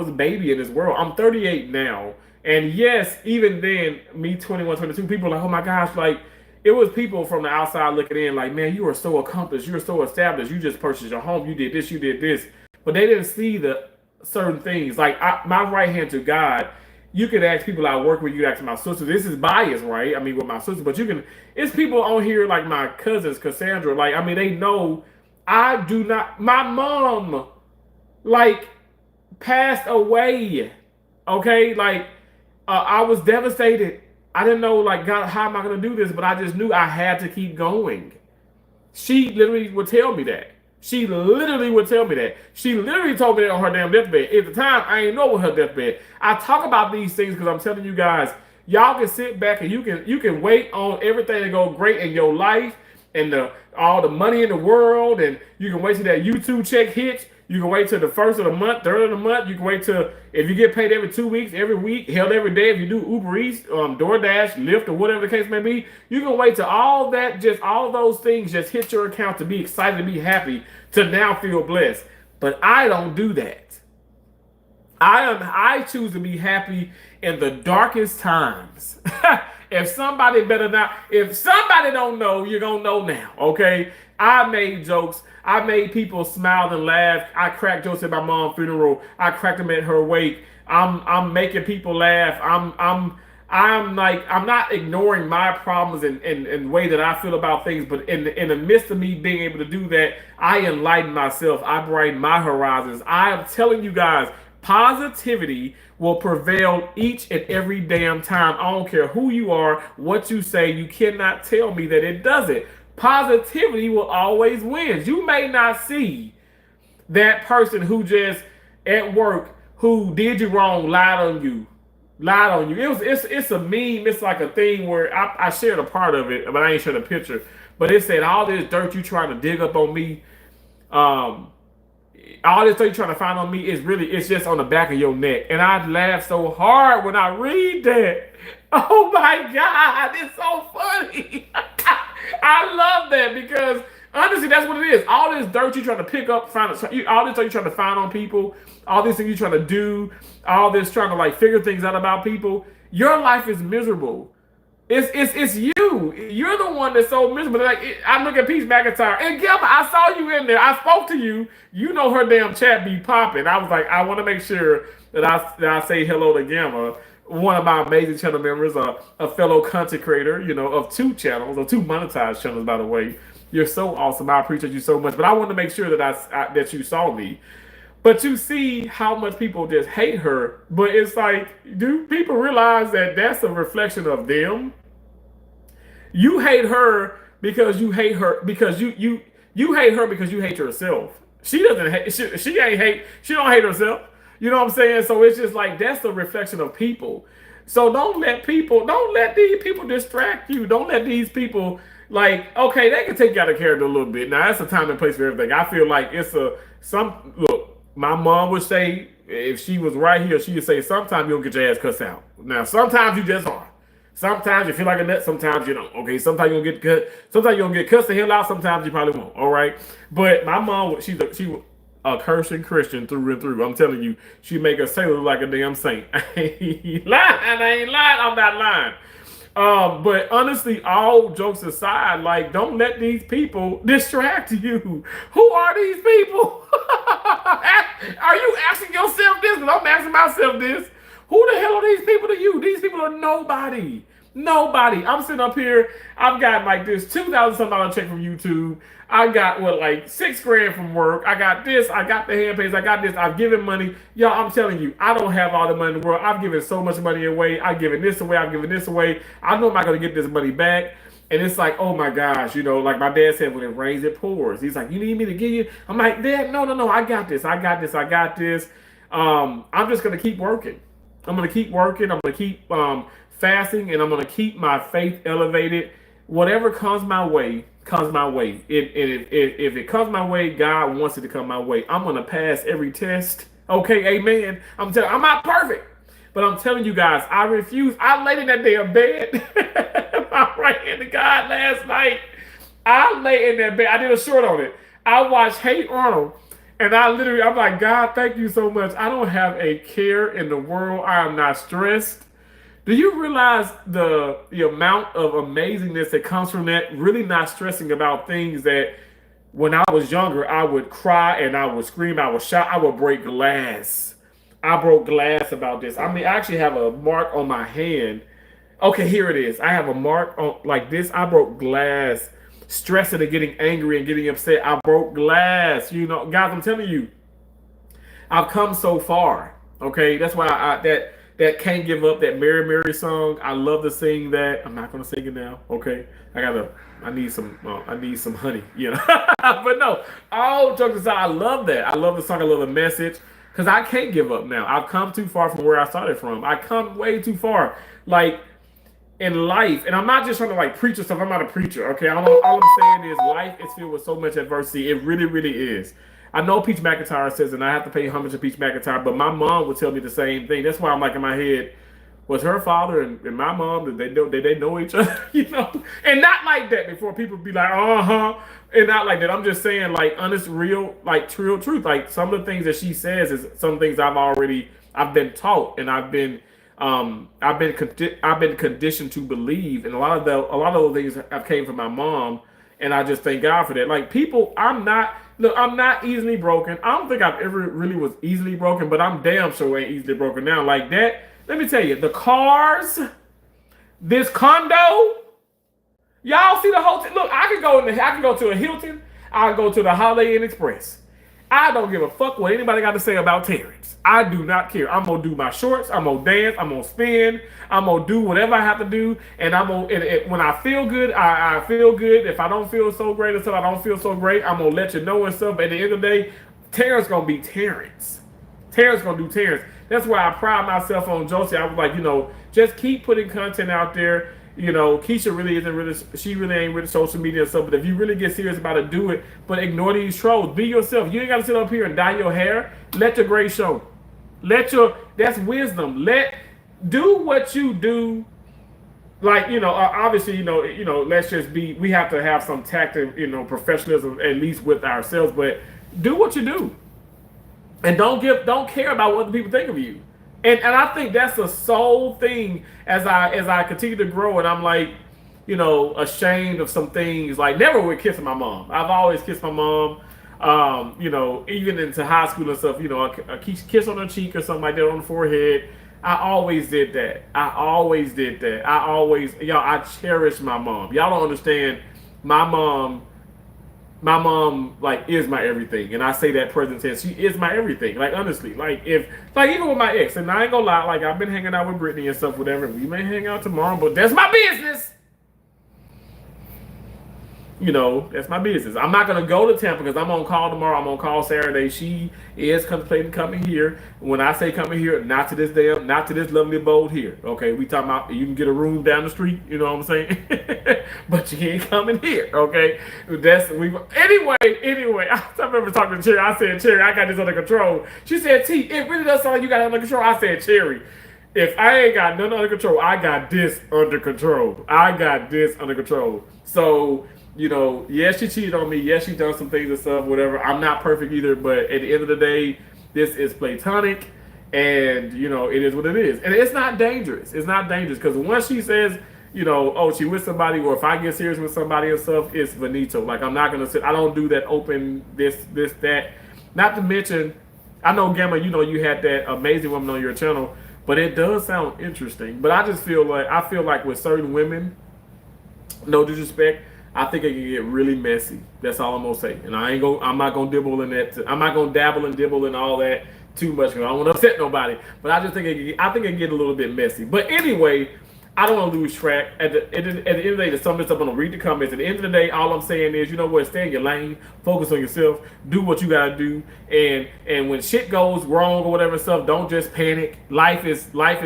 a baby in this world. I'm 38 now, and yes, even then, me 21, 22, people were like, oh my gosh, like it was people from the outside looking in, like, man, you are so accomplished, you're so established, you just purchased your home, you did this, but they didn't see the certain things. Like my right hand to God. You can ask people I work with. You can ask my sister. This is biased, right? I mean, with my sister, but it's people on here like my cousins, Cassandra. Like, I mean, they know I do not. My mom, like, passed away. Okay, like, I was devastated. I didn't know, like, God, how am I gonna do this? But I just knew I had to keep going. She literally would tell me that. She literally told me that on her damn deathbed. At the time, I ain't know what her deathbed. I talk about these things because I'm telling you guys, y'all can sit back and you can wait on everything to go great in your life and all the money in the world, and you can wait till that YouTube check hits. You can wait till the first of the month, third of the month. You can wait till if you get paid every 2 weeks, every week, hell every day. If you do Uber Eats, DoorDash, Lyft, or whatever the case may be, you can wait till all those things just hit your account to be excited, to be happy, to now feel blessed. But I don't do that. I choose to be happy in the darkest times. If somebody don't know, you're gonna know now. Okay, I made jokes. I made people smile and laugh. I cracked jokes at my mom's funeral. I cracked them at her wake. I'm making people laugh. I'm not ignoring my problems and the way that I feel about things, but in the midst of me being able to do that, I enlighten myself. I brighten my horizons. I am telling you guys, positivity will prevail each and every damn time. I don't care who you are, what you say. You cannot tell me that it doesn't. Positivity will always win. You may not see that person who just at work who did you wrong, lied on you. It's a meme. It's like a thing where I shared a part of it, but I ain't shared a picture. But it said all this dirt you trying to dig up on me, um, all this thing you're trying to find on me is really, it's just on the back of your neck. And I laugh so hard when I read that. Oh my God, it's so funny. I love that because honestly, that's what it is. All this dirt you're trying to pick up, all this dirt you're trying to find on people, all these things you're trying to do, all this trying to like figure things out about people. Your life is miserable. It's you. You're the one that's so miserable. I look at Peach McIntyre and Gemma. I saw you in there. I spoke to you. You know her damn chat be popping. I was like, I want to make sure that I say hello to Gemma, one of my amazing channel members, a fellow content creator, of two channels, or two monetized channels, by the way. You're so awesome. I appreciate you so much. But I wanted to make sure that that you saw me. But you see how much people just hate her. But it's like, do people realize that that's a reflection of them? You hate her because you hate her because you hate her because you hate yourself. She doesn't hate. She ain't hate. She don't hate herself. You know what I'm saying? So it's just like that's a reflection of people. So don't let these people distract you. Don't let these people okay, they can take you out of character a little bit. Now that's a time and place for everything. I feel like look. My mom would say if she was right here, she would say sometimes you'll get your ass cussed out. Now sometimes you just are. Sometimes you feel like a nut, sometimes you don't. Okay, sometimes you'll get cut. Sometimes you'll get cussed the hell out. Sometimes you probably won't. All right, but my mom, she was a cursing Christian through and through. I'm telling you, she make us say look like a damn saint. I ain't lying. I'm not lying. But honestly, all jokes aside, don't let these people distract you. Who are these people? Are you asking yourself this? Because I'm asking myself this. Who the hell are these people to you? These people are nobody. Nobody. I'm sitting up here. I've got this $2,000 check from YouTube. I got $6,000 from work. I got this. I got the handpage. I got this. I've given money. Y'all, I'm telling you, I don't have all the money in the world. I've given so much money away. I've given this away. I've given this away. I know I'm not going to get this money back. And it's like, oh my gosh, like my dad said, when it rains, it pours. He's like, you need me to give you? I'm like, Dad, no. I got this. I got this. I'm just going to keep working. I'm going to keep working. I'm going to keep fasting, and I'm going to keep my faith elevated. Whatever comes my way, comes my way. If it comes my way, God wants it to come my way. I'm going to pass every test. Okay, amen. I'm not perfect, but I'm telling you guys, I refuse. I laid in that damn bed. I ran to God last night. I lay in that bed. I did a short on it. I watched Hey Arnold. And I'm like, God, thank you so much. I don't have a care in the world. I am not stressed. Do you realize the amount of amazingness that comes from that? Really not stressing about things that when I was younger, I would cry and I would scream, I would shout, I would break glass. I broke glass about this. I actually have a mark on my hand. Okay, here it is. I have a mark on like this. I broke glass. Stressing and getting angry and getting upset. I broke glass. Guys, I'm telling you, I've come so far. Okay, that's why that Can't Give Up, that Mary Mary song. I love to sing that. I'm not gonna sing it now. Okay, I need some honey. But no, all jokes aside, I love that. I love the song. I love the message because I can't give up now. I've come too far from where I started from. I come way too far. In life, and I'm not just trying to preach or stuff. I'm not a preacher, okay? All I'm saying is life is filled with so much adversity. It really, really is. I know Peach McIntyre says, and I have to pay homage to Peach McIntyre, but my mom would tell me the same thing. That's why I'm in my head, was her father and my mom, did they know each other? And not like that before people be like, and not like that. I'm just saying honest, real, true truth. Some of the things that she says is some things I've been taught, and I've been conditioned to believe, and a lot of those things have came from my mom, and I just thank God for that. People, I'm not easily broken. I don't think I've ever really was easily broken, but I'm damn sure ain't easily broken now. That, let me tell you, the cars, this condo, y'all see the hotel. Look, I can go to a Hilton. I can go to the Holiday Inn Express. I don't give a fuck what anybody got to say about Terrence. I do not care. I'm gonna do my shorts. I'm gonna dance. I'm gonna spin. I'm gonna do whatever I have to do. And when I feel good, I feel good. If I don't feel so great or stuff, I don't feel so great. I'm gonna let you know and stuff. At the end of the day, Terrence gonna be Terrence. Terrence gonna do Terrence. That's why I pride myself on Josie. I was like, just keep putting content out there. Keisha really isn't really, she really ain't with social media and stuff. But if you really get serious about it, do it. But ignore these trolls. Be yourself. You ain't gotta sit up here and dye your hair. Let your gray show. That's wisdom. Do what you do. Like, obviously, let's just we have to have some tact and, professionalism, at least with ourselves, but do what you do. And don't care about what the people think of you. And I think that's the sole thing as I continue to grow, and I'm like, ashamed of some things. Like, never would kiss my mom. I've always kissed my mom. Even into high school and stuff, a kiss on her cheek or something like that, on the forehead. I always did that. I cherish my mom. Y'all don't understand. My mom, like, is my everything. And I say that present tense. She is my everything. Like, honestly, even with my ex, and I ain't gonna lie, like, I've been hanging out with Brittany and stuff, whatever. We may hang out tomorrow, but that's my business. That's my business. I'm not going to go to Tampa because I'm on call tomorrow. I'm on call Saturday. She is contemplating coming here. When I say coming here, not to this lovely abode here. Okay, we talking about you can get a room down the street. You know what I'm saying? But you ain't coming here. Okay, anyway. I remember talking to Cherry. I said, Cherry, I got this under control. She said, T, it really does sound like you got it under control. I said, Cherry, if I ain't got nothing under control, I got this under control. So. Yes, she cheated on me. Yes, she done some things and stuff, whatever. I'm not perfect either, but at the end of the day, this is platonic, and, it is what it is. And it's not dangerous. Because once she says, oh, she with somebody, or if I get serious with somebody and stuff, it's finito. Like, I'm not going to I don't do that open, this, that. Not to mention, I know, Gamma, you had that amazing woman on your channel, but it does sound interesting. But I feel like with certain women, no disrespect, I think it can get really messy. That's all I'm gonna say. And I'm not gonna dibble in that. I'm not gonna dabble and dibble and all that too much because I don't want to upset nobody. But I just think it can get a little bit messy. But anyway, I don't want to lose track. At the end of the day, to sum this up, I'm gonna read the comments. At the end of the day, all I'm saying is, stay in your lane, focus on yourself, do what you gotta do, and when shit goes wrong or whatever stuff, don't just panic. Life is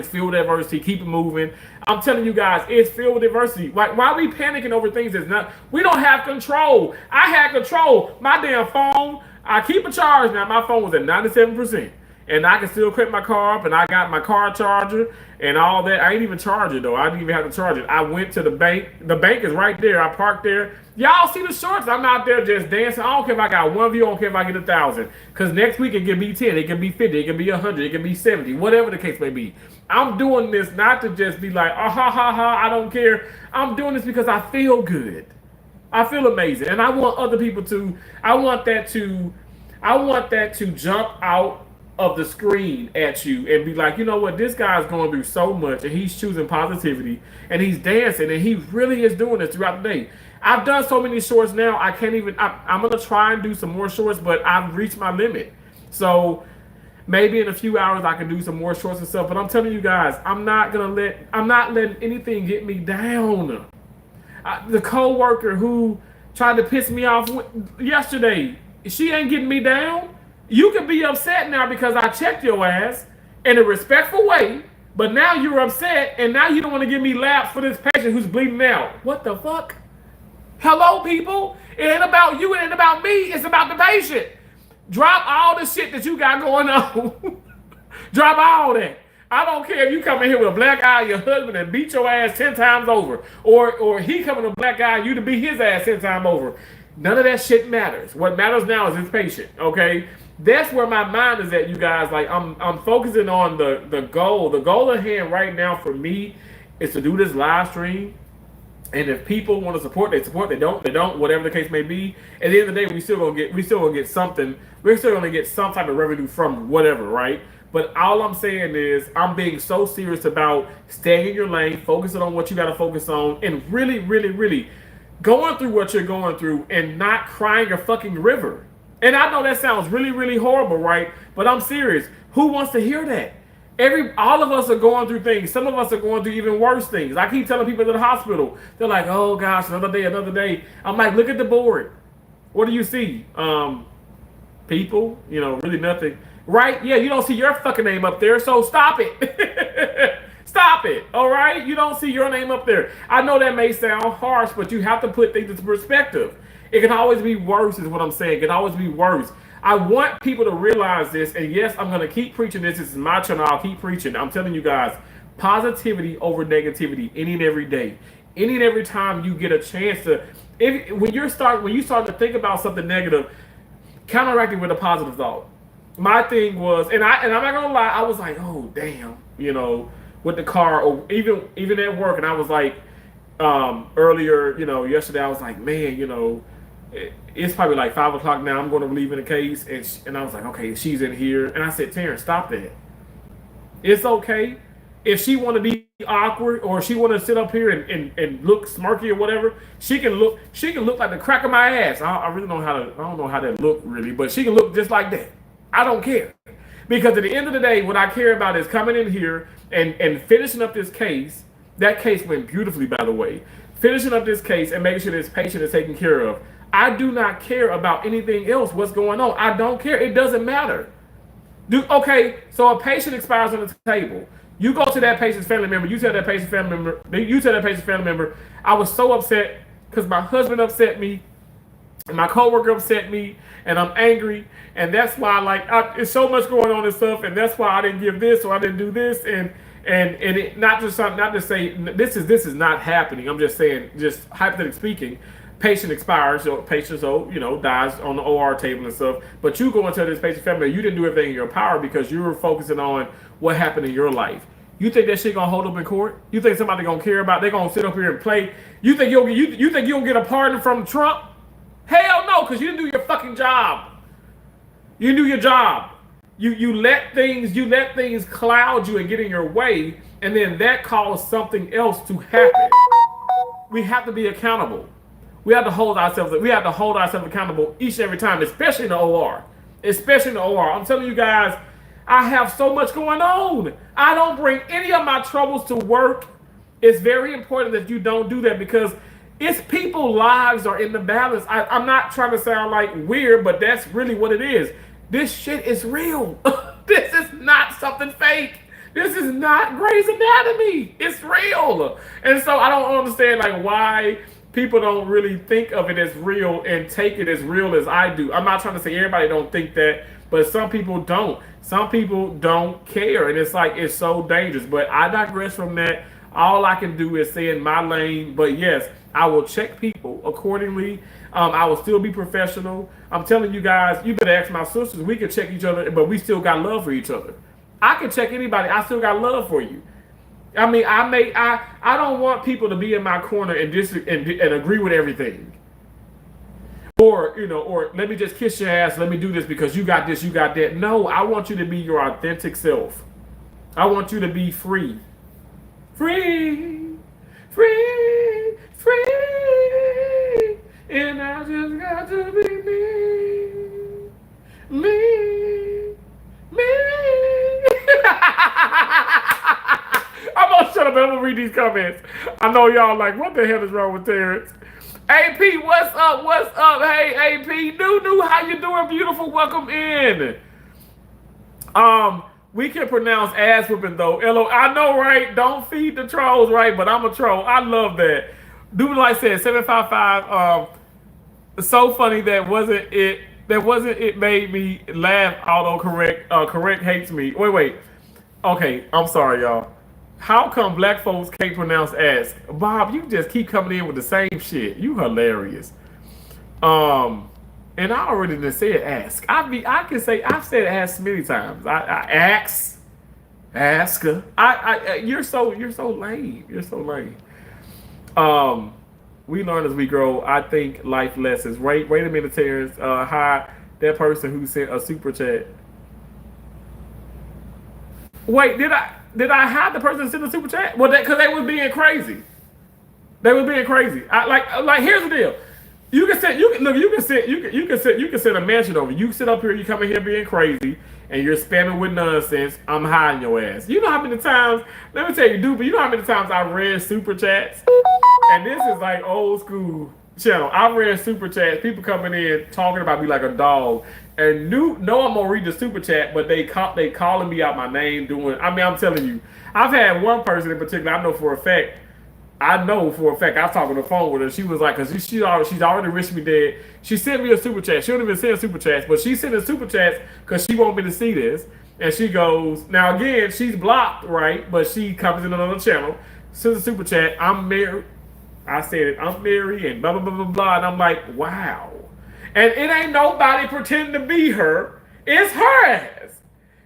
filled with adversity. Keep it moving. I'm telling you guys, it's filled with adversity. Like, why are we panicking over things that's not? We don't have control. I had control. My damn phone. I keep a charge now. My phone was at 97%. And I can still crank my car up, and I got my car charger and all that. I ain't even charge it, though. I didn't even have to charge it. I went to the bank. The bank is right there. I parked there. Y'all see the shorts? I'm out there just dancing. I don't care if I got one view. I don't care if I get 1,000. Because next week it can be 10. It can be 50. It can be 100. It can be 70. Whatever the case may be. I'm doing this not to just be like, oh, ha, ha, ha, I don't care. I'm doing this because I feel good. I feel amazing. And I want other people to, I want that to jump out of the screen at you and be like, you know what, this guy's going through so much and he's choosing positivity and he's dancing and he really is doing this throughout the day. I've done so many shorts now, I'm going to try and do some more shorts, but I've reached my limit. So maybe in a few hours I can do some more shorts and stuff, but I'm telling you guys, I'm not letting anything get me down. The co-worker who tried to piss me off yesterday, she ain't getting me down. You can be upset now because I checked your ass in a respectful way, but now you're upset and now you don't want to give me laps for this patient who's bleeding out. What the fuck? Hello, people? It ain't about you, it ain't about me, it's about the patient. Drop all the shit that you got going on. Drop all that. I don't care if you come in here with a black eye, your husband, and beat your ass 10 times over, or he coming to black eye you to beat his ass 10 times over. None of that shit matters. What matters now is his patient, okay? That's where my mind is at, you guys. Like, I'm focusing on the goal. The goal at hand right now for me is to do this live stream. And if people want to support, they support. They don't. Whatever the case may be. At the end of the day, we still gonna get something. We're still gonna get some type of revenue from whatever, right? But all I'm saying is, I'm being so serious about staying in your lane, focusing on what you got to focus on, and really, really, really going through what you're going through and not crying a fucking river. And I know that sounds really, really horrible, right? But I'm serious. Who wants to hear that? All of us are going through things. Some of us are going through even worse things. I keep telling people in the hospital, they're like, oh gosh, another day. I'm like, look at the board. What do you see? People, really nothing. right? Yeah, you don't see your fucking name up there, so stop it. Stop it, all right? You don't see your name up there. I know that may sound harsh, but you have to put things into perspective. It can always be worse, is what I'm saying. It can always be worse. I want people to realize this, and yes, I'm going to keep preaching this. This is my channel. I'll keep preaching. I'm telling you guys, positivity over negativity any and every day. Any and every time you get a chance to, when you start to think about something negative, counteract it with a positive thought. My thing was, and I'm not gonna lie, I was like, oh damn, with the car, or even at work, and I was like, earlier, yesterday, I was like, man, it's probably like 5 o'clock now. I'm going to relieve in the case, and I was like, okay, she's in here, and I said, Terrence, stop that. It's okay if she want to be awkward or she want to sit up here and look smirky or whatever. She can look like the crack of my ass. I really don't know I don't know how that look really, but she can look just like that. I don't care. Because at the end of the day, what I care about is coming in here and finishing up this case. That case went beautifully, by the way. Finishing up this case and making sure this patient is taken care of. I do not care about anything else, what's going on. I don't care. It doesn't matter. Okay, so a patient expires on the table. You go to that patient's family member. You tell that patient's family member, I was so upset because my husband upset me, and my coworker upset me, and I'm angry, and that's why it's so much going on and stuff, and that's why I didn't give this or I didn't do this, and it not to say this is not happening. I'm just saying, just hypothetically speaking, patient expires, or patient dies on the OR table and stuff. But you go into this patient family, you didn't do everything in your power because you were focusing on what happened in your life. You think that shit gonna hold up in court? You think somebody gonna care about? They gonna sit up here and play? You think you'll get a pardon from Trump? Hell no, because you didn't do your fucking job. You didn't do your job. You let things cloud you and get in your way, and then that caused something else to happen. We have to be accountable. We have to hold ourselves accountable each and every time, especially in the OR. I'm telling you guys, I have so much going on. I don't bring any of my troubles to work. It's very important that you don't do that because it's people's lives are in the balance. I'm not trying to sound like weird, but that's really what it is. This shit is real. This is not something fake. This is not Grey's Anatomy. It's real. And so I don't understand why people don't really think of it as real and take it as real as I do. I'm not trying to say everybody don't think that, but some people don't. Some people don't care, and it's so dangerous. But I digress from that. All I can do is stay in my lane. But yes, I will check people accordingly. I will still be professional. I'm telling you guys, you better ask my sisters. We can check each other, but we still got love for each other. I can check anybody. I still got love for you. I mean, I don't want people to be in my corner and agree with everything. Or let me just kiss your ass. Let me do this because you got this, you got that. No, I want you to be your authentic self. I want you to be free. Free. Free. Free. And I just got to be me. Me. I'm gonna shut up and I'm gonna read these comments. I know y'all like, what the hell is wrong with Terrence? AP, what's up? What's up? Hey, AP, new, how you doing? Beautiful, welcome in. We can pronounce ass whipping though. I know, right? Don't feed the trolls, right? But I'm a troll. I love that. Dude, like I said, 755. So funny that wasn't it made me laugh. Although correct hates me. Wait. Okay, I'm sorry, y'all. How come black folks can't pronounce ass? Bob, you just keep coming in with the same shit. You hilarious. And I already done said ask. I've said ask many times. I ask. You're so lame. You're so lame. We learn as we grow. I think life lessons. Wait a minute, Terrence. Hi, that person who sent a super chat. Wait, did I have the person send a super chat? Well, because they was being crazy. They was being crazy. Here's the deal. You can send a mention over. You sit up here, you come in here being crazy, and you're spamming with nonsense. I'm hiding your ass. You know how many times? Let me tell you, dude. But you know how many times I read super chats, and this is like old school. channel. I read super chats. People coming in talking about me like a dog, and know I'm gonna read the super chat, but they calling me out my name. Doing. I mean, I'm telling you, I've had one person in particular. I know for a fact. I know for a fact. I was talking on the phone with her. She was like, because she's already wished me dead. She sent me a super chat. She don't even send super chats, but she sent a super chats because she want me to see this. And she goes, now again, she's blocked, right? But she comes in another channel, sends a super chat. I'm married. I said it. I'm married and blah blah blah blah blah. And I'm like, wow. And it ain't nobody pretending to be her. It's her ass.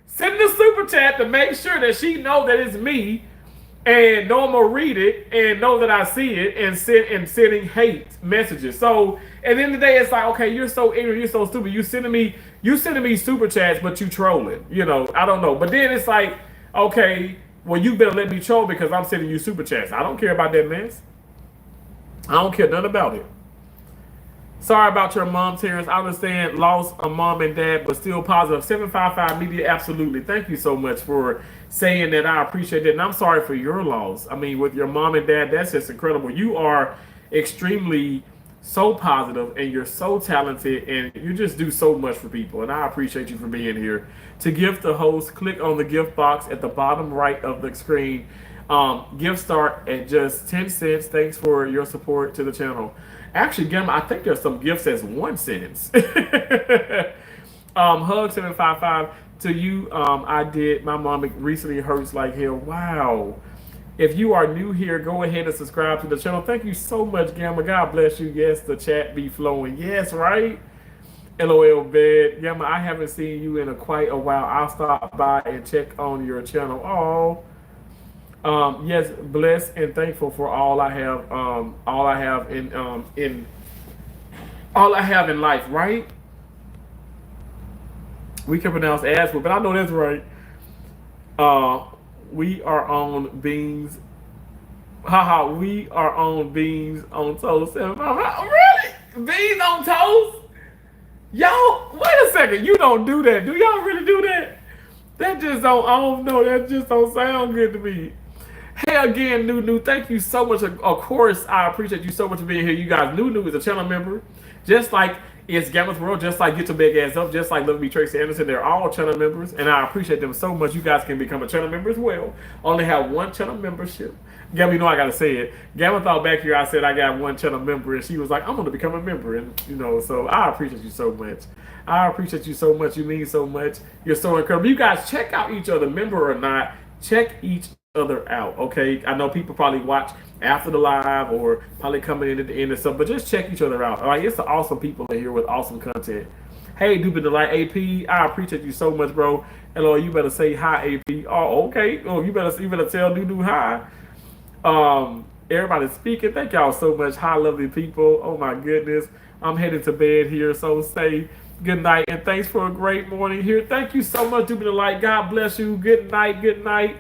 Send the super chat to make sure that she know that it's me, and know I'm gonna read it and know that I see it, and sending hate messages. So at the end of the day, it's like, okay, you're so ignorant, you're so stupid. You sending me super chats, but you trolling. I don't know. But then it's like, okay, well, you better let me troll because I'm sending you super chats. I don't care about that mess. I don't care nothing about it. Sorry about your mom, Terrence. I understand lost a mom and dad, but still positive. 755 Media, absolutely. Thank you so much for saying that. I appreciate that. And I'm sorry for your loss. I mean, with your mom and dad, that's just incredible. You are extremely so positive, and you're so talented, and you just do so much for people. And I appreciate you for being here. To gift the host, click on the gift box at the bottom right of the screen. Gift start at just 10 cents. Thanks for your support to the channel. Actually, Gamma, I think there's some gifts as 1 cent. Hug 755 to you. I did. My mom recently hurts like hell. Wow. If you are new here, go ahead and subscribe to the channel. Thank you so much, Gamma. God bless you. Yes, the chat be flowing. Yes, right? LOL bed. Gamma, I haven't seen you in quite a while. I'll stop by and check on your channel. Oh. Yes, blessed and thankful for all I have in life, right? We can pronounce Ashwood, but I know that's right. We are on beans. Haha, we are on beans on toast. Really? Beans on toast? Y'all, wait a second. You don't do that. Do y'all really do that? That just don't, I don't know. That just don't sound good to me. Hey again, New. Thank you so much. Of course, I appreciate you so much for being here. You guys, New is a channel member. Just like it's Gamma's World, just like Get Your Big Ass Up, just like Love Me Tracy Anderson. They're all channel members, and I appreciate them so much. You guys can become a channel member as well. Only have one channel membership. Gamma, you know I gotta say it. Gamma thought back here I said I got one channel member, and she was like, I'm gonna become a member. And so I appreciate you so much. I appreciate you so much. You mean so much. You're so incredible. You guys check out each other, member or not. Check each other out, okay? I know people probably watch after the live or probably coming in at the end or something, but just check each other out. All right, it's the awesome people in here with awesome content. Hey, Dupin Delight AP, I appreciate you so much, bro. Hello, you better say hi, AP. Oh, okay. Oh, you better tell New hi. Everybody's speaking. Thank y'all so much. Hi, lovely people. Oh my goodness. I'm heading to bed here, so say good night and thanks for a great morning here. Thank you so much, Dupin Delight. God bless you. Good night. Good night.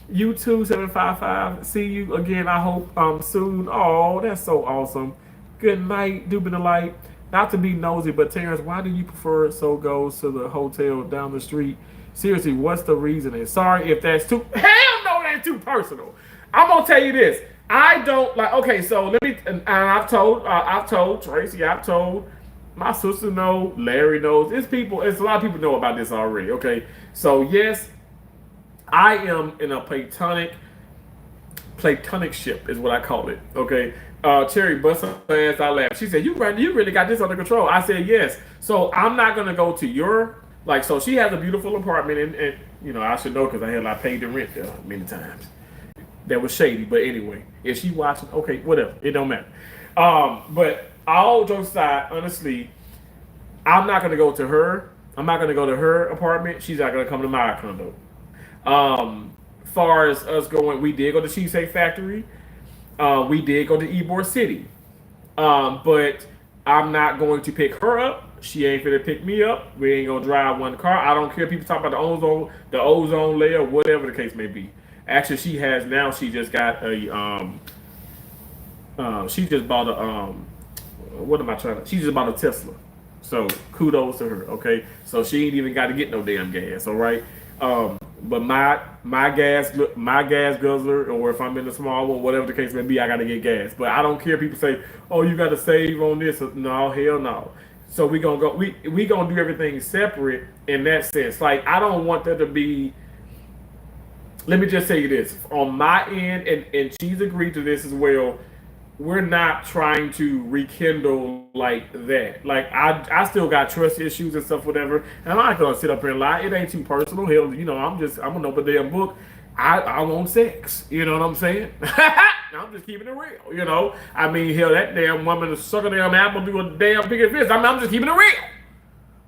You too, 755. See you again, I hope soon. Oh, that's so awesome. Good night, Dupin the Light. Not to be nosy, but Terrence, why do you prefer So Goes to the hotel down the street? Seriously, what's the reasoning? Sorry if that's too, hell no, that's too personal. I'm gonna tell you this. I don't like, okay, so let me, and I've told Tracy, I've told my sister know, Larry knows. It's a lot of people know about this already, okay? So yes, I am in a platonic ship is what I call it. Okay. Cherry busted her ass. I laughed. She said, you really got this under control. I said, yes. So I'm not gonna go to your so she has a beautiful apartment and I should know because I paid the rent there many times. That was shady. But anyway, if she watching, okay, whatever. It don't matter. But all jokes aside, honestly, I'm not gonna go to her. I'm not gonna go to her apartment. She's not gonna come to my condo. Far as us going, we did go to Cheesecake Factory. We did go to Ybor City. But I'm not going to pick her up. She ain't finna pick me up. We ain't gonna drive one car. I don't care. People talk about the ozone layer, whatever the case may be. Actually, she just got a she just bought a she just bought a Tesla. So kudos to her. Okay, so she ain't even got to get no damn gas. All right. But my gas guzzler, or if I'm in the small one, whatever the case may be, I got to get gas. But I don't care. People say, "Oh, you got to save on this." No, hell no. So we gonna go. We gonna do everything separate in that sense. Like I don't want there to be. Let me just say this on my end, and she's agreed to this as well. We're not trying to rekindle like that. Like I still got trust issues and stuff, whatever. And I'm not gonna sit up here and lie. It ain't too personal. Hell, I'm gonna open a damn book. I want sex. You know what I'm saying? I'm just keeping it real. I mean, hell, that damn woman to suck a damn apple through a damn picket fist. I'm just keeping it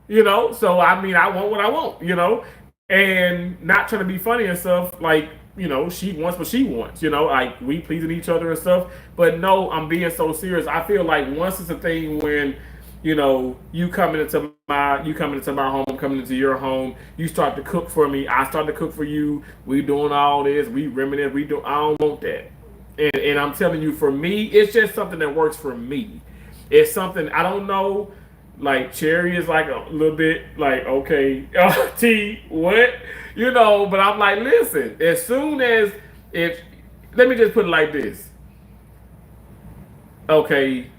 real. So I mean, I want what I want. And not trying to be funny and stuff. Like she wants what she wants, like we pleasing each other and stuff. But no, I'm being so serious. I feel like once it's a thing when, you coming into my home, coming into your home, you start to cook for me, I start to cook for you, we doing all this, we reminisce, I don't want that. And I'm telling you, for me, it's just something that works for me. It's something, I don't know, like Cherry is like a little bit like, okay, T, what? But I'm like, listen, as soon as if let me just put it like this. Okay,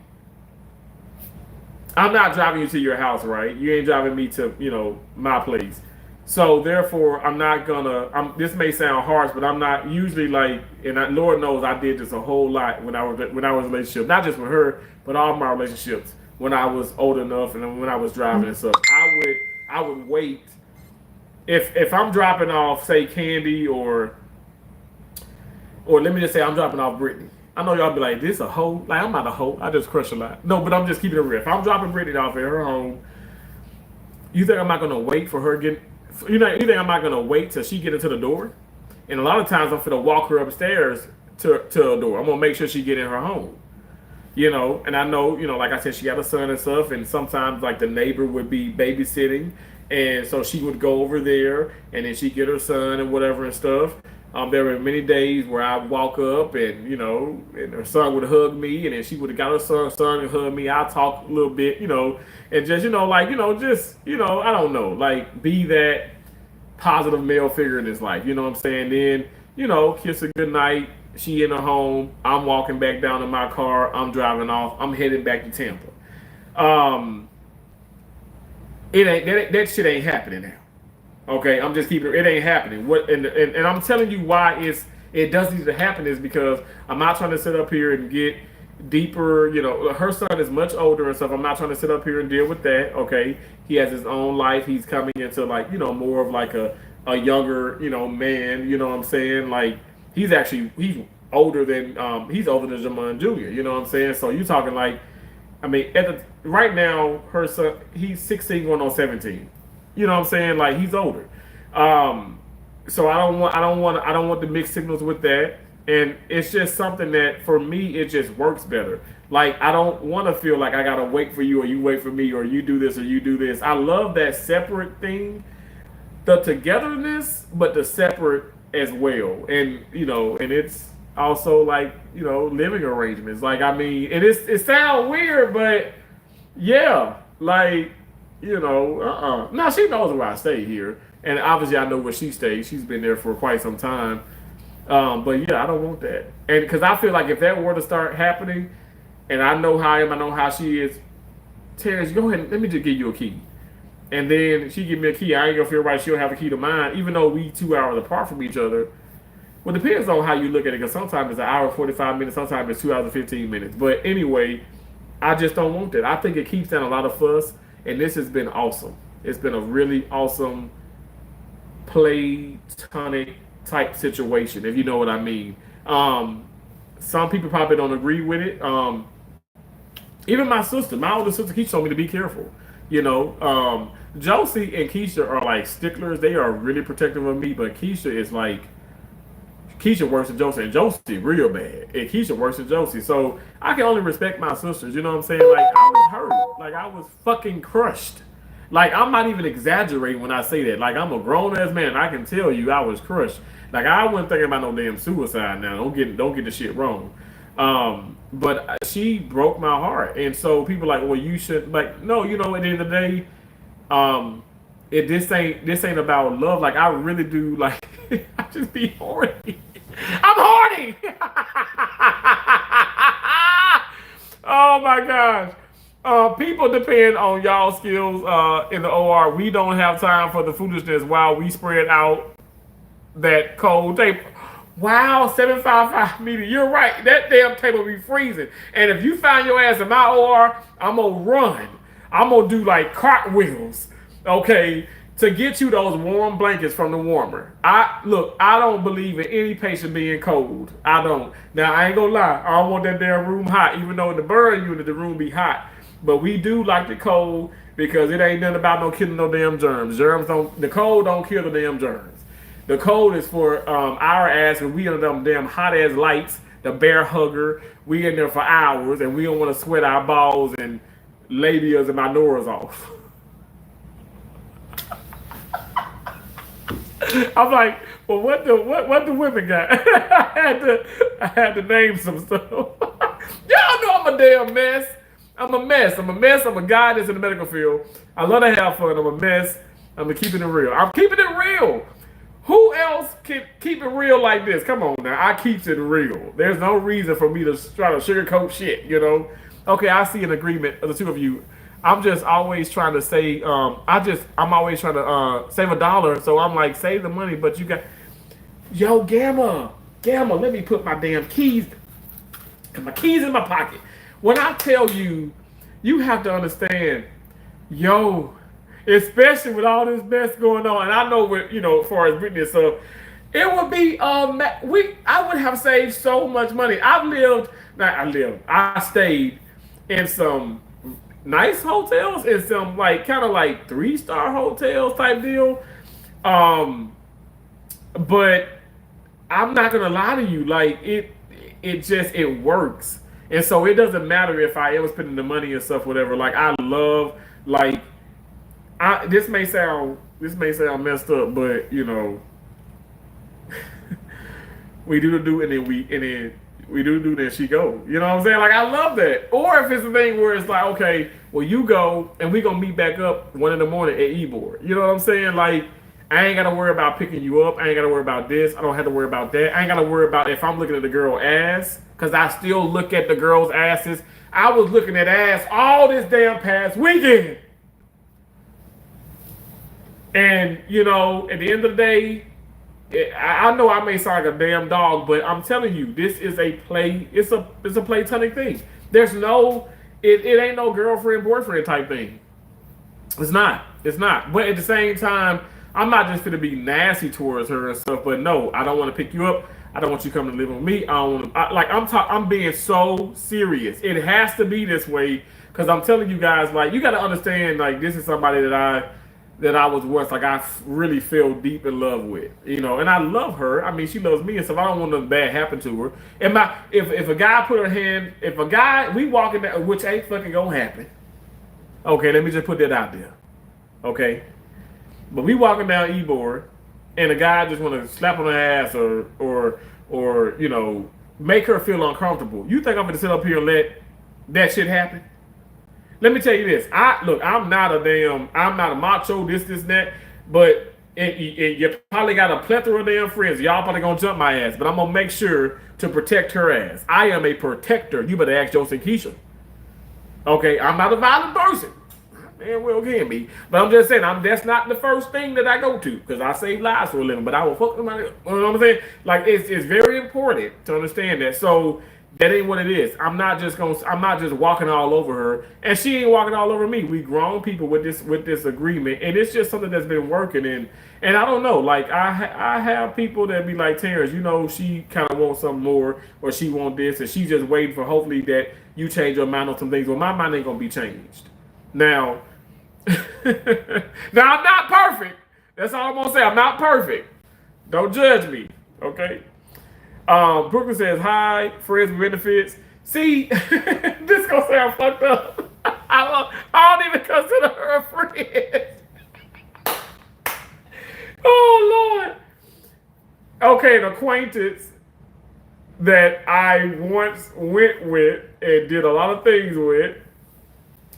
I'm not driving you to your house, right? You ain't driving me to, my place. So therefore, I'm not gonna. This may sound harsh, but I'm not usually like. And Lord knows I did this a whole lot when I was in a relationship, not just with her, but all my relationships when I was old enough and when I was driving and stuff. I would wait. If I'm dropping off, say Candy or let me just say I'm dropping off Brittany. I know y'all be like, this a hoe? Like I'm not a hoe. I just crush a lot. No, but I'm just keeping it real. If I'm dropping Brittany off at her home, you think I'm not gonna wait for her get? You think I'm not gonna wait till she get into the door? And a lot of times I'm gonna walk her upstairs to a door. I'm gonna make sure she get in her home. And I know, like I said, she got a son and stuff, and sometimes like the neighbor would be babysitting, and so she would go over there, and then she get her son and whatever and stuff. There were many days where I walk up and and her son would hug me, and then she would have got her son and hug me. I talk a little bit, and just I don't know, like be that positive male figure in his life. You know what I'm saying? Then kiss her good night. She in her home. I'm walking back down in my car. I'm driving off. I'm heading back to Tampa. It ain't that shit ain't happening now. Okay, I'm just keeping it. It ain't happening. And I'm telling you why it doesn't need to happen is because I'm not trying to sit up here and get deeper. Her son is much older and stuff. I'm not trying to sit up here and deal with that. Okay, he has his own life. He's coming into like more of like a younger man. You know what I'm saying? Like he's older than Jamon Jr. You know what I'm saying? So you talking like, I mean, right now her son he's 16 going on 17. You know what I'm saying? Like he's older. So I don't want the mixed signals with that. And it's just something that for me it just works better. Like I don't want to feel like I gotta wait for you or you wait for me or you do this or you do this. I love that separate thing, the togetherness, but the separate as well. And and it's also like living arrangements. Like I mean, and it sounds weird, but yeah, like. Now she knows where I stay here, and obviously I know where she stays. She's been there for quite some time. But yeah, I don't want that, and because I feel like if that were to start happening, and I know how I am, I know how she is. Terrence, go ahead. Let me just give you a key, and then she give me a key. I ain't gonna feel right. She'll have a key to mine, even though we 2 hours apart from each other. Well, it depends on how you look at it, because sometimes it's an hour 45 minutes, sometimes it's 2 hours and 15 minutes. But anyway, I just don't want that. I think it keeps down a lot of fuss. And this has been awesome. It's been a really awesome platonic type situation, if you know what I mean. Some people probably don't agree with it. Even my older sister, Keisha told me to be careful. Josie and Keisha are like sticklers. They are really protective of me, but Keisha is like, Keisha worse than Josie, and Josie real bad, and Keisha worse than Josie. So I can only respect my sisters. You know what I'm saying? Like I was hurt, like I was fucking crushed. Like I'm not even exaggerating when I say that. Like I'm a grown ass man. I can tell you I was crushed. Like I wasn't thinking about no damn suicide. Now don't get the shit wrong. But she broke my heart, and so people are like, well, you should like no. At the end of the day, This ain't about love. Like I really do like I just be horny. I'm horny. Oh my gosh. People depend on y'all skills in the OR. We don't have time for the foolishness while we spread out that cold tape. Wow, 755 meter. You're right. That damn table be freezing. And if you find your ass in my OR, I'm gonna run. I'm gonna do like cartwheels, okay, to get you those warm blankets from the warmer. I don't believe in any patient being cold. I don't. Now I ain't gonna lie. I don't want that damn room hot, even though in the burn unit the room be hot. But we do like the cold because it ain't nothing about no killing no damn germs. The cold don't kill the damn germs. The cold is for our ass, and we under them damn hot ass lights, the bear hugger. We in there for hours, and we don't want to sweat our balls and labias and minoras off. I'm like, well, what the women got? I had to name some stuff. Y'all know I'm a damn mess. I'm a mess. I'm a guy that's in the medical field. I love to have fun. I'm a mess. I'm keeping it real. I'm keeping it real. Who else can keep it real like this? Come on now. I keeps it real. There's no reason for me to try to sugarcoat shit, you know? Okay, I see an agreement of the two of you. I'm just always trying to say, I'm always trying to save $1. So I'm like, save the money, but you got, yo, Gamma, let me put my damn keys, and my keys in my pocket. When I tell you, you have to understand, yo, especially with all this mess going on, and I know with, as far as Brittany and stuff, it would be, I would have saved so much money. I stayed in some nice hotels and some like kind of like 3-star hotels type deal. But I'm not gonna lie to you, like it works. And so it doesn't matter if I ever spending the money and stuff, whatever. Like I love, like this may sound messed up, but we do and then we do then she go. You know what I'm saying? Like I love that. Or if it's a thing where it's like, okay, well you go and we gonna meet back up 1 a.m. at Ebor. You know what I'm saying? Like I ain't gotta worry about picking you up. I ain't gotta worry about this. I don't have to worry about that. I ain't gotta worry about if I'm looking at the girl ass, because I still look at the girls' asses. I was looking at ass all this damn past weekend. And, at the end of the day, I know I may sound like a damn dog, but I'm telling you, this is a play. It's a platonic thing. There's no, it ain't no girlfriend, boyfriend type thing. It's not. But at the same time, I'm not just gonna be nasty towards her and stuff. But no, I don't want to pick you up. I don't want you coming to live with me. I don't want to. I'm being so serious. It has to be this way because I'm telling you guys, like, you got to understand, like, this is somebody that I was once, like, I really fell deep in love with, and I love her. I mean, she loves me and stuff. I don't want nothing bad happen to her. If a guy put her hand, we walking down, which ain't fucking gonna happen. Okay, let me just put that out there. Okay. But we walking down Ebor, and a guy just want to slap on her ass or make her feel uncomfortable. You think I'm going to sit up here and let that shit happen? Let me tell you this. I'm not a macho, this, that, but you probably got a plethora of damn friends. Y'all probably going to jump my ass, but I'm going to make sure to protect her ass. I am a protector. You better ask Joseph Keisha. Okay, I'm not a violent person. Man, well, can be. But I'm just saying, that's not the first thing that I go to, because I save lives for a living, but I will fuck somebody up. You know what I'm saying? Like, it's very important to understand that. So, that ain't what it is. I'm not just walking all over her, and she ain't walking all over me. We grown people with this agreement, and it's just something that's been working. And I don't know, like, I have people that be like, Terrence, she kind of wants something more, or she want this, and she's just waiting for hopefully that you change your mind on some things. Well, my mind ain't gonna be changed. Now, I'm not perfect. That's all I'm gonna say. I'm not perfect. Don't judge me, okay? Brooklyn says, hi, friends with benefits. See, this gonna sound fucked up. I don't even consider her a friend. Oh, Lord. Okay, an acquaintance that I once went with and did a lot of things with.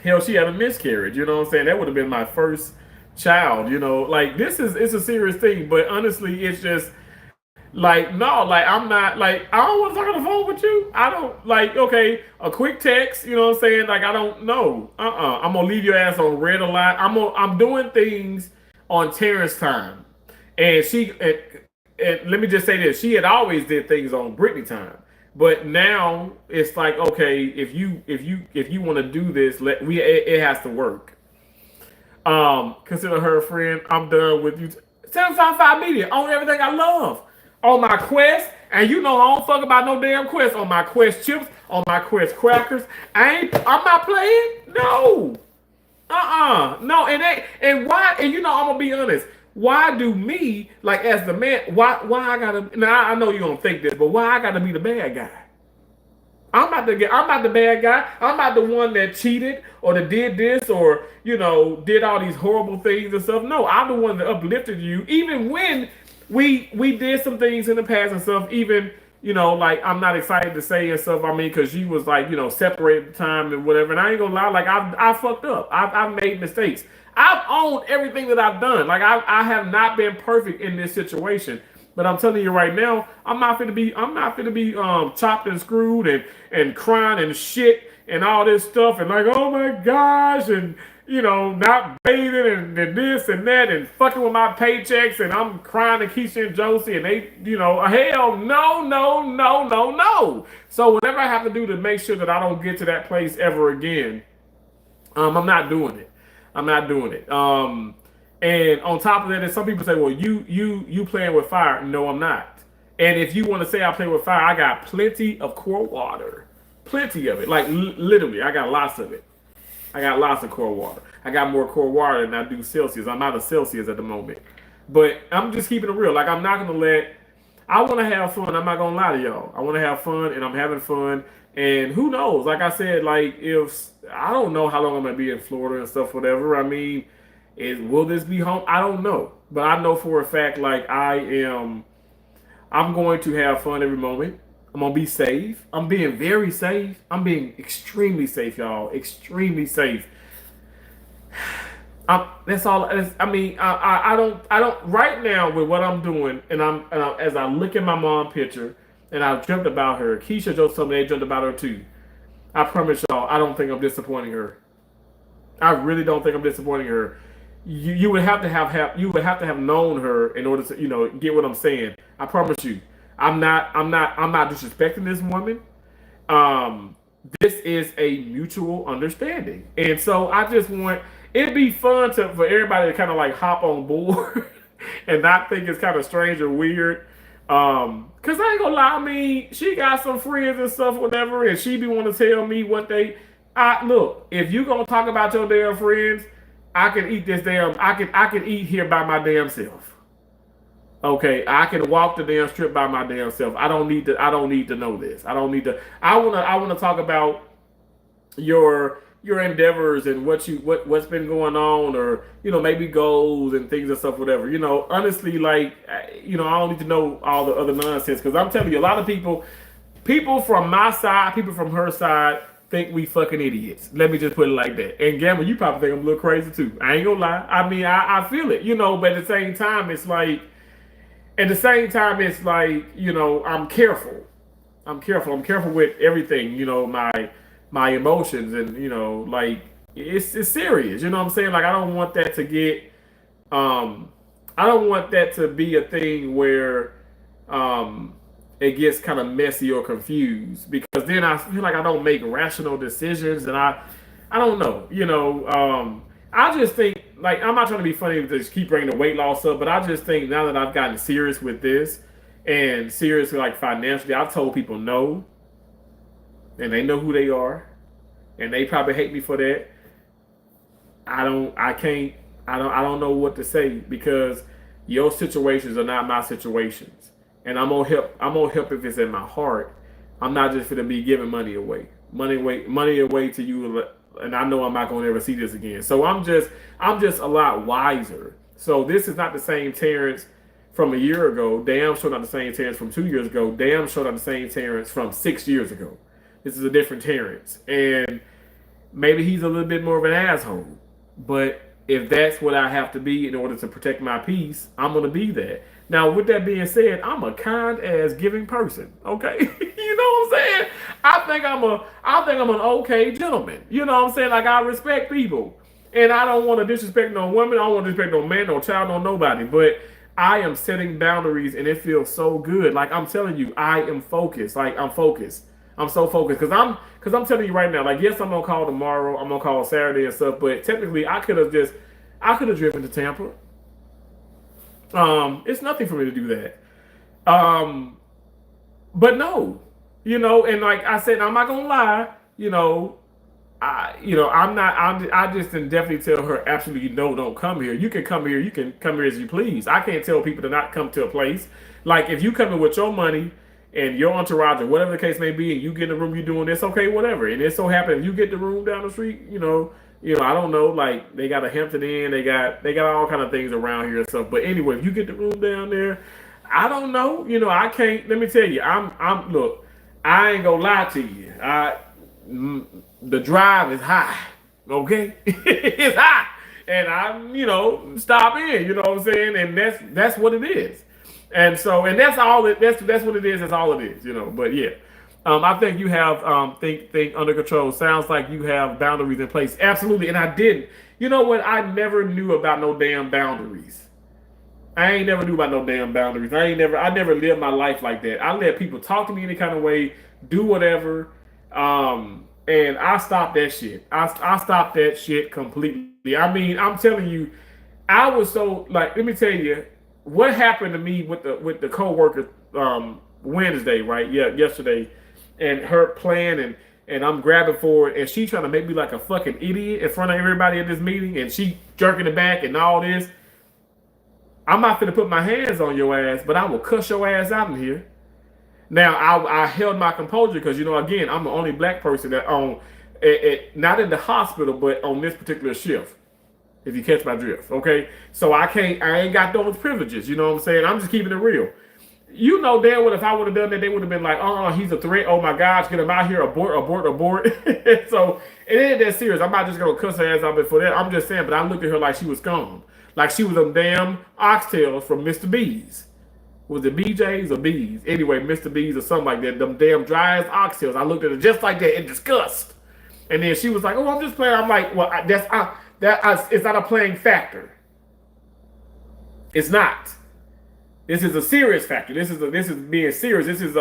Hell, she had a miscarriage. You know what I'm saying? That would have been my first child. Like it's a serious thing. But honestly, it's just like no, like I'm not like I don't want to talk on the phone with you. I don't like okay, a quick text. You know what I'm saying? Like I don't know. I'm gonna leave your ass on red a lot. I'm doing things on Terrence time, and and let me just say this: she had always did things on Brittany time. But now it's like okay, if you want to do this, it has to work. Consider her a friend. I'm done with you. 755 Media on everything I love. On my Quest, and I don't fuck about no damn Quest. On my Quest chips, on my Quest crackers. I'm not playing. No. No, and why? And I'm gonna be honest. Why do me like as the man? Why I gotta? Now I know you're gonna think this, but why I gotta be the bad guy? I'm not the bad guy. I'm not the one that cheated or that did this or did all these horrible things and stuff. No, I'm the one that uplifted you. Even when we did some things in the past and stuff. Even like I'm not excited to say and stuff. I mean, because you was like separated at the time and whatever. And I ain't gonna lie, like I fucked up. I've made mistakes. I've owned everything that I've done. Like I have not been perfect in this situation. But I'm telling you right now, I'm not gonna be chopped and screwed and crying and shit and all this stuff and like, oh my gosh, and not bathing and this and that and fucking with my paychecks and I'm crying to Keisha and Josie and they, hell no, no, no, no, no. So whatever I have to do to make sure that I don't get to that place ever again, I'm not doing it. I'm not doing it. And on top of that, and some people say, well, you playing with fire. No, I'm not. And if you want to say I play with fire, I got plenty of core water. Plenty of it. Like literally, I got lots of it. I got lots of core water. I got more core water than I do Celsius. I'm out of Celsius at the moment. But I'm just keeping it real. Like I'm not going to I want to have fun. I'm not going to lie to y'all. I want to have fun and I'm having fun. And who knows? Like I said, like if, I don't know how long I'm going to be in Florida and stuff, whatever. I mean, will this be home? I don't know. But I know for a fact, like I'm going to have fun every moment. I'm going to be safe. I'm being very safe. I'm being extremely safe, y'all. Extremely safe. That's all. I mean, I don't. Right now, with what I'm doing, and as I look at my mom picture, and I've dreamt about her. Keisha just told me they dreamt about her too. I promise y'all, I don't think I'm disappointing her. I really don't think I'm disappointing her. You would have to have known her in order to get what I'm saying. I promise you, I'm not disrespecting this woman. This is a mutual understanding, and so I just want it'd be fun for everybody to kind of like hop on board and not think it's kind of strange or weird. Cause I ain't gonna lie, I mean, she got some friends and stuff, whatever, and she be want to tell me what they. Look, if you gonna talk about your damn friends, I can eat this damn. I can eat here by my damn self. Okay, I can walk the damn strip by my damn self. I don't need to know this. I don't need to. I wanna talk about your endeavors and what's been going on, or maybe goals and things and stuff, whatever. Honestly, like I don't need to know all the other nonsense because I'm telling you, a lot of people from my side, people from her side think we fucking idiots. Let me just put it like that. And Gamble, you probably think I'm a little crazy too. I ain't gonna lie. I mean, I feel it, but at the same time, it's like, I'm careful. I'm careful with everything, my emotions and, like, it's serious. You know what I'm saying? Like, I don't want that to get, I don't want that to be a thing where, it gets kind of messy or confused because then I feel like I don't make rational decisions and I don't know, I just think like I'm not trying to be funny to just keep bringing the weight loss up, but I just think now that I've gotten serious with this and seriously like financially, I've told people no, and they know who they are, and they probably hate me for that. I don't know what to say because your situations are not my situations. And I'm gonna help if it's in my heart. I'm not just gonna be giving money away to you, and I know I'm not gonna ever see this again. So I'm just a lot wiser. So this is not the same Terrence from a year ago. Damn sure not the same Terrence from 2 years ago. Damn sure not the same Terrence from 6 years ago. This is a different Terrence, and maybe he's a little bit more of an asshole, but if that's what I have to be in order to protect my peace, I'm gonna be that. Now, with that being said, I'm a kind as giving person. Okay, you know what I'm saying? I think I'm an okay gentleman. You know what I'm saying? Like I respect people, and I don't want to disrespect no woman. I don't want to disrespect no man, no child, no nobody. But I am setting boundaries, and it feels so good. Like I'm telling you, I am focused. Like I'm focused. I'm so focused because I'm telling you right now. Like yes, I'm gonna call tomorrow. I'm gonna call Saturday and stuff. But technically, I could have driven to Tampa. It's nothing for me to do that. Um, but no, and like I said, I'm not gonna lie. I'm not. I just didn't definitely tell her absolutely no, don't come here. You can come here. You can come here as you please. I can't tell people to not come to a place. Like if you come in with your money and your entourage or whatever the case may be, and you get in the room, you doing this, okay, whatever. And it so happens you get the room down the street, I don't know, like they got a Hampton Inn, they got all kind of things around here and stuff. But anyway, if you get the room down there, I don't know, I can't. Let me tell you, I'm look, I ain't gonna lie to you. The drive is high, okay? It's high, and I'm, stop in, you know what I'm saying, and that's what it is. And so, and that's all that's what it is. That's all it is, But yeah, I think you have think under control. Sounds like you have boundaries in place. Absolutely, and I didn't. You know what? I never knew about no damn boundaries. I ain't never knew about no damn boundaries. I never lived my life like that. I let people talk to me any kind of way, do whatever, and I stopped that shit. I stopped that shit completely. I mean, I'm telling you, I was so like. Let me tell you. What happened to me with the coworker Wednesday, right? Yeah, yesterday, and her plan and I'm grabbing for it, and she trying to make me like a fucking idiot in front of everybody at this meeting, and she jerking it back and all this. I'm not gonna put my hands on your ass, but I will cuss your ass out in here. Now I held my composure because again I'm the only black person that not in the hospital but on this particular shift. If you catch my drift, okay? So I ain't got those privileges, you know what I'm saying? I'm just keeping it real. You know damn well if I would have done that, they would have been like, he's a threat. Oh my gosh, get him out here, abort. So it ain't that serious. I'm not just gonna cuss her ass out before that. I'm just saying, but I looked at her like she was scum. Like she was them damn oxtails from Mr. B's. Was it BJ's or B's? Anyway, Mr. B's or something like that. Them damn dry as oxtails. I looked at her just like that in disgust. And then she was like, I'm just playing. I'm like, well, it's not a playing factor. It's not. This is a serious factor. This is being serious. This is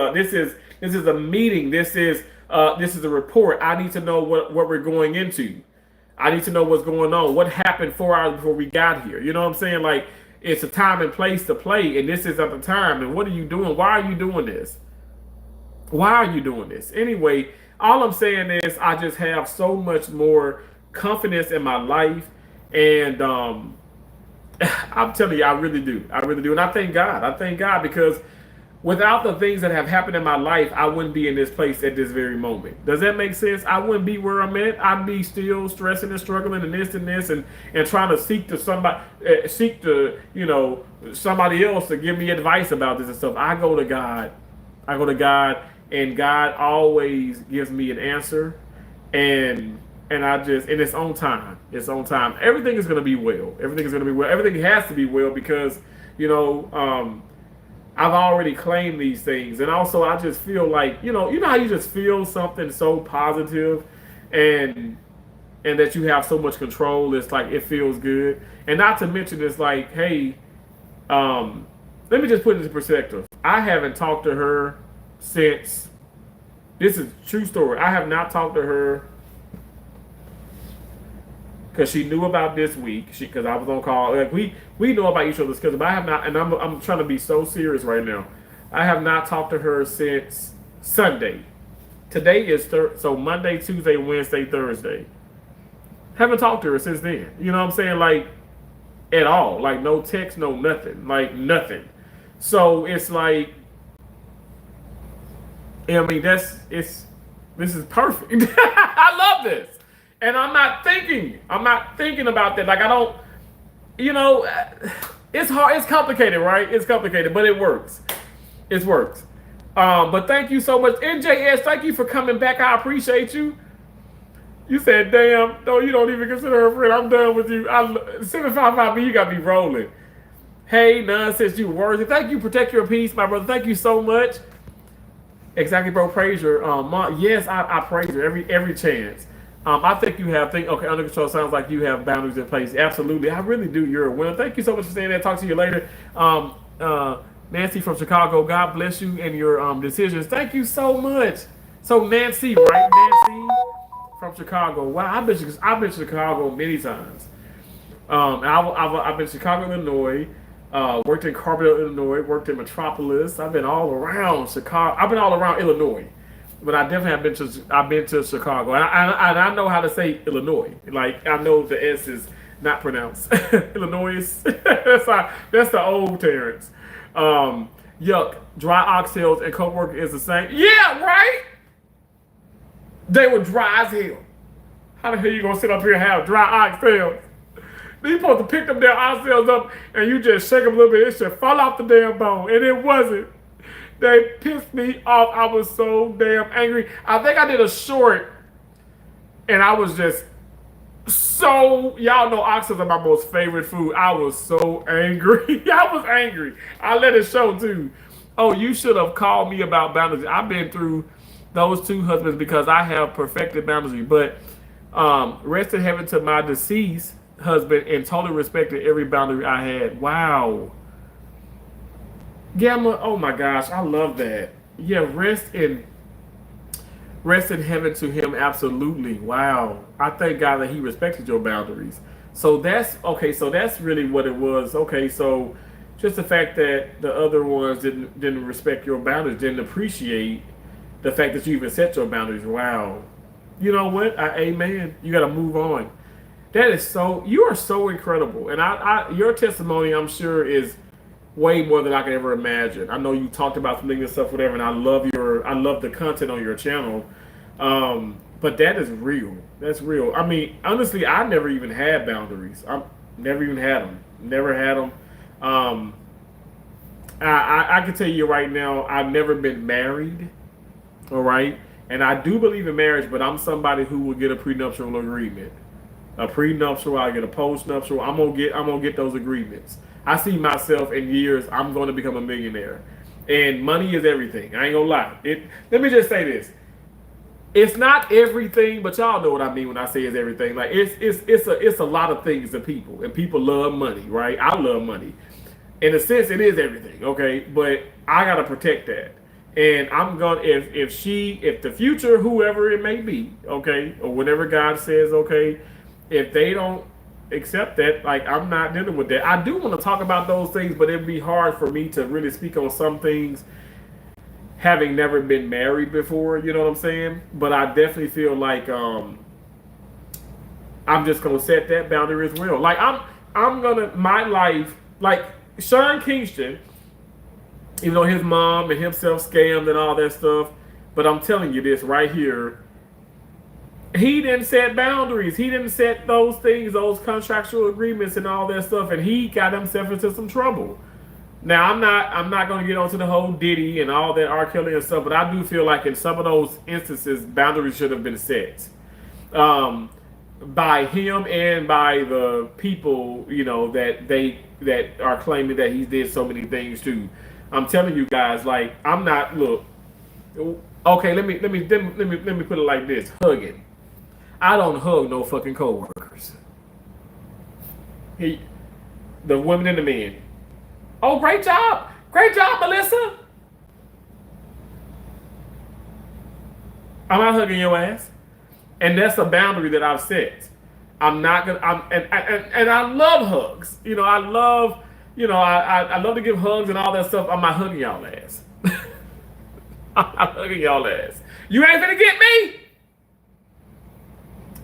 a meeting. This is a report. I need to know what we're going into. I need to know what's going on. What happened 4 hours before we got here? You know what I'm saying? Like it's a time and place to play, and this is at the time. And what are you doing? Why are you doing this? Why are you doing this? Anyway, all I'm saying is I just have so much more confidence in my life, and I'm telling you, I really do, and I thank God because without the things that have happened in my life, I wouldn't be in this place at this very moment. Does that make sense? I wouldn't be where I'm at. I'd be still stressing and struggling and this and trying to seek to somebody else to give me advice about this and stuff. I go to God, and God always gives me an answer, and it's on time. It's on time. Everything is going to be well. Everything has to be well because, I've already claimed these things. And also I just feel like, you know how you just feel something so positive and that you have so much control. It's like, it feels good. And not to mention it's like, hey, let me just put it into perspective. I haven't talked to her since, this is a true story. I have not talked to her because she knew about this week. Because I was on call. Like we know about each other's schedule, but I have not. And I'm trying to be so serious right now. I have not talked to her since Sunday. Today is so Monday, Tuesday, Wednesday, Thursday. Haven't talked to her since then. You know what I'm saying? Like at all. Like no text, no nothing. Like nothing. So it's like, I mean, this is perfect. I love this. And I'm not thinking about that. Like I don't, it's hard. It's complicated, right? It's complicated, but it works. It works. But thank you so much. NJS, thank you for coming back. I appreciate you. You said, damn, no, you don't even consider her a friend. I'm done with you. 755B, you got me rolling. Hey, nonsense, you worthy. Thank you, protect your peace, my brother. Thank you so much. Exactly, bro. Praise her. Yes, I praise her every chance. I think you have. Okay, under control sounds like you have boundaries in place. Absolutely, I really do. You're a winner. Thank you so much for saying that. Talk to you later. Nancy from Chicago. God bless you and your decisions. Thank you so much. So Nancy, right? Nancy from Chicago. Wow, I've been to Chicago many times. I've been to Chicago, Illinois. Worked in Carbondale, Illinois. Worked in Metropolis. I've been all around Chicago. I've been all around Illinois, but I definitely have been to. I've been to Chicago, and I know how to say Illinois. Like I know the S is not pronounced Illinois. That's the old Terrence. Yuck. Dry oxtails and co-worker is the same. Yeah, right. They were dry as hell. How the hell you gonna sit up here and have dry oxtails? You supposed to pick them damn oxtails up and you just shake them a little bit. It should fall off the damn bone. And it wasn't. They pissed me off. I was so damn angry. I think I did a short and I was just so, y'all know oxtails are my most favorite food. I was so angry. I was angry. I let it show too. Oh, you should have called me about boundaries. I've been through those two husbands because I have perfected boundaries. But rest in heaven to my deceased husband and totally respected every boundary I had. Wow. Gamma, oh my gosh, I love that. Yeah, rest in heaven to him, absolutely. Wow. I thank God that he respected your boundaries. So that's okay, so that's really what it was. Okay, so just the fact that the other ones didn't respect your boundaries, didn't appreciate the fact that you even set your boundaries. Wow. You know what? Amen. You gotta move on. That is so. You are so incredible, and your testimony, I'm sure, is way more than I could ever imagine. I know you talked about some things and stuff, whatever, and I love the content on your channel. But that is real. That's real. I mean, honestly, I never even had boundaries. I never even had them. Never had them. I can tell you right now, I've never been married. All right, and I do believe in marriage, but I'm somebody who will get a prenuptial agreement. A prenuptial, I get a postnuptial. I'm gonna get those agreements. I see myself in years. I'm going to become a millionaire, and money is everything. I ain't gonna lie. Let me just say this: it's not everything, but y'all know what I mean when I say it's everything. Like it's a lot of things to people, and people love money, right? I love money. In a sense, it is everything, okay? But I gotta protect that, and I'm gonna if the future, whoever it may be, okay, or whatever God says, okay. If they don't accept that, like I'm not dealing with that. I do want to talk about those things, but it'd be hard for me to really speak on some things having never been married before, you know what I'm saying? But I definitely feel like I'm just gonna set that boundary as well. Like I'm gonna my life, like Sean Kingston, even though his mom and himself scammed and all that stuff, but I'm telling you this right here. He didn't set boundaries. He didn't set those things, those contractual agreements and all that stuff, and he got himself into some trouble. Now I'm not going to get onto the whole Diddy and all that R. Kelly and stuff, but I do feel like in some of those instances, boundaries should have been set by him and by the people, you know, that are claiming that he did so many things too. I'm telling you guys, like I'm not. Look, okay, let me put it like this: hugging. I don't hug no fucking coworkers. The women and the men. Oh, great job, Melissa. I'm not hugging your ass, and that's a boundary that I've set. I'm not gonna. And I love hugs. You know, I love. You know, I love to give hugs and all that stuff. I'm not hugging y'all ass. I'm not hugging y'all ass. You ain't finna get me.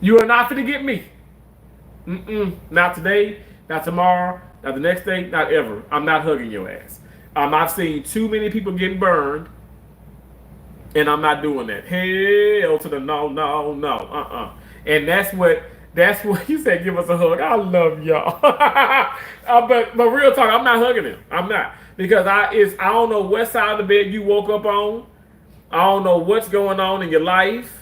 You are not finna get me. Not today, not tomorrow, not the next day, not ever. I'm not hugging your ass. I've seen too many people getting burned, and I'm not doing that. Hell to the no. And that's what you said. Give us a hug. I love y'all. But real talk, I'm not hugging him. I'm not, because I don't know what side of the bed you woke up on. I don't know what's going on in your life.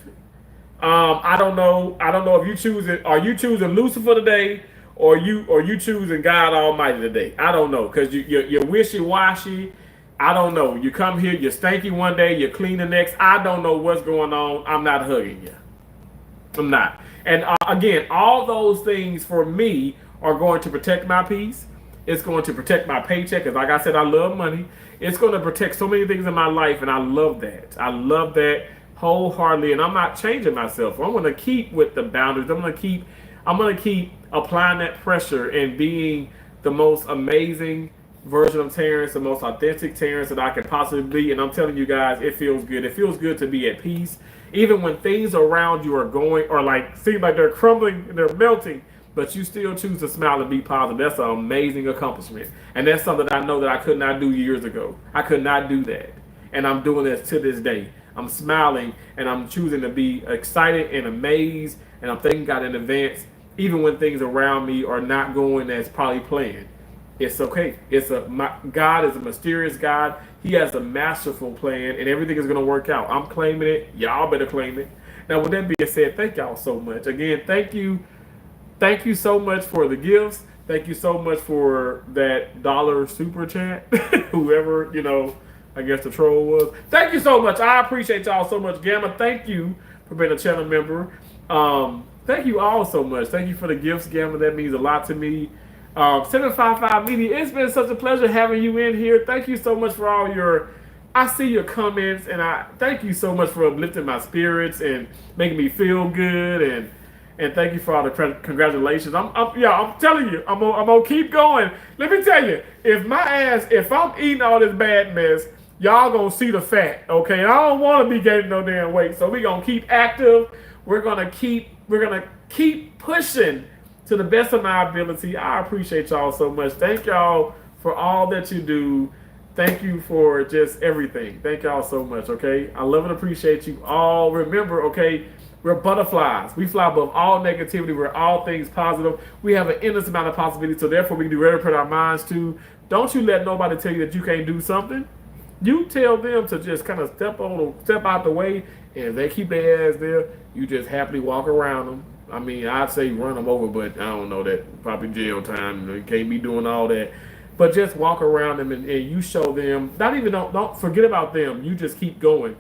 I don't know. I don't know if you choosing. Are you choosing Lucifer today, or you choosing God Almighty today? I don't know because you're wishy washy. I don't know. You come here, you're stanky one day, you're clean the next. I don't know what's going on. I'm not hugging you. I'm not. And again, all those things for me are going to protect my peace. It's going to protect my paycheck. Because like I said, I love money. It's going to protect so many things in my life. And I love that. I love that wholeheartedly. And I'm not changing myself. I'm going to keep with the boundaries. I'm going to keep applying that pressure and being the most amazing version of Terrence, the most authentic Terrence that I can possibly be. And I'm telling you guys, it feels good. It feels good to be at peace. Even when things around you are going, or like seem like they're crumbling and they're melting, but you still choose to smile and be positive. That's an amazing accomplishment. And that's something that I know that I could not do years ago. I could not do that. And I'm doing this to this day. I'm smiling and I'm choosing to be excited and amazed. And I'm thanking God in advance, even when things around me are not going as probably planned. It's okay. God is a mysterious God. He has a masterful plan, and everything is going to work out. I'm claiming it. Y'all better claim it. Now, with that being said, thank y'all so much. Again, thank you. Thank you so much for the gifts. Thank you so much for that dollar super chat. Whoever, I guess the troll was. Thank you so much. I appreciate y'all so much. Gamma, thank you for being a channel member. Thank you all so much. Thank you for the gifts, Gamma. That means a lot to me. 755 Media, it's been such a pleasure having you in here. Thank you so much for I see your comments, and I thank you so much for uplifting my spirits and making me feel good, and thank you for all the congratulations. I'm telling you, I'm gonna keep going. Let me tell you, if I'm eating all this bad mess, y'all gonna see the fat, okay? And I don't want to be gaining no damn weight, so we're gonna keep active. We're gonna keep pushing to the best of my ability. I appreciate y'all so much. Thank y'all for all that you do. Thank you for just everything. Thank y'all so much, okay? I love and appreciate you all. Remember, okay, we're butterflies. We fly above all negativity. We're all things positive. We have an endless amount of possibilities, so therefore we can do whatever we put our minds to. Don't you let nobody tell you that you can't do something. You tell them to just kind of step out the way, and if they keep their ass there, you just happily walk around them. I mean, I'd say run them over, but I don't know, that probably jail time. You can't be doing all that. But just walk around them and you show them, don't forget about them. You just keep going.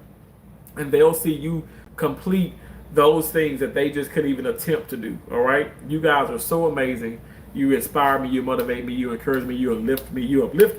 And they'll see you complete those things that they just couldn't even attempt to do. All right? You guys are so amazing. You inspire me, you motivate me, you encourage me, you uplift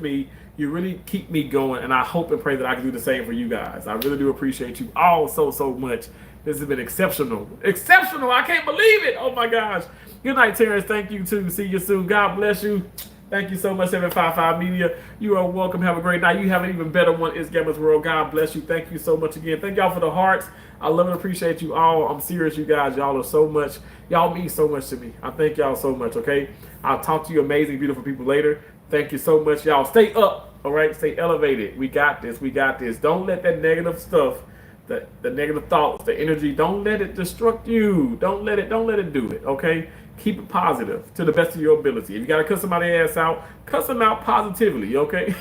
me. You really keep me going. And I hope and pray that I can do the same for you guys. I really do appreciate you all so much. This has been exceptional. Exceptional. I can't believe it. Oh, my gosh. Good night, Terrence. Thank you, too. See you soon. God bless you. Thank you so much, 755 Media. You are welcome. Have a great night. You have an even better one. It's Gamma's World. God bless you. Thank you so much again. Thank y'all for the hearts. I love and appreciate you all. I'm serious, you guys. Y'all are so much. Y'all mean so much to me. I thank y'all so much, okay? I'll talk to you amazing, beautiful people later. Thank you so much, y'all. Stay up, all right? Stay elevated. We got this. We got this. Don't let that negative stuff, the negative thoughts, the energy, don't let it destruct you. Don't let it do it, okay? Keep it positive to the best of your ability. If you got to cuss somebody's ass out, cuss them out positively, okay?